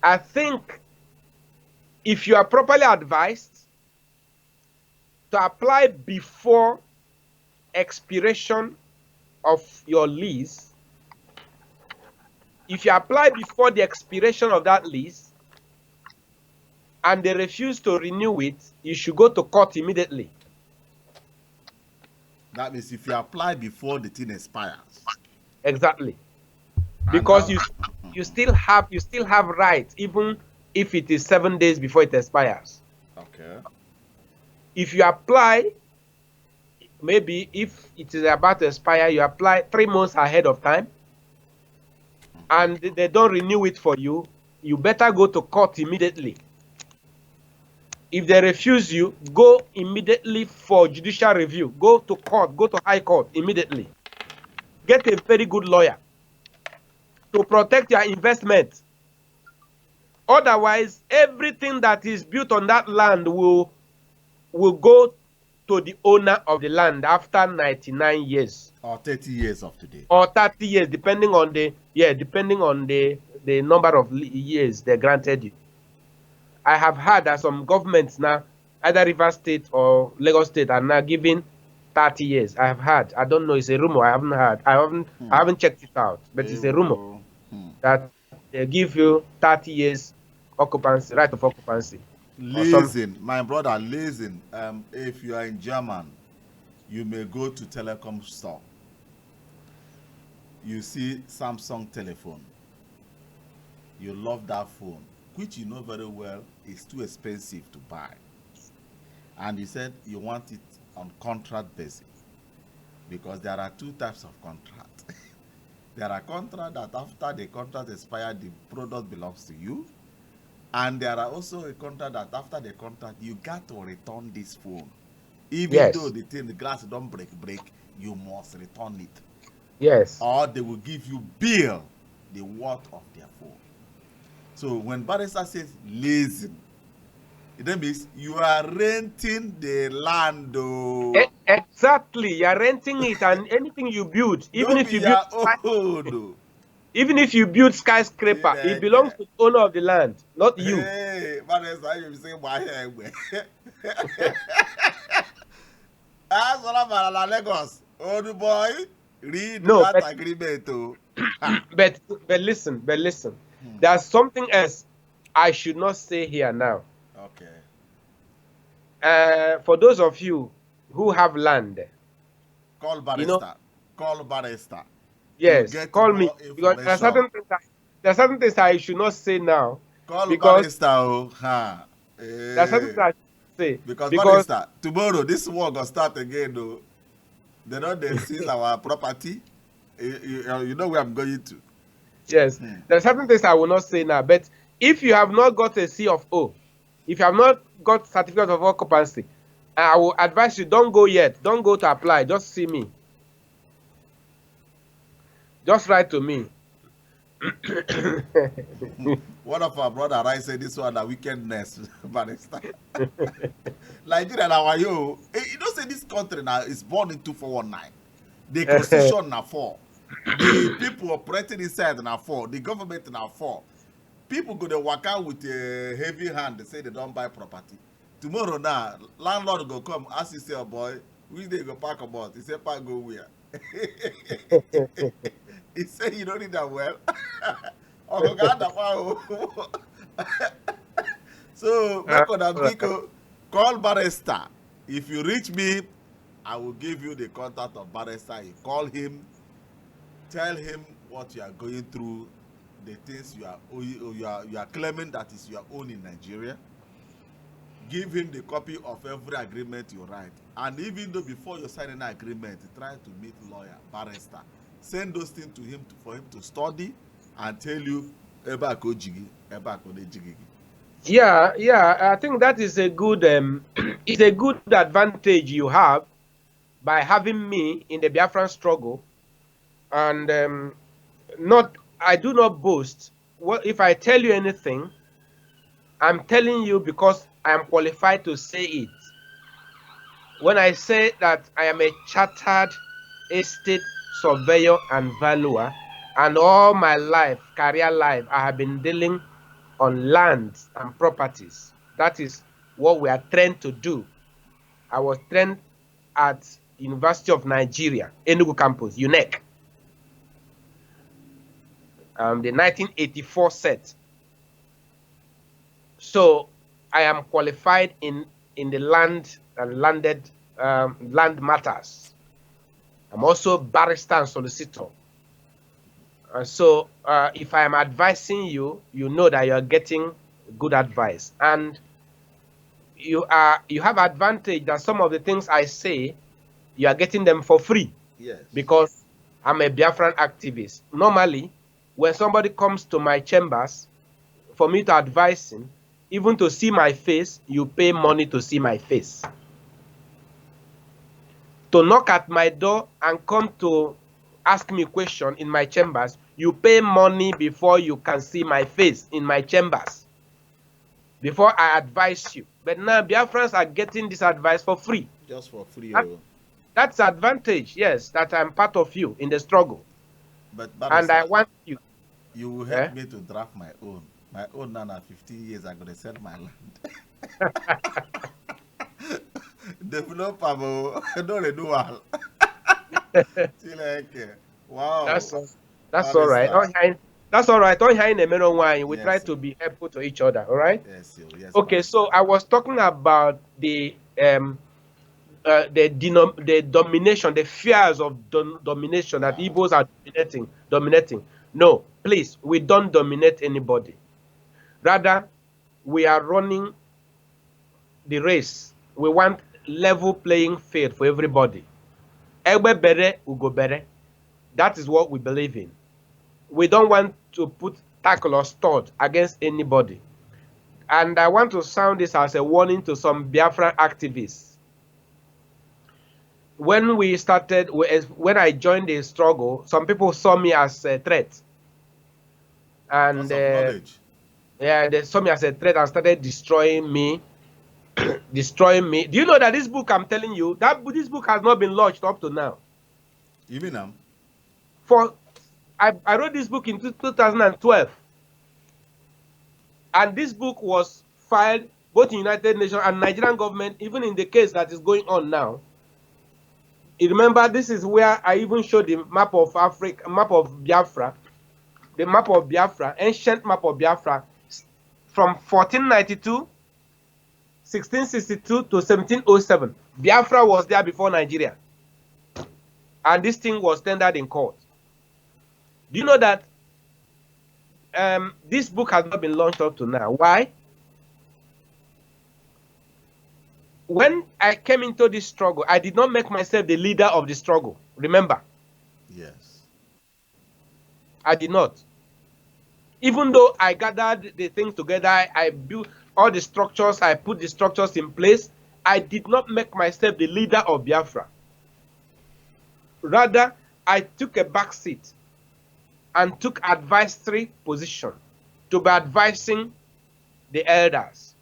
I think if you are properly advised to apply before expiration of your lease, if you apply before the expiration of that lease and they refuse to renew it, you should go to court immediately. That means if you apply before the thing expires. Exactly. Because you still have rights even if it is 7 days before it expires. Okay. If you apply, maybe if it is about to expire, you apply 3 months ahead of time and they don't renew it for you, you better go to court immediately. If they refuse you, go immediately for judicial review. Go to court, go to high court immediately. Get a very good lawyer to protect your investment. Otherwise, everything that is built on that land will go to the owner of the land after 99 years. Or 30 years of today. Or 30 years, depending on the number of years they granted you. I have heard that some governments now, either Rivers State or Lagos State, are now giving 30 years. I have heard. I don't know. It's a rumor. I haven't heard. I haven't checked it out. But it's a rumor that they give you 30 years occupancy, right of occupancy. Leasing, my brother, leasing. If you are in German, you may go to telecom store. You see Samsung telephone. You love that phone, which you know very well is too expensive to buy. And you said you want it on contract basis. Because there are 2 types of contract. There are contracts that after the contract expires, the product belongs to you. And there are also a contract that after the contract, you got to return this phone. Even though the glass don't break, you must return it. Yes. Or they will give you bill the worth of their phone. So when Barrister says leasing, it means you are renting the land. Exactly. You are renting it, and anything you build, even if you build skyscraper, it belongs to the owner of the land, not you. Hey, Barrister, you say my hair. That's what about Lagos. Old boy, read that agreement. But listen. There's something else I should not say here now. Okay. For those of you who have land, call Barrister. Call Barrister. Yes, call me, because there are certain things I should not say now. Call Barrister. There are certain things I should say. Because Barrister, tomorrow this war gonna start again though. They don't seize our property. You know where I'm going to. Yes, there are certain things I will not say now. But if you have not got a C of O, if you have not got certificate of occupancy, I will advise you, don't go yet. Don't go to apply. Just see me. Just write to me. One of our brother I said this one a wickedness, Barrister. Nigeria now you don't say this country now is born in 2419. The constitution now 4. The people operating inside now 4. The government now 4. People go to work out with a heavy hand. They say they don't buy property. tomorrow now, landlord go come ask you, say, oh boy, which day go park about? He say, park go where? He say, you don't need that well. Oh, God, so, call Barrister. If you reach me, I will give you the contact of Barrister. You call him, tell him what you are going through, the things you are claiming that is your own in Nigeria. Give him the copy of every agreement you write. And even though before you sign an agreement, try to meet lawyer, barrister. Send those things to him for him to study and tell you, yeah, I think that is a good it's a good advantage you have by having me in the Biafran struggle. And I do not boast. What if I tell you anything, I'm telling you because I am qualified to say it. When I say that I am a chartered estate surveyor and valuer, and all my life, career life, I have been dealing on land and properties. That is what we are trained to do. I was trained at University of Nigeria, Enugu campus, UNEC. The 1984 set. So I am qualified in the land and land matters. I'm also barrister and solicitor. So if I am advising you, you know that you are getting good advice, and you have advantage that some of the things I say, you are getting them for free. Yes. Because I'm a Biafran activist. Normally, when somebody comes to my chambers for me to advise him, even to see my face, you pay money to see my face. To knock at my door and come to ask me a question in my chambers, you pay money before you can see my face in my chambers, before I advise you. But now Biafrans are getting this advice for free. Just for free. That's advantage, yes, that I'm part of you in the struggle. But and I want you. You will help me to draft my own. My own now, 15 years, I'm going to sell my land. Developer, no renewal. Wow. That's all right. That's all right. We try to be helpful to each other. All right. Yes. Okay. So I was talking about the domination, the fears of domination that Igbos are dominating. No, please, we don't dominate anybody. Rather, we are running the race. We want level playing field for everybody. Egbe bere, ugo bere. That is what we believe in. We don't want to put tackle or stud against anybody. And I want to sound this as a warning to some Biafran activists. When we started, when I joined the struggle, some people saw me as a threat. And yeah, they saw me as a threat and started destroying me. Do you know that this book I'm telling you, this book has not been launched up to now? You mean I wrote this book in 2012. And this book was filed both in United Nations and Nigerian government, even in the case that is going on now. You remember, this is where I even showed the map of Africa, map of Biafra, the map of Biafra, ancient map of Biafra, from 1492, 1662 to 1707. Biafra was there before Nigeria. And this thing was tendered in court. Do you know that this book has not been launched up to now? Why? When I came into this struggle, I did not make myself the leader of the struggle. Remember? Yes. I did not. Even though I gathered the things together, I built all the structures, I put the structures in place, I did not make myself the leader of Biafra. Rather, I took a back seat and took advisory position to be advising the elders,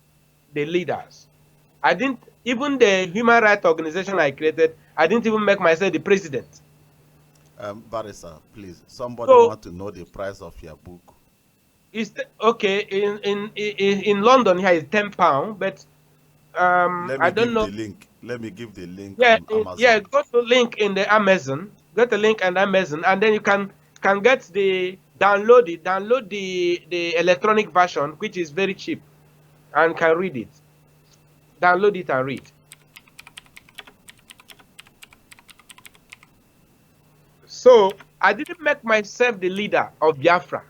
the leaders. I didn't, even the human rights organization I created, I didn't even make myself the president. Barrister, please, somebody want to know the price of your book. Okay, in London here is £10, but Let I me don't give know. the link. Let me give the link Yeah, on Amazon. yeah. Go to link in the Amazon. Get the link in Amazon, and then you can get the download the electronic version, which is very cheap, and can read it. Download it and read. So I didn't make myself the leader of Biafra.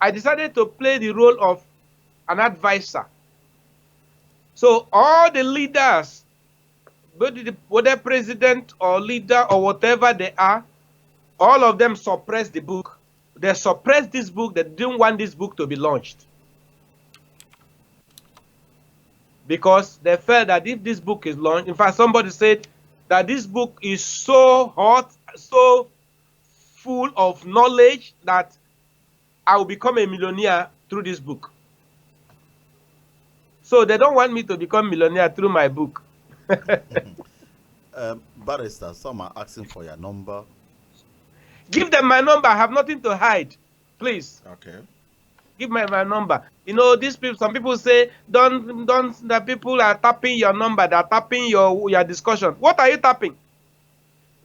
I decided to play the role of an advisor. So all the leaders, whether president or leader or whatever they are, all of them suppressed the book. They suppressed this book. They didn't want this book to be launched, because they felt that if this book is launched, in fact, somebody said that this book is so hot, so full of knowledge, that I will become a millionaire through this book. So they don't want me to become millionaire through my book. Barrister, some are asking for your number. Give them my number. I have nothing to hide. Please. Okay. Give my number. You know, these people, some people say, don't, the people are tapping your number, they're tapping your discussion. What are you tapping?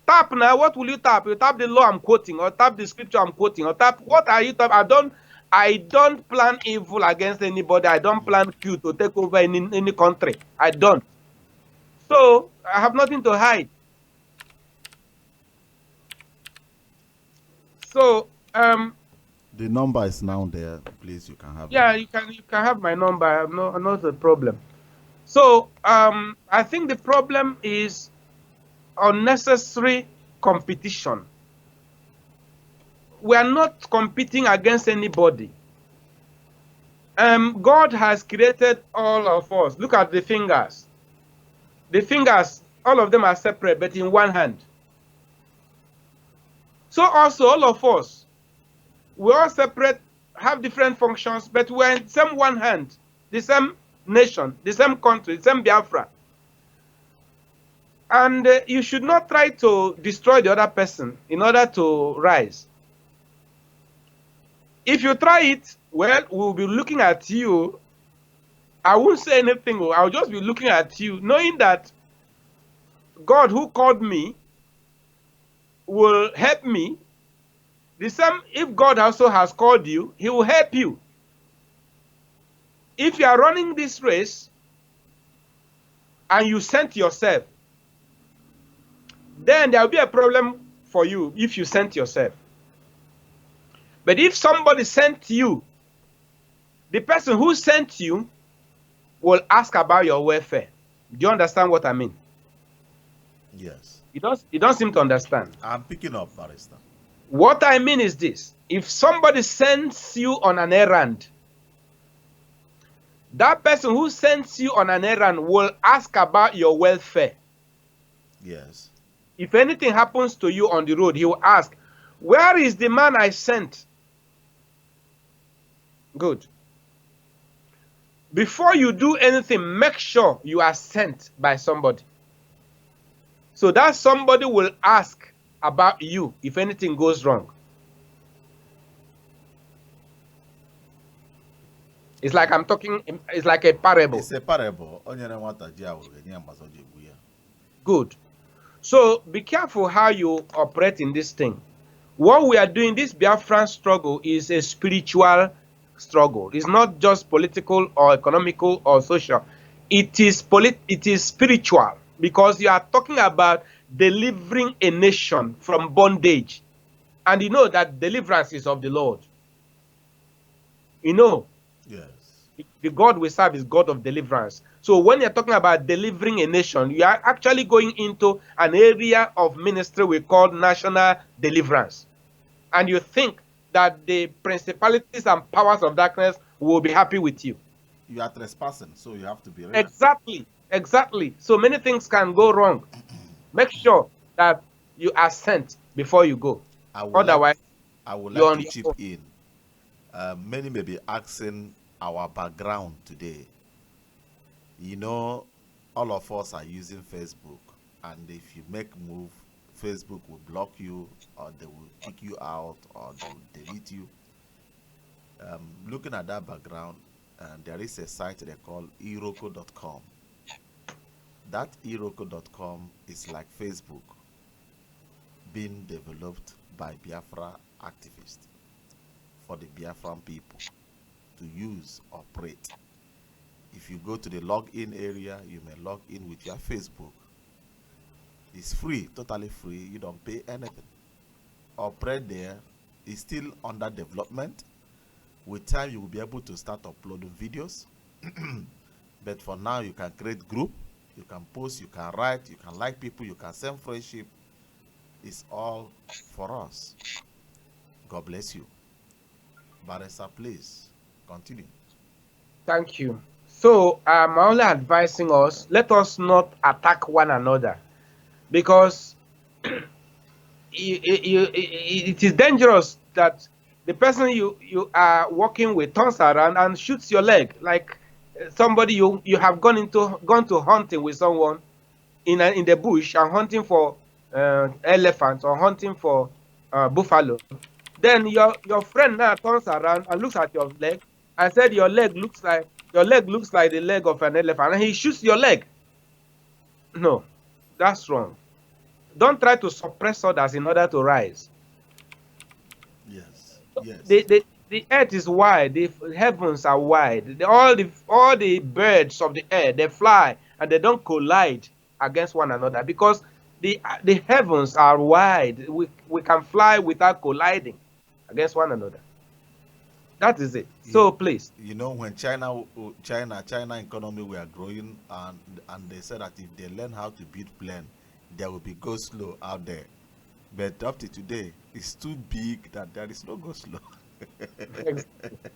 Tap now, what will you tap? You tap the law I'm quoting, or tap the scripture I'm quoting, or tap, what are you tapping? I don't plan evil against anybody. I don't plan Q to take over any country. I don't. So I have nothing to hide. So the number is now there. Please, you can have it. Yeah, you can have my number. Not a problem. So I think the problem is unnecessary competition. We are not competing against anybody. God has created all of us. Look at the fingers. The fingers, all of them are separate, but in one hand. So also all of us, we all separate, have different functions, but we're in the same one hand, the same nation, the same country, the same Biafra. And you should not try to destroy the other person in order to rise. If you try it, well, we'll be looking at you. I won't say anything. I'll just be looking at you, knowing that God who called me will help me. The same, if God also has called you, he will help you. If you are running this race and you sent yourself, then there will be a problem for you if you sent yourself. But if somebody sent you, the person who sent you will ask about your welfare. Do you understand what I mean? Yes. You don't seem to understand. I'm picking up, Barrister. What I mean is this. If somebody sends you on an errand, that person who sends you on an errand will ask about your welfare. Yes. If anything happens to you on the road, he will ask, where is the man I sent? Good. Before you do anything, make sure you are sent by somebody. So that somebody will ask about you if anything goes wrong. It's like I'm talking, it's like a parable. It's a parable. Good. So be careful how you operate in this thing. What we are doing, this Biafran struggle, is a spiritual struggle. It's not just political or economical or social. It is spiritual, because you are talking about delivering a nation from bondage. And you know that deliverance is of the Lord. You know. Yes. The God we serve is God of deliverance. So when you're talking about delivering a nation, you are actually going into an area of ministry we call national deliverance. And you think that the principalities and powers of darkness will be happy with you. You are trespassing, so you have to be ready. Exactly. Exactly. So many things can go wrong. Make sure that you are sent before you go. Otherwise, I would like to chip in. Many may be asking our background today. You know, all of us are using Facebook, and if you make move, Facebook will block you, or they will kick you out, or they will delete you. Looking at that background, there is a site they call iroko.com. That iroko.com is like Facebook being developed by Biafra activists for the Biafran people to use, operate. If you go to the login area, you may log in with your Facebook. It's free, totally free. You don't pay anything. Operate there. It's still under development. With time, you will be able to start uploading videos. But for now, you can create group. You can post, you can write, you can like people, you can send friendship. It's all for us. God bless you. Barrister, please continue. Thank you. So I'm only advising us, let us not attack one another, because it is dangerous that the person you are working with turns around and shoots your leg, like somebody you have gone to hunting with someone in the bush and hunting for elephants or hunting for buffalo. Then your friend now turns around and looks at your leg and said your leg looks like the leg of an elephant, and he shoots your leg. No, that's wrong. Don't try to suppress others in order to rise. Yes. Yes. The earth is wide, the heavens are wide. All the birds of the air, they fly and they don't collide against one another, because the heavens are wide. We can fly without colliding against one another. That is it. So please. You know, when China economy were growing, and they said that if they learn how to build plane, there will be go slow out there. But up to today, it's too big that there is no go slow.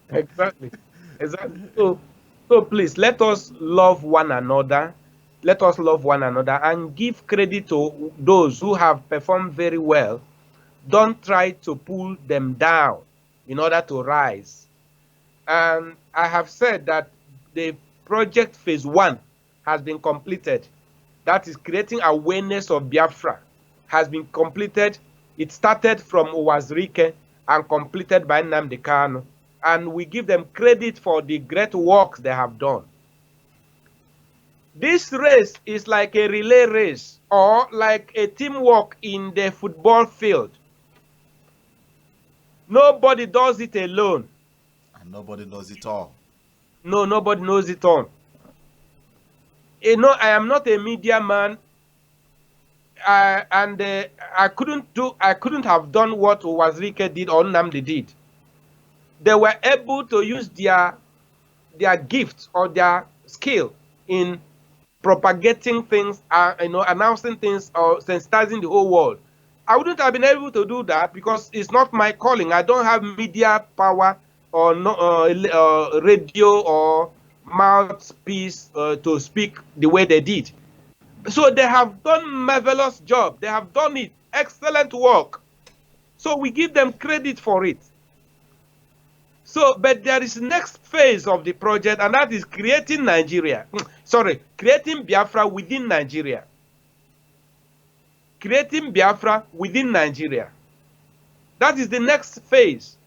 Exactly. So please, let us love one another. Let us love one another and give credit to those who have performed very well. Don't try to pull them down in order to rise. And I have said that the project phase 1 has been completed. That is creating awareness of Biafra has been completed. It started from Uwazirike and completed by Nnamdi Kanu. And we give them credit for the great work they have done. This race is like a relay race or like a teamwork in the football field. Nobody does it alone. And nobody knows it all. No, nobody knows it all. You know, I am not a media man, and I couldn't have done what Uwazirike did or Nnamdi did. They were able to use their gift or their skill in propagating things, announcing things or sensitizing the whole world. I wouldn't have been able to do that because it's not my calling. I don't have media power or radio or mouthpiece to speak the way they did. So they have done marvelous job. They have done it. Excellent work. So we give them credit for it. So, but there is next phase of the project, and that is creating Nigeria. Sorry, creating Biafra within Nigeria. Creating Biafra within Nigeria. That is the next phase.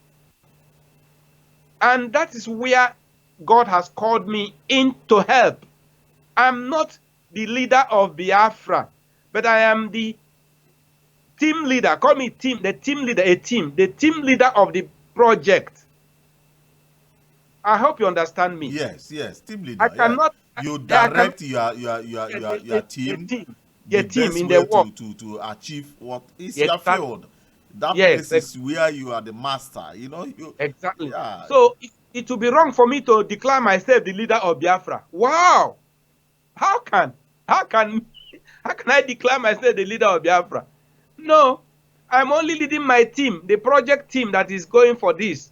And that is where God has called me in to help. I'm not the leader of Biafra, but I am the team leader. Call me team, the team leader, the team leader of the project. I hope you understand me. Yes, team leader. I cannot. You direct your team. Your team in the work to achieve what is your field. That place is where you are the master. You know you exactly. Yeah. So it would be wrong for me to declare myself the leader of Biafra. Wow, how can I declare myself the leader of Biafra? No, I'm only leading my team, the project team that is going for this.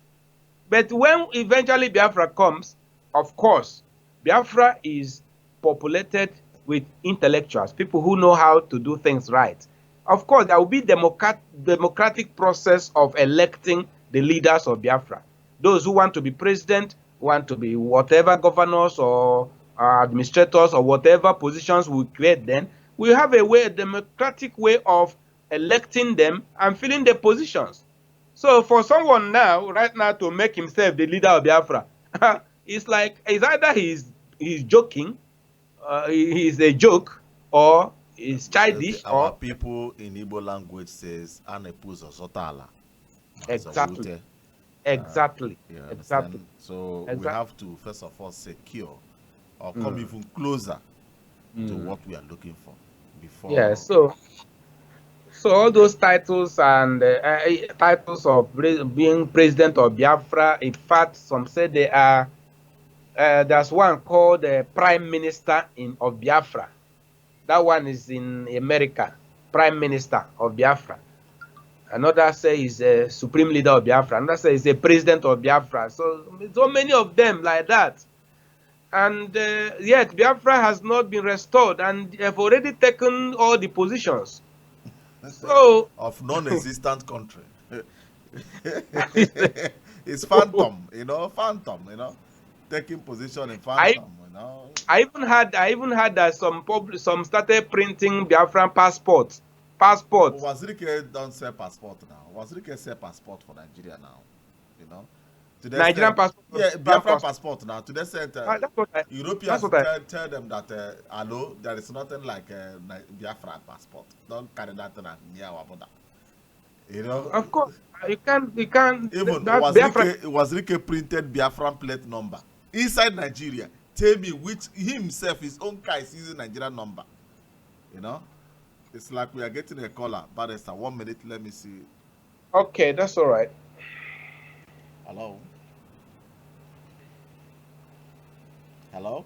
But when eventually Biafra comes, of course, Biafra is populated with intellectuals, people who know how to do things right. Of course, there will be democratic process of electing the leaders of Biafra. Those who want to be president, want to be whatever governors or administrators or whatever positions we create then, we have a democratic way of electing them and filling the positions. So for someone right now to make himself the leader of Biafra, it's either he's joking, he's a joke, or is childish, Our or people in Igbo language says "anepuzo zotala." exactly, exactly, You exactly, understand? So we exactly. have to first of all secure or come even closer to what we are looking for Yeah. before. So all those titles and titles of being president of Biafra, in fact, some say they are. There's one called Prime Minister of Biafra. That one is in America, Prime Minister of Biafra. Another say is a Supreme Leader of Biafra. Another say is a President of Biafra. So many of them like that. And yet Biafra has not been restored, and they have already taken all the positions. So of non-existent country. It's phantom, phantom, taking position in I phantom, I even had that some started printing Biafran passports. Passports. Wazirike don't sell passport now. Wazirike sell passport for Nigeria now, you know. To the Nigerian extent, passport. yeah, Biafran passport now. To the extent, That's what I. That's Europeans what I. tell them that, hello, there is nothing like Biafran passport. Don't carry that thing near our border. You know, Of course, you can't. even Biafra. Wazirike printed Biafran plate number inside Nigeria. Tell me which he himself, his own car is using Nigerian number. You know, it's like we are getting a caller. Barrister, 1 minute, let me see. Okay, that's all right. Hello. Hello.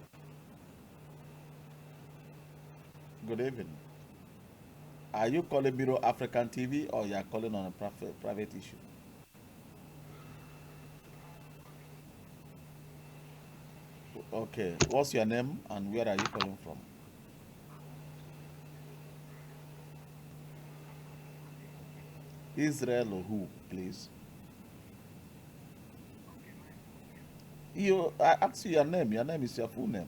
Good evening. Are you calling Bureau African TV or you are calling on a private issue? Okay. What's your name and where are you calling from? Israel or who, please? I asked you your name. Your name is your full name.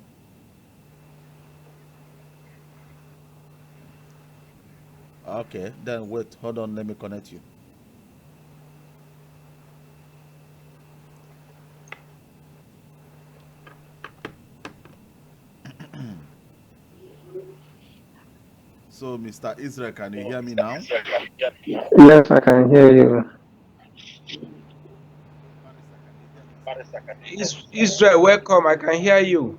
Okay. Then wait. Hold on. Let me connect you. So, Mr. Israel, can you hear me now? Yes, I can hear you. Israel, welcome. I can hear you.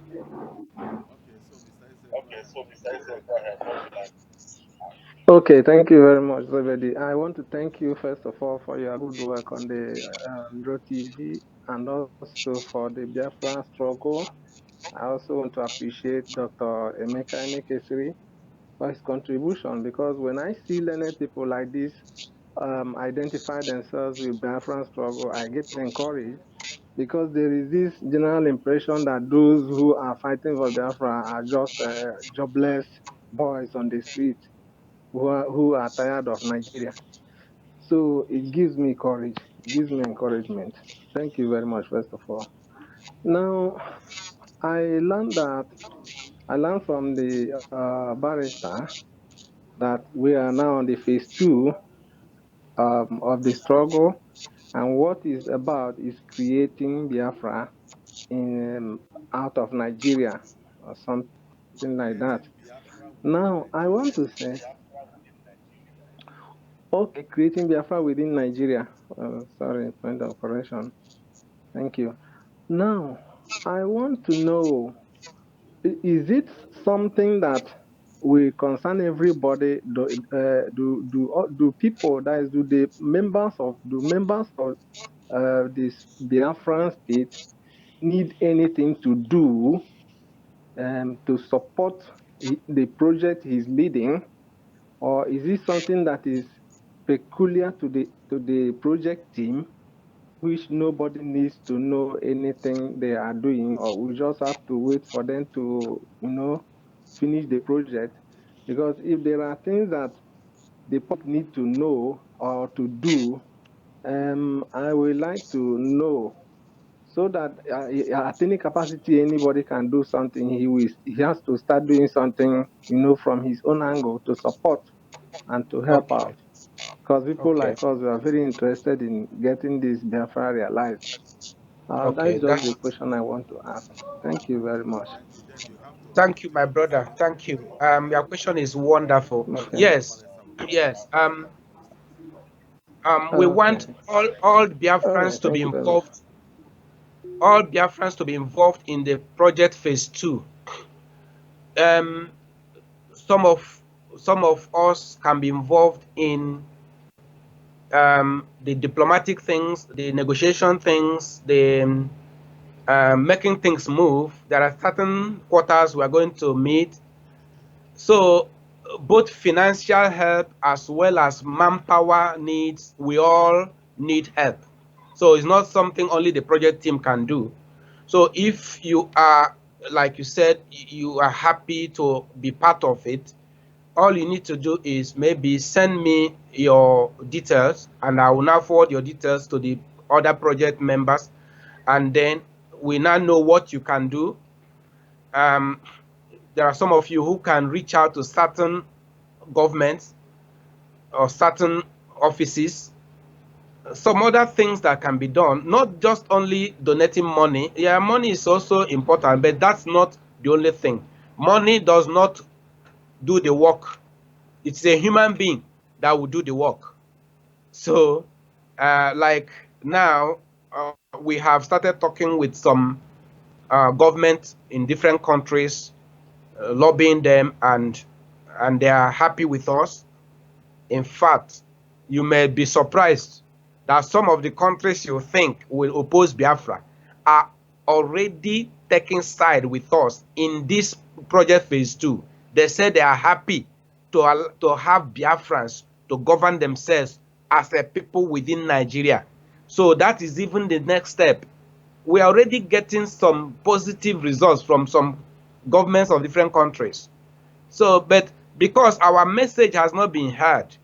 Okay. So, Mr. Israel, go ahead. What would you like? Okay, thank you very much, Zebedi. I want to thank you, first of all, for your good work on the Raw TV and also for the Biafra struggle. I also want to appreciate Dr. Emeka Emekesiri for his contribution because when I see learned people like this identify themselves with Biafran struggle, I get encouraged because there is this general impression that those who are fighting for Biafra are just jobless boys on the street who are tired of Nigeria. So it gives me courage, it gives me encouragement. Thank you very much, first of all. Now, I learned from the barrister that we are now on the phase two of the struggle, and what is about is creating Biafra in out of Nigeria or something like that. Creating Biafra within Now, I Nigeria. want to say, okay, creating Biafra within Nigeria. Sorry, point of correction. Thank you. Now, I want to know, is it something that will concern everybody? Do people, that is, do members of this Biafran state need anything to do to support the project he's leading, or is it something that is peculiar to the project team, which nobody needs to know anything they are doing, or we just have to wait for them to finish the project? Because if there are things that the public need to know or to do, I would like to know so that at any capacity anybody can do something. He has to start doing something, from his own angle to support and to help Okay. out. Because people Okay. like us, we are very interested in getting this Biafra realized. Okay. That's just the question I want to ask. Thank you very much. Thank you. Then you have to Thank you, my brother. Thank you. Your question is wonderful. Okay. Yes, yes. We want Okay. all All right. Biafrans to be Thank you very much. involved. All Biafrans to be involved in the project phase 2. Some of us can be involved in the diplomatic things, the negotiation things, the making things move. There are certain quarters we are going to meet. So both financial help as well as manpower needs, we all need help. So it's not something only the project team can do. So if you are, like you said, you are happy to be part of it, all you need to do is maybe send me your details, and I will now forward your details to the other project members, and then we now know what you can do. There are some of you who can reach out to certain governments or certain offices. Some other things that can be done, not just only donating money. Yeah, money is also important, but that's not the only thing. Money does not do the work. It's a human being that will do the work. So, like now, we have started talking with some governments in different countries, lobbying them, and they are happy with us. In fact, you may be surprised that some of the countries you think will oppose Biafra are already taking side with us in this project phase 2. They say they are happy to have Biafrans to govern themselves as a people within Nigeria. So that is even the next step. We are already getting some positive results from some governments of different countries. So, but because our message has not been heard,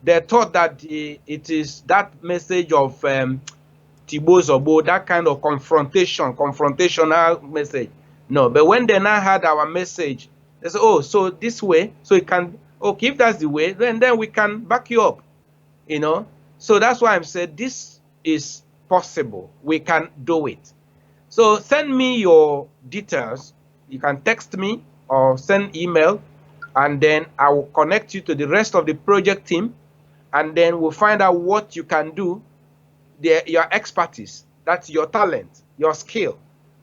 they thought that it is that message of Tibo Zobo, that kind of confrontational message. No, but when they now heard our message, they said, oh, so this way, so it can, okay, if that's the way, then we can back you up, you know. So that's why I'm saying this is possible. We can do it. So send me your details. You can text me or send email, and then I will connect you to the rest of the project team, and then we'll find out what you can do, your expertise, that's your talent, your skill,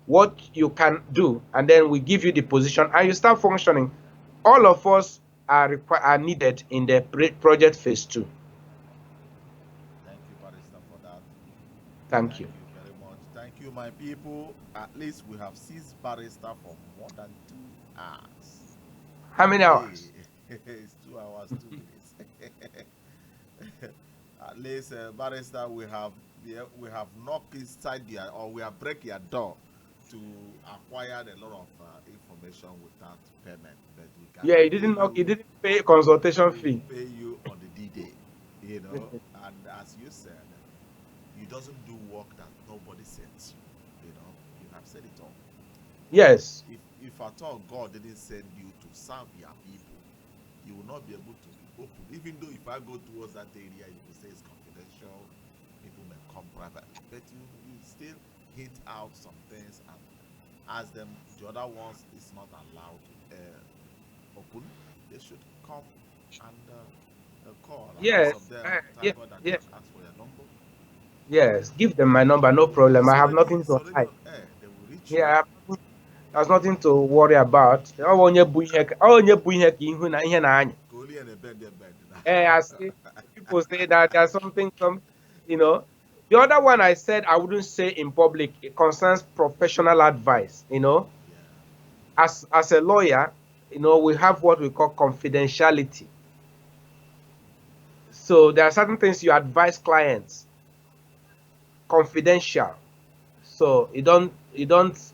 what you can do, and then we give you the position and you start functioning. All of us are needed in the project phase 2. Thank you, Barrister, for that. Thank you. Very much. Thank you, my people. At least we have seized Barrister for more than 2 hours. How many hours? It's 2 hours, 2 minutes. At least, Barrister, we have knocked inside your, or we have break your door to acquire a lot of information without payment. But we can Yeah, he didn't pay consultation fee. Pay you on the D-Day, you know. And as you said, he doesn't do work that nobody sends you, you know. You have said it all. Yes. If at all God didn't send you to serve your people, you will not be able to be open. Even though if I go towards that area, you will say it's confidential, people may come private. But you still hint out some things and ask them. The other ones is not allowed to open. They should come and call. Yes. Of them, Yeah. God that Yeah. ask for your number. Yes. Give them my number, no problem. I have nothing to hide. They will reach Yeah. There's nothing to worry about. I see people say that there's something, you know. The other one I said I wouldn't say in public. It concerns professional advice. You know, as a lawyer, you know, we have what we call confidentiality. So there are certain things you advise clients confidential. So you don't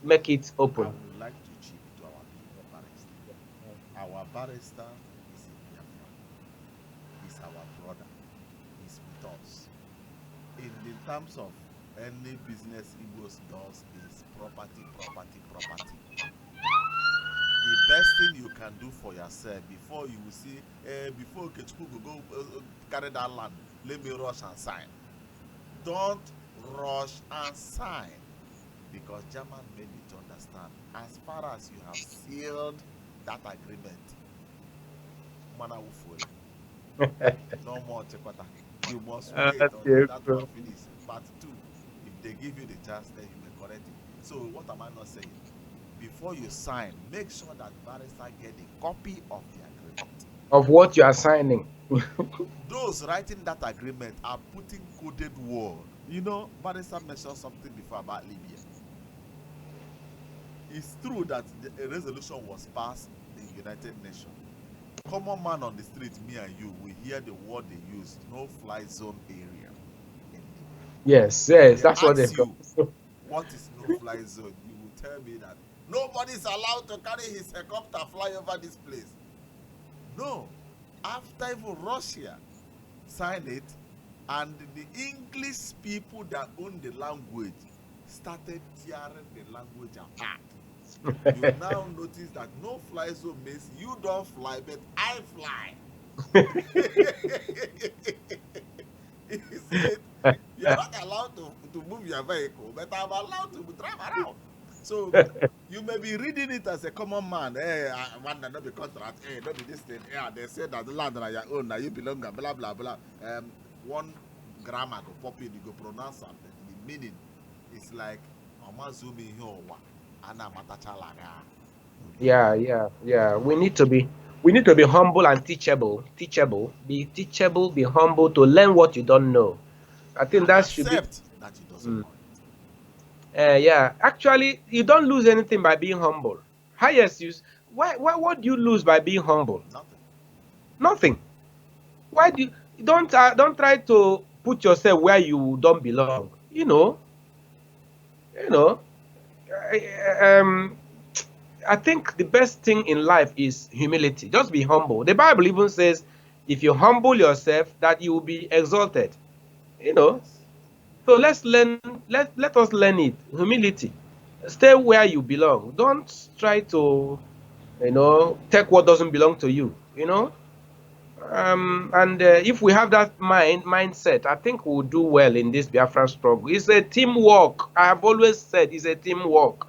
make it open. I would like to chip to our people barrister. Our barrister is in Biafra. He's our brother. He's with us. In the terms of any business Igbos does is property. The best thing you can do for yourself before you will see, before Kechukwu go carry that land, let me rush and sign. Don't rush and sign. because German made it to understand, as far as you have sealed that agreement, no more chekwata. You must wait until that one finishes. Part 2, if they give you the chance, then you may correct it. So what am I not saying? Before you sign, make sure that barrister get a copy of the agreement. Of what you are signing. Those writing that agreement are putting coded word. You know, barrister mentioned something before about Libya. It's true that a resolution was passed in the United Nations. Common man on the street, me and you, we hear the word they use, no-fly zone area. Yes, that's what they've you, what is no-fly zone? You will tell me that nobody's allowed to carry his helicopter fly over this place. No. After even Russia signed it, and the English people that own the language started tearing the language apart. You now notice that no fly zone means you don't fly, but I fly. You see it? You're not allowed to move your vehicle, but I'm allowed to drive around. So you may be reading it as a common man. Hey, I want to know the contract. Hey, don't be this thing. Yeah, they say that the land that you own, that you belong, blah blah blah. One grammar go pop in, you go pronounce something. The meaning is like Mama Zumi Hiowa, Anna Matachalaga. Yeah. We need to be humble and teachable. Be teachable, be humble to learn what you don't know. I think that should be. Accept that you doesn't know. Yeah, actually, you don't lose anything by being humble. Highest use. What do you lose by being humble? Nothing. Why do you don't try to put yourself where you don't belong? I think the best thing in life is humility. Just be humble. The Bible even says, if you humble yourself, that you will be exalted. So let's learn. Let us learn it. Humility. Stay where you belong. Don't try to, take what doesn't belong to you. And if we have that mindset, I think we'll do well in this Biafran struggle. It's a teamwork. I have always said it's a teamwork.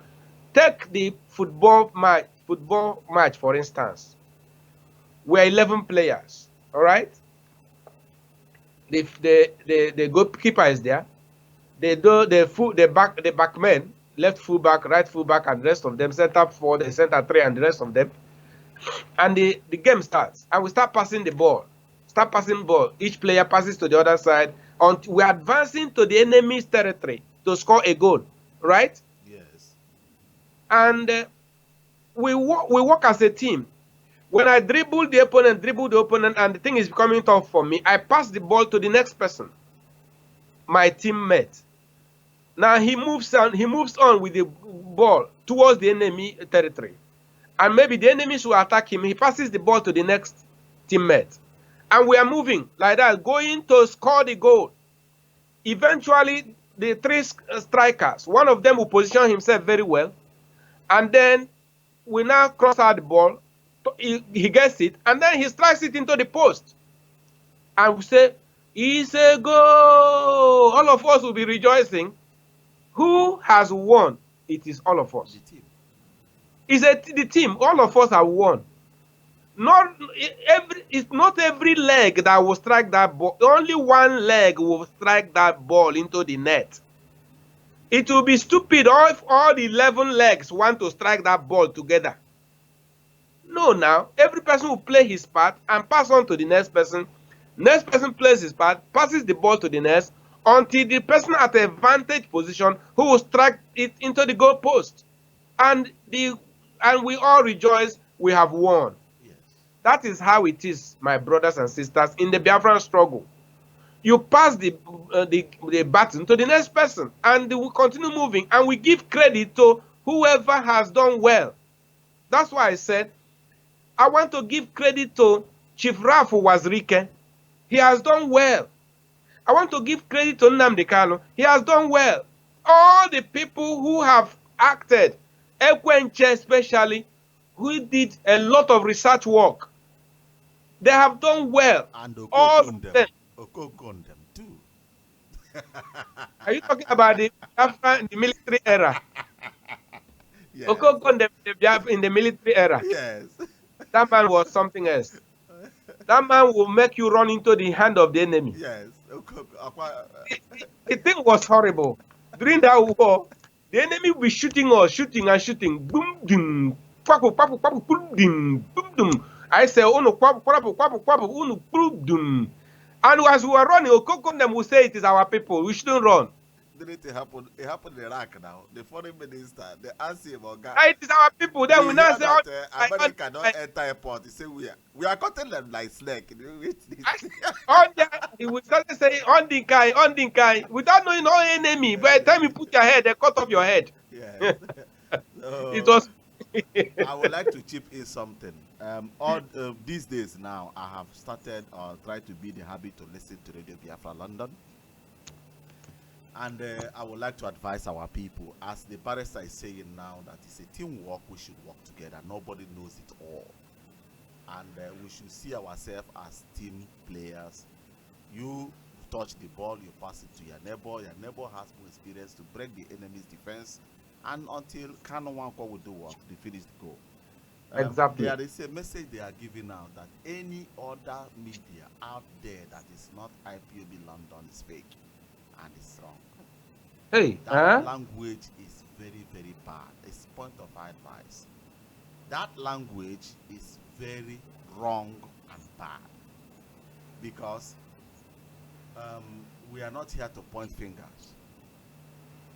Take the football match, for instance. We're 11 players. All right. The goalkeeper is there. The backmen, left fullback, right fullback, and the rest of them, center forward, the center three, and the rest of them. And the game starts, and we start passing the ball. Each player passes to the other side until we're advancing to the enemy's territory to score a goal, right? Yes. And we work as a team. When I dribble the opponent, and the thing is becoming tough for me, I pass the ball to the next person, my teammate. Now he moves on with the ball towards the enemy territory. And maybe the enemies will attack him. He passes the ball to the next teammate. And we are moving like that, going to score the goal. Eventually, the three strikers, one of them will position himself very well. And then we now cross out the ball. He gets it. And then he strikes it into the post. And we say, it's a goal. All of us will be rejoicing. Who has won? It is all of us. The team. It's the team. All of us have won. It's not every leg that will strike that ball. Only one leg will strike that ball into the net. It will be stupid if all the 11 legs want to strike that ball together. No, now every person will play his part and pass on to the next person. Next person plays his part, passes the ball to the next, until the person at a vantage position who will strike it into the goal post. And we all rejoice, we have won. Yes. That is how it is, my brothers and sisters, in the Biafran struggle. You pass the baton to the next person, and we continue moving, and we give credit to whoever has done well. That's why I said, I want to give credit to Chief Rafu Wazirike. He has done well. I want to give credit to Nnamdi Kanu. He has done well. All the people who have acted, Ekwenche especially, who did a lot of research work, they have done well. And all of them. Okokondem too. Are you talking about the Biafra in the military era? Yes. Okoko in in the military era. Yes. That man was something else. That man will make you run into the hand of the enemy. Yes. The thing was horrible. During that war, the enemy will be shooting us, shooting and shooting. Boom, ding, kwapu, kwapu, kwapu, boom, ding, boom, dum. I say, unu kwapu, kwapu, kwapu, kwapu, unu, boom, dum. And as we were running, Okoko them will say it is our people. We shouldn't run. Didn't it happen? It happened in Iraq now. The foreign minister, they asked him, It is our people. Then we now say, that America don't enter airport. He said, we are cutting them like snake. He would start saying, on the guy, without knowing no enemy. By the time you put your head, they cut off your head. Yes. It was. I would like to chip in something. All these days now, I have started try to be the habit to listen to Radio Biafra London. And I would like to advise our people, as the barrister is saying now, that it's a teamwork, we should work together. Nobody knows it all. And we should see ourselves as team players. You touch the ball, you pass it to your neighbor has more experience to break the enemy's defense, and until Kano Wanko will do what? They finish the goal. Exactly. There is a message they are giving out that any other media out there that is not IPOB London is fake and it's wrong. Hey, that language is very, very bad. It's point of advice. That language is very wrong and bad, because we are not here to point fingers.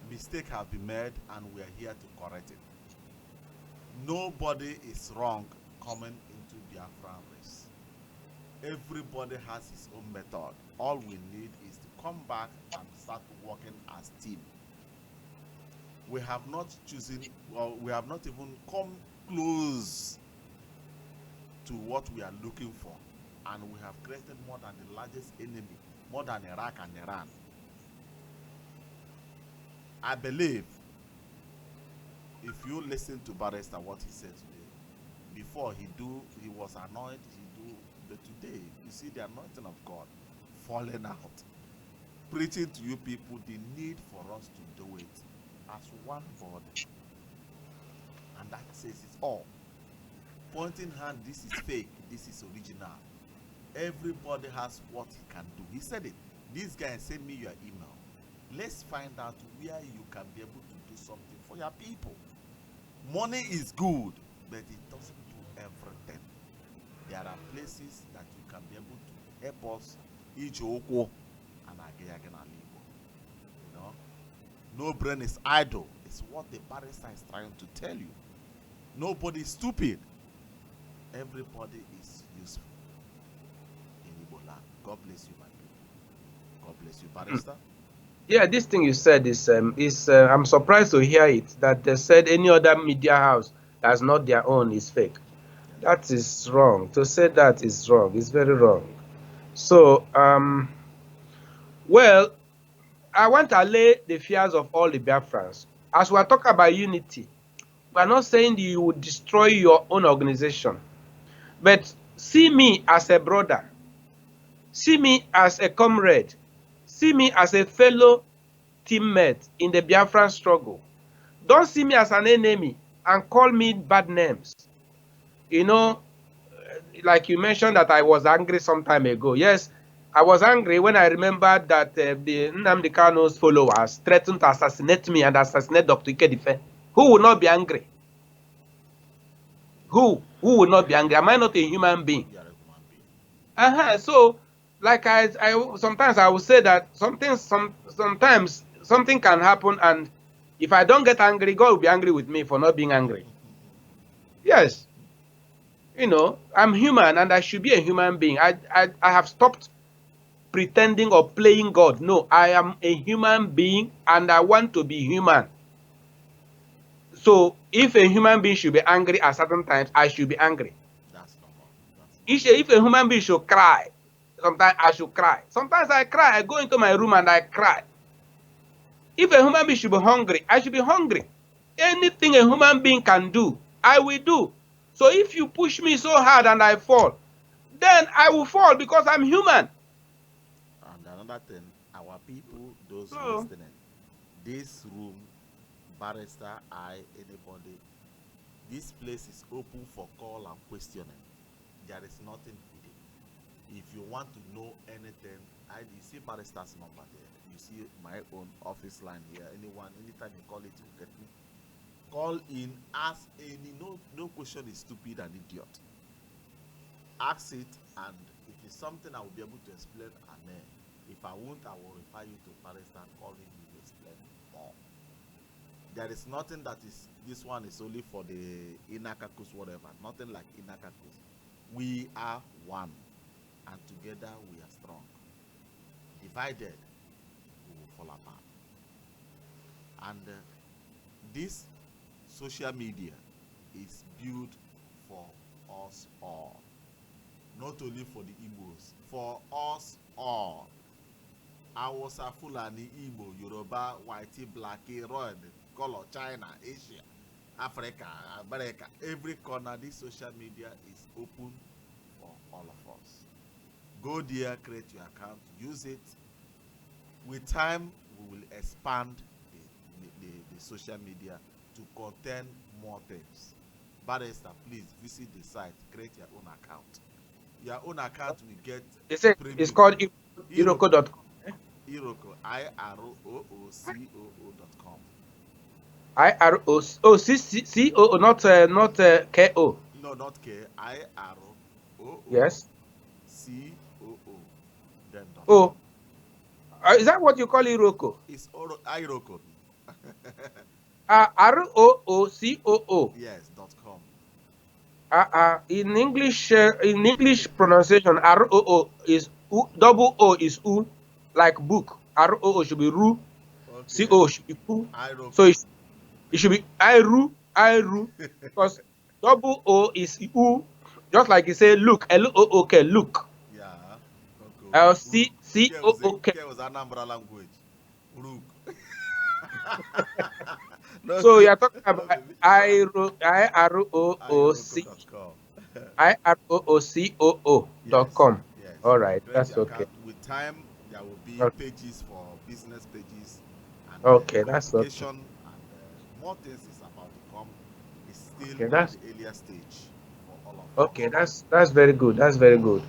Mistakes have been made and we are here to correct it. Nobody is wrong coming into Biafra race. Everybody has his own method. All we need is to come back and start working as team. We have not chosen, well, we have not even come close to what we are looking for, and we have created more than the largest enemy, more than Iraq and Iran. I believe if you listen to Barrister what he said today, before he was annoyed, but today you see the anointing of God falling out, preaching to you people the need for us to do it as one body, and that says it all. Pointing hand, this is fake, this is original. Everybody has what he can do. He said it. This guy sent me your email. Let's find out where you can be able to do something for your people. Money is good, but it doesn't do everything. There are places that you can be able to help us. And you know, no brain is idle. It's what the barrister is trying to tell you. Nobody is stupid. Everybody is useful in Igbo land. God bless you, my people. God bless you, barrister. Yeah, this thing you said is I'm surprised to hear it, that they said any other media house that's not their own is fake. That is wrong. To say that is wrong. It's very wrong. So, well, I want to allay the fears of all the Biafrans. As we are talking about unity, we are not saying you would destroy your own organization. But see me as a brother. See me as a comrade. See me as a fellow teammate in the Biafran struggle. Don't see me as an enemy and call me bad names. You know, like you mentioned that I was angry some time ago. Yes, I was angry when I remembered that the Nnamdi Kanu's followers threatened to assassinate me and assassinate Dr. Ikedife. Who will not be angry? Who will not be angry? Am I not a human being? You are a human being. So, like I sometimes I will say that sometimes something can happen, and if I don't get angry, God will be angry with me for not being angry. Yes. You know, I'm human and I should be a human being. I have stopped pretending or playing God. No, I am a human being and I want to be human. So if a human being should be angry at certain times, I should be angry. That's normal. If a human being should cry, sometimes I should cry. Sometimes I cry. I go into my room and I cry. If a human being should be hungry, I should be hungry. Anything a human being can do, I will do. So if you push me so hard and I fall, then I will fall because I'm human. And another thing, our people, those those Hello. listening. This room, barrister, anybody, this place is open for call and questioning. There is nothing hidden. If you want to know anything, you see barrister's number there. You see my own office line here. Anytime you call it, you get me. Call in, ask any, no question is stupid and idiot. Ask it, and if it's something I will be able to explain, amen. If I won't, I will refer you to barrister and call him to explain more. There is nothing that is, this one is only for the inner caucus, whatever. Nothing like inner caucus. We are one, and together we are strong. Divided, we will fall apart. And this social media is built for us all. Not only for the Igbos, for us all. Hausa, Fulani, Igbo, Yoruba, Whitey, Blackie, Red, Color, China, Asia, Africa, America, every corner, this social media is open for all of us. Go there, create your account, use it. With time, we will expand the social media to contain more things. Barrister, please visit the site, create your own account. Your own account will get It's called Iroko.com. Iroko, IROOCOO.com. IROCOO, not KO. No, not K. IROO. Yes. COO. Then Oh. Is that what you call Iroko? It's Iroko. ROOCOO. Yes, .com. In English pronunciation, ROO is U, double O is U, like book. ROO should be Ru, Okay. CO should be Ku. Iroko. So it should be Iru, because double O is U, just like you say look, LOOK, look. Yeah. Okay. COOK. K was Anambra language. Rook. So you're talking about IROOCOO.com. Yes. All right, that's okay. With time, there will be pages for business pages and okay, that's okay. and more things is about to come. It's still okay, at that's the earlier stage for all of us. okay. That's very good. That's very good.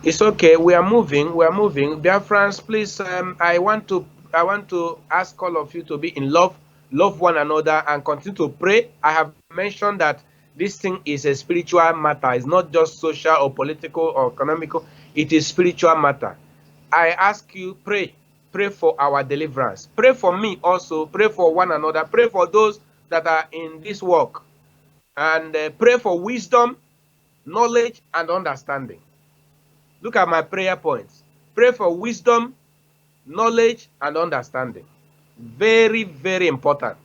It's okay. We are moving. Biafrans, please. I want to ask all of you to be in love one another, and continue to pray. I have mentioned that this thing is a spiritual matter. It's not just social or political or economical. It is spiritual matter. I ask you, pray for our deliverance. Pray for me also. Pray for one another. Pray for those that are in this work, and pray for wisdom, knowledge, and understanding. Look at my prayer points. Pray for wisdom, knowledge, and understanding. Very, very important.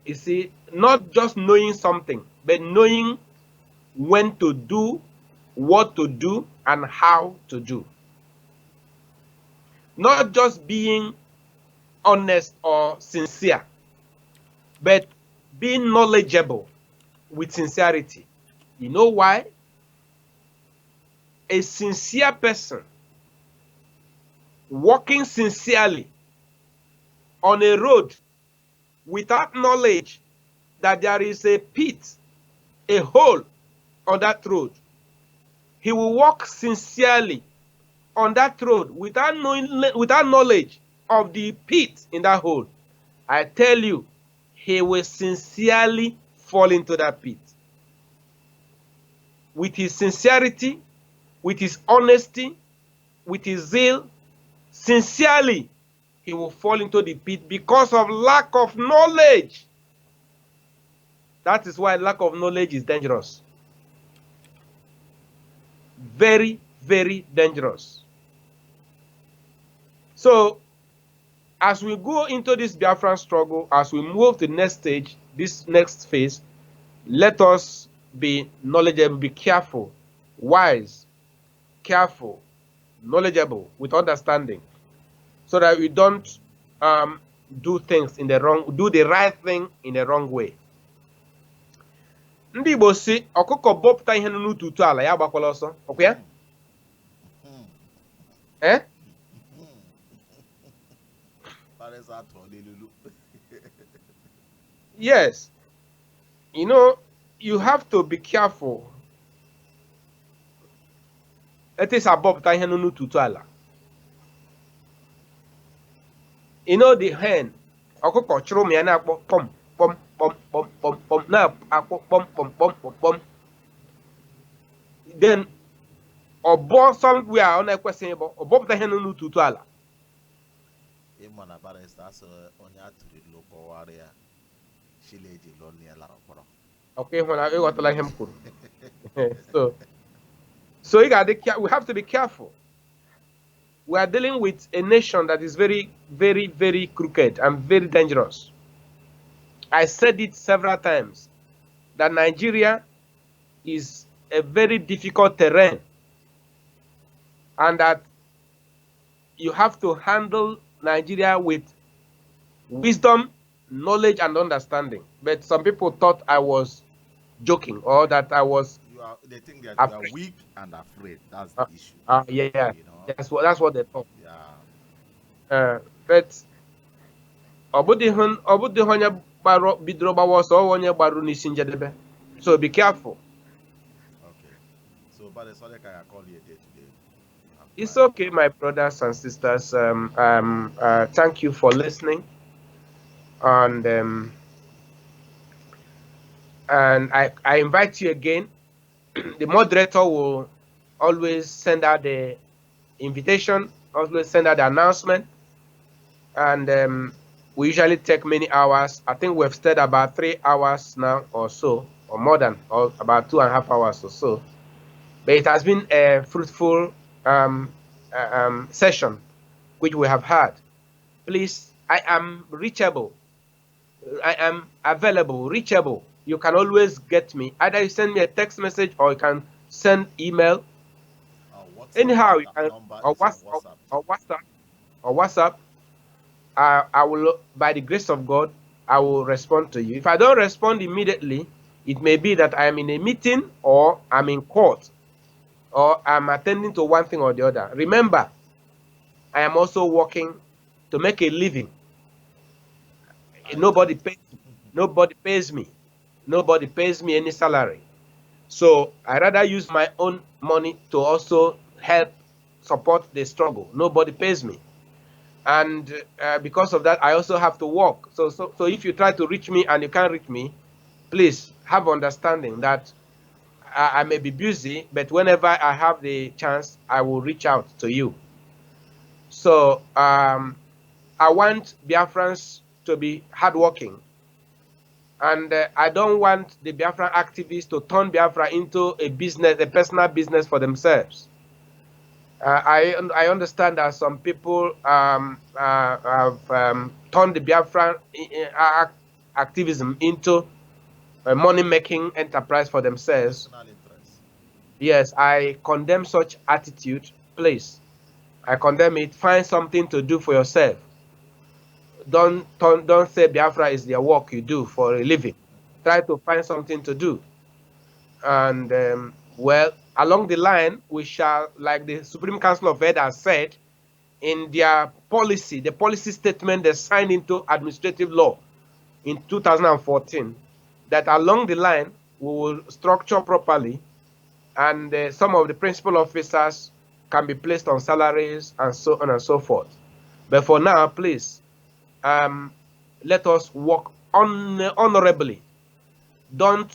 You see, not just knowing something, but knowing when to do, what to do, and how to do. Not just being honest or sincere, but being knowledgeable with sincerity. You know why? A sincere person walking sincerely on a road without knowledge that there is a pit, a hole on that road, he will walk sincerely on that road without knowledge of the pit in that hole. I tell you, he will sincerely fall into that pit. With his sincerity, with his honesty, with his zeal, sincerely, he will fall into the pit because of lack of knowledge. That is why lack of knowledge is dangerous. Very, very dangerous. So, as we go into this Biafran struggle, as we move to the next stage, this next phase, let us be knowledgeable, be careful, wise, careful, knowledgeable, with understanding, so that we don't do the right thing in the wrong way. Ndị Igbo si ọkụkọ bọpụta ihe n'ụtụtụ ala ya agbakwala ọsọ, ọkwa ya? Yes. You know, you have to be careful. It is above Tahenunu Tutuala. You know the hen. Ọkụkọ chụrụ m ya na-akpọ pom pom pom pom pom pom na-akpọ pom pom pom pom pom. Then ọbọ somewhere ọ na-ekwesịghị ịbọ ọbọpụta ihe n'ụtụtụ ala. Ịma na barista asị onye atụrụ ilu kọwara ya Chileji lọnụ ya lara ọkpọrọ. Okay, when I got like him, so we have to be careful. We are dealing with a nation that is very, very, very crooked and very dangerous. I said it several times that Nigeria is a very difficult terrain, and that you have to handle Nigeria with wisdom, knowledge, and understanding. But some people thought I was joking, or that I was. They think that you are weak and afraid. That's the issue. Yeah, you know? That's what they thought. Yeah. But so be careful. Okay. So, but it's only can I call you a day today. It's okay, my brothers and sisters. Thank you for listening, and I invite you again. The moderator will always send out the invitation, always send out the announcement, and we usually take many hours. I think we've stayed about 3 hours now or so, or more than, or about 2.5 hours or so. But it has been a fruitful session which we have had. Please, I am reachable. I am available, reachable. You can always get me. Either you send me a text message or you can send email. Anyhow, you can, or WhatsApp. I will, by the grace of God, I will respond to you. If I don't respond immediately, it may be that I am in a meeting, or I'm in court, or I'm attending to one thing or the other. Remember, I am also working to make a living. Nobody pays me. Nobody pays me any salary. So I rather use my own money to also help support the struggle. Nobody pays me. And because of that, I also have to work. So if you try to reach me and you can't reach me, please have understanding that I may be busy, but whenever I have the chance, I will reach out to you. So I want Biafrans to be hardworking. And I don't want the Biafran activists to turn Biafra into a business, a personal business for themselves. I understand that some people have turned the Biafran activism into a money-making enterprise for themselves. Yes, I condemn such attitude. Please, I condemn it. Find something to do for yourself. Don't say Biafra is the work you do for a living. Try to find something to do. And well, along the line, we shall, like the Supreme Council of Elders said in their policy, the policy statement they signed into administrative law in 2014, that along the line we will structure properly, and some of the principal officers can be placed on salaries and so on and so forth. But for now, please, let us work honorably. Don't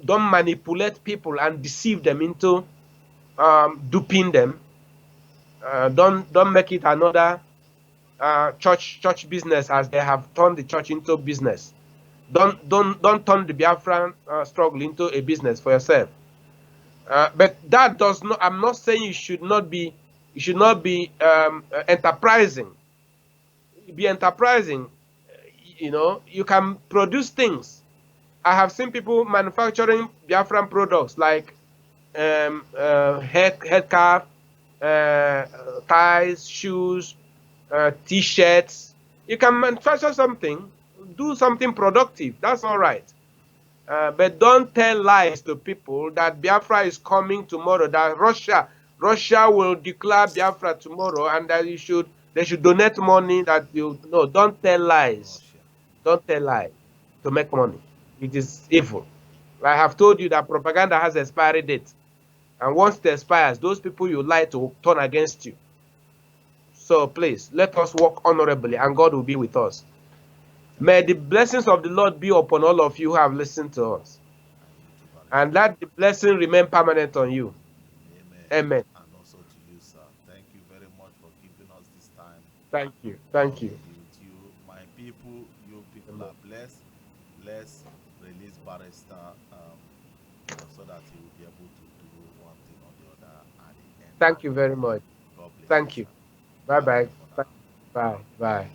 manipulate people and deceive them into duping them. Don't make it another church business, as they have turned the church into business. Don't turn the Biafran struggle into a business for yourself. But that does not. I'm not saying you should not be enterprising. Be enterprising. You know, you can produce things. I have seen people manufacturing Biafran products like headcap, ties, shoes, T-shirts. You can manufacture something, do something productive. That's all right. But don't tell lies to people that Biafra is coming tomorrow, that Russia will declare Biafra tomorrow, and that you should They should donate money that you no, don't tell lies. Don't tell lies to make money. It is evil. I have told you that propaganda has expiry date. And once it expires, those people you lie to turn against you. So please, let us walk honorably and God will be with us. May the blessings of the Lord be upon all of you who have listened to us. And let the blessing remain permanent on you. Amen. And also to you, sir. Thank you very much for giving us this time. Thank you. Thank you. With you, my people, you people are blessed. Let's release Barrister so that he will be able to do one thing or the other at the end. Thank you very much. God bless Thank you. Bye-bye. Bye. Bye. Bye.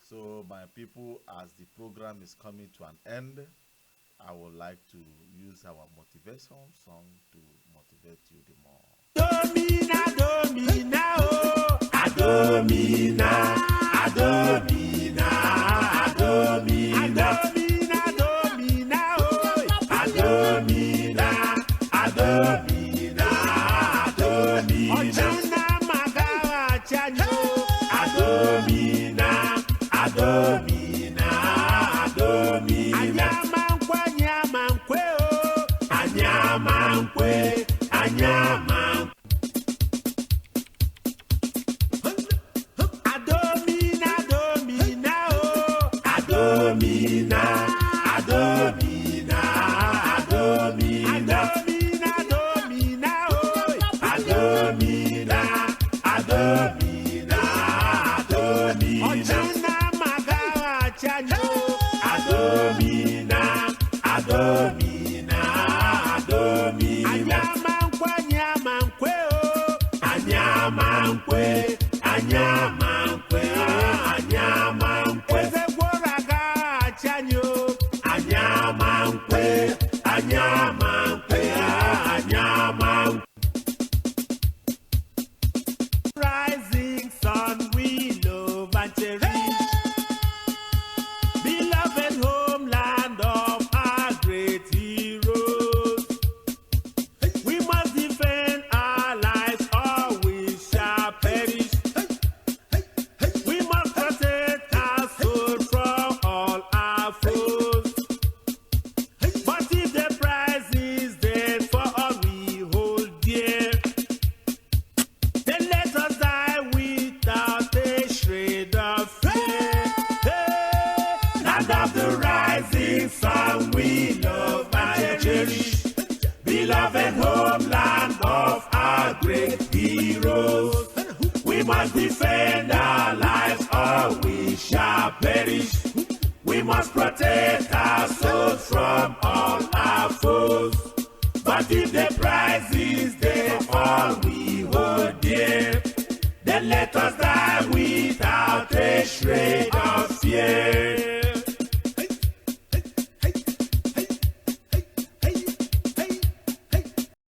So, my people, as the program is coming to an end, I would like to use our motivation song to motivate you the more. Domina, domina, oh, Adomina, Adomina, Adomina, Adomina, Domina, oh, Adomina, Adomina, Adomina, Ochana magawa chanyo, Adomina, Adomina, Adomina, Anyamankwe, Anyamankwe, oh, Anyamankwe, Anyamankwe. Adomina, Adomina, oh, Adomina, Adomina, Adomina, Adomina, Adomina, oh, Adomina, Adomina, Adomina, Ochana magawa chanyo, Adomina, Adomina, Adomina, Anyamankwe, Anyamankwe, oh, Anyamankwe, Anyamankwe, Anyamankwe, Ezegworaga chanyo, Anyamankwe, Anyamankwe, Anyamankwe. Rising sun, we love and cherish, beloved homeland of our great heroes. We must defend our lives or we shall perish. We must protect our soul from all our foes. But if the price is dead for all we hold dear, then let us die without a shred of fear. Hey, land of the rising sun, we love and cherish, beloved homeland of our great heroes. We must defend our lives or we shall perish. We must protect our souls from all our foes. But if the price is dead for all we hold dear, then let us die without a shred of fear.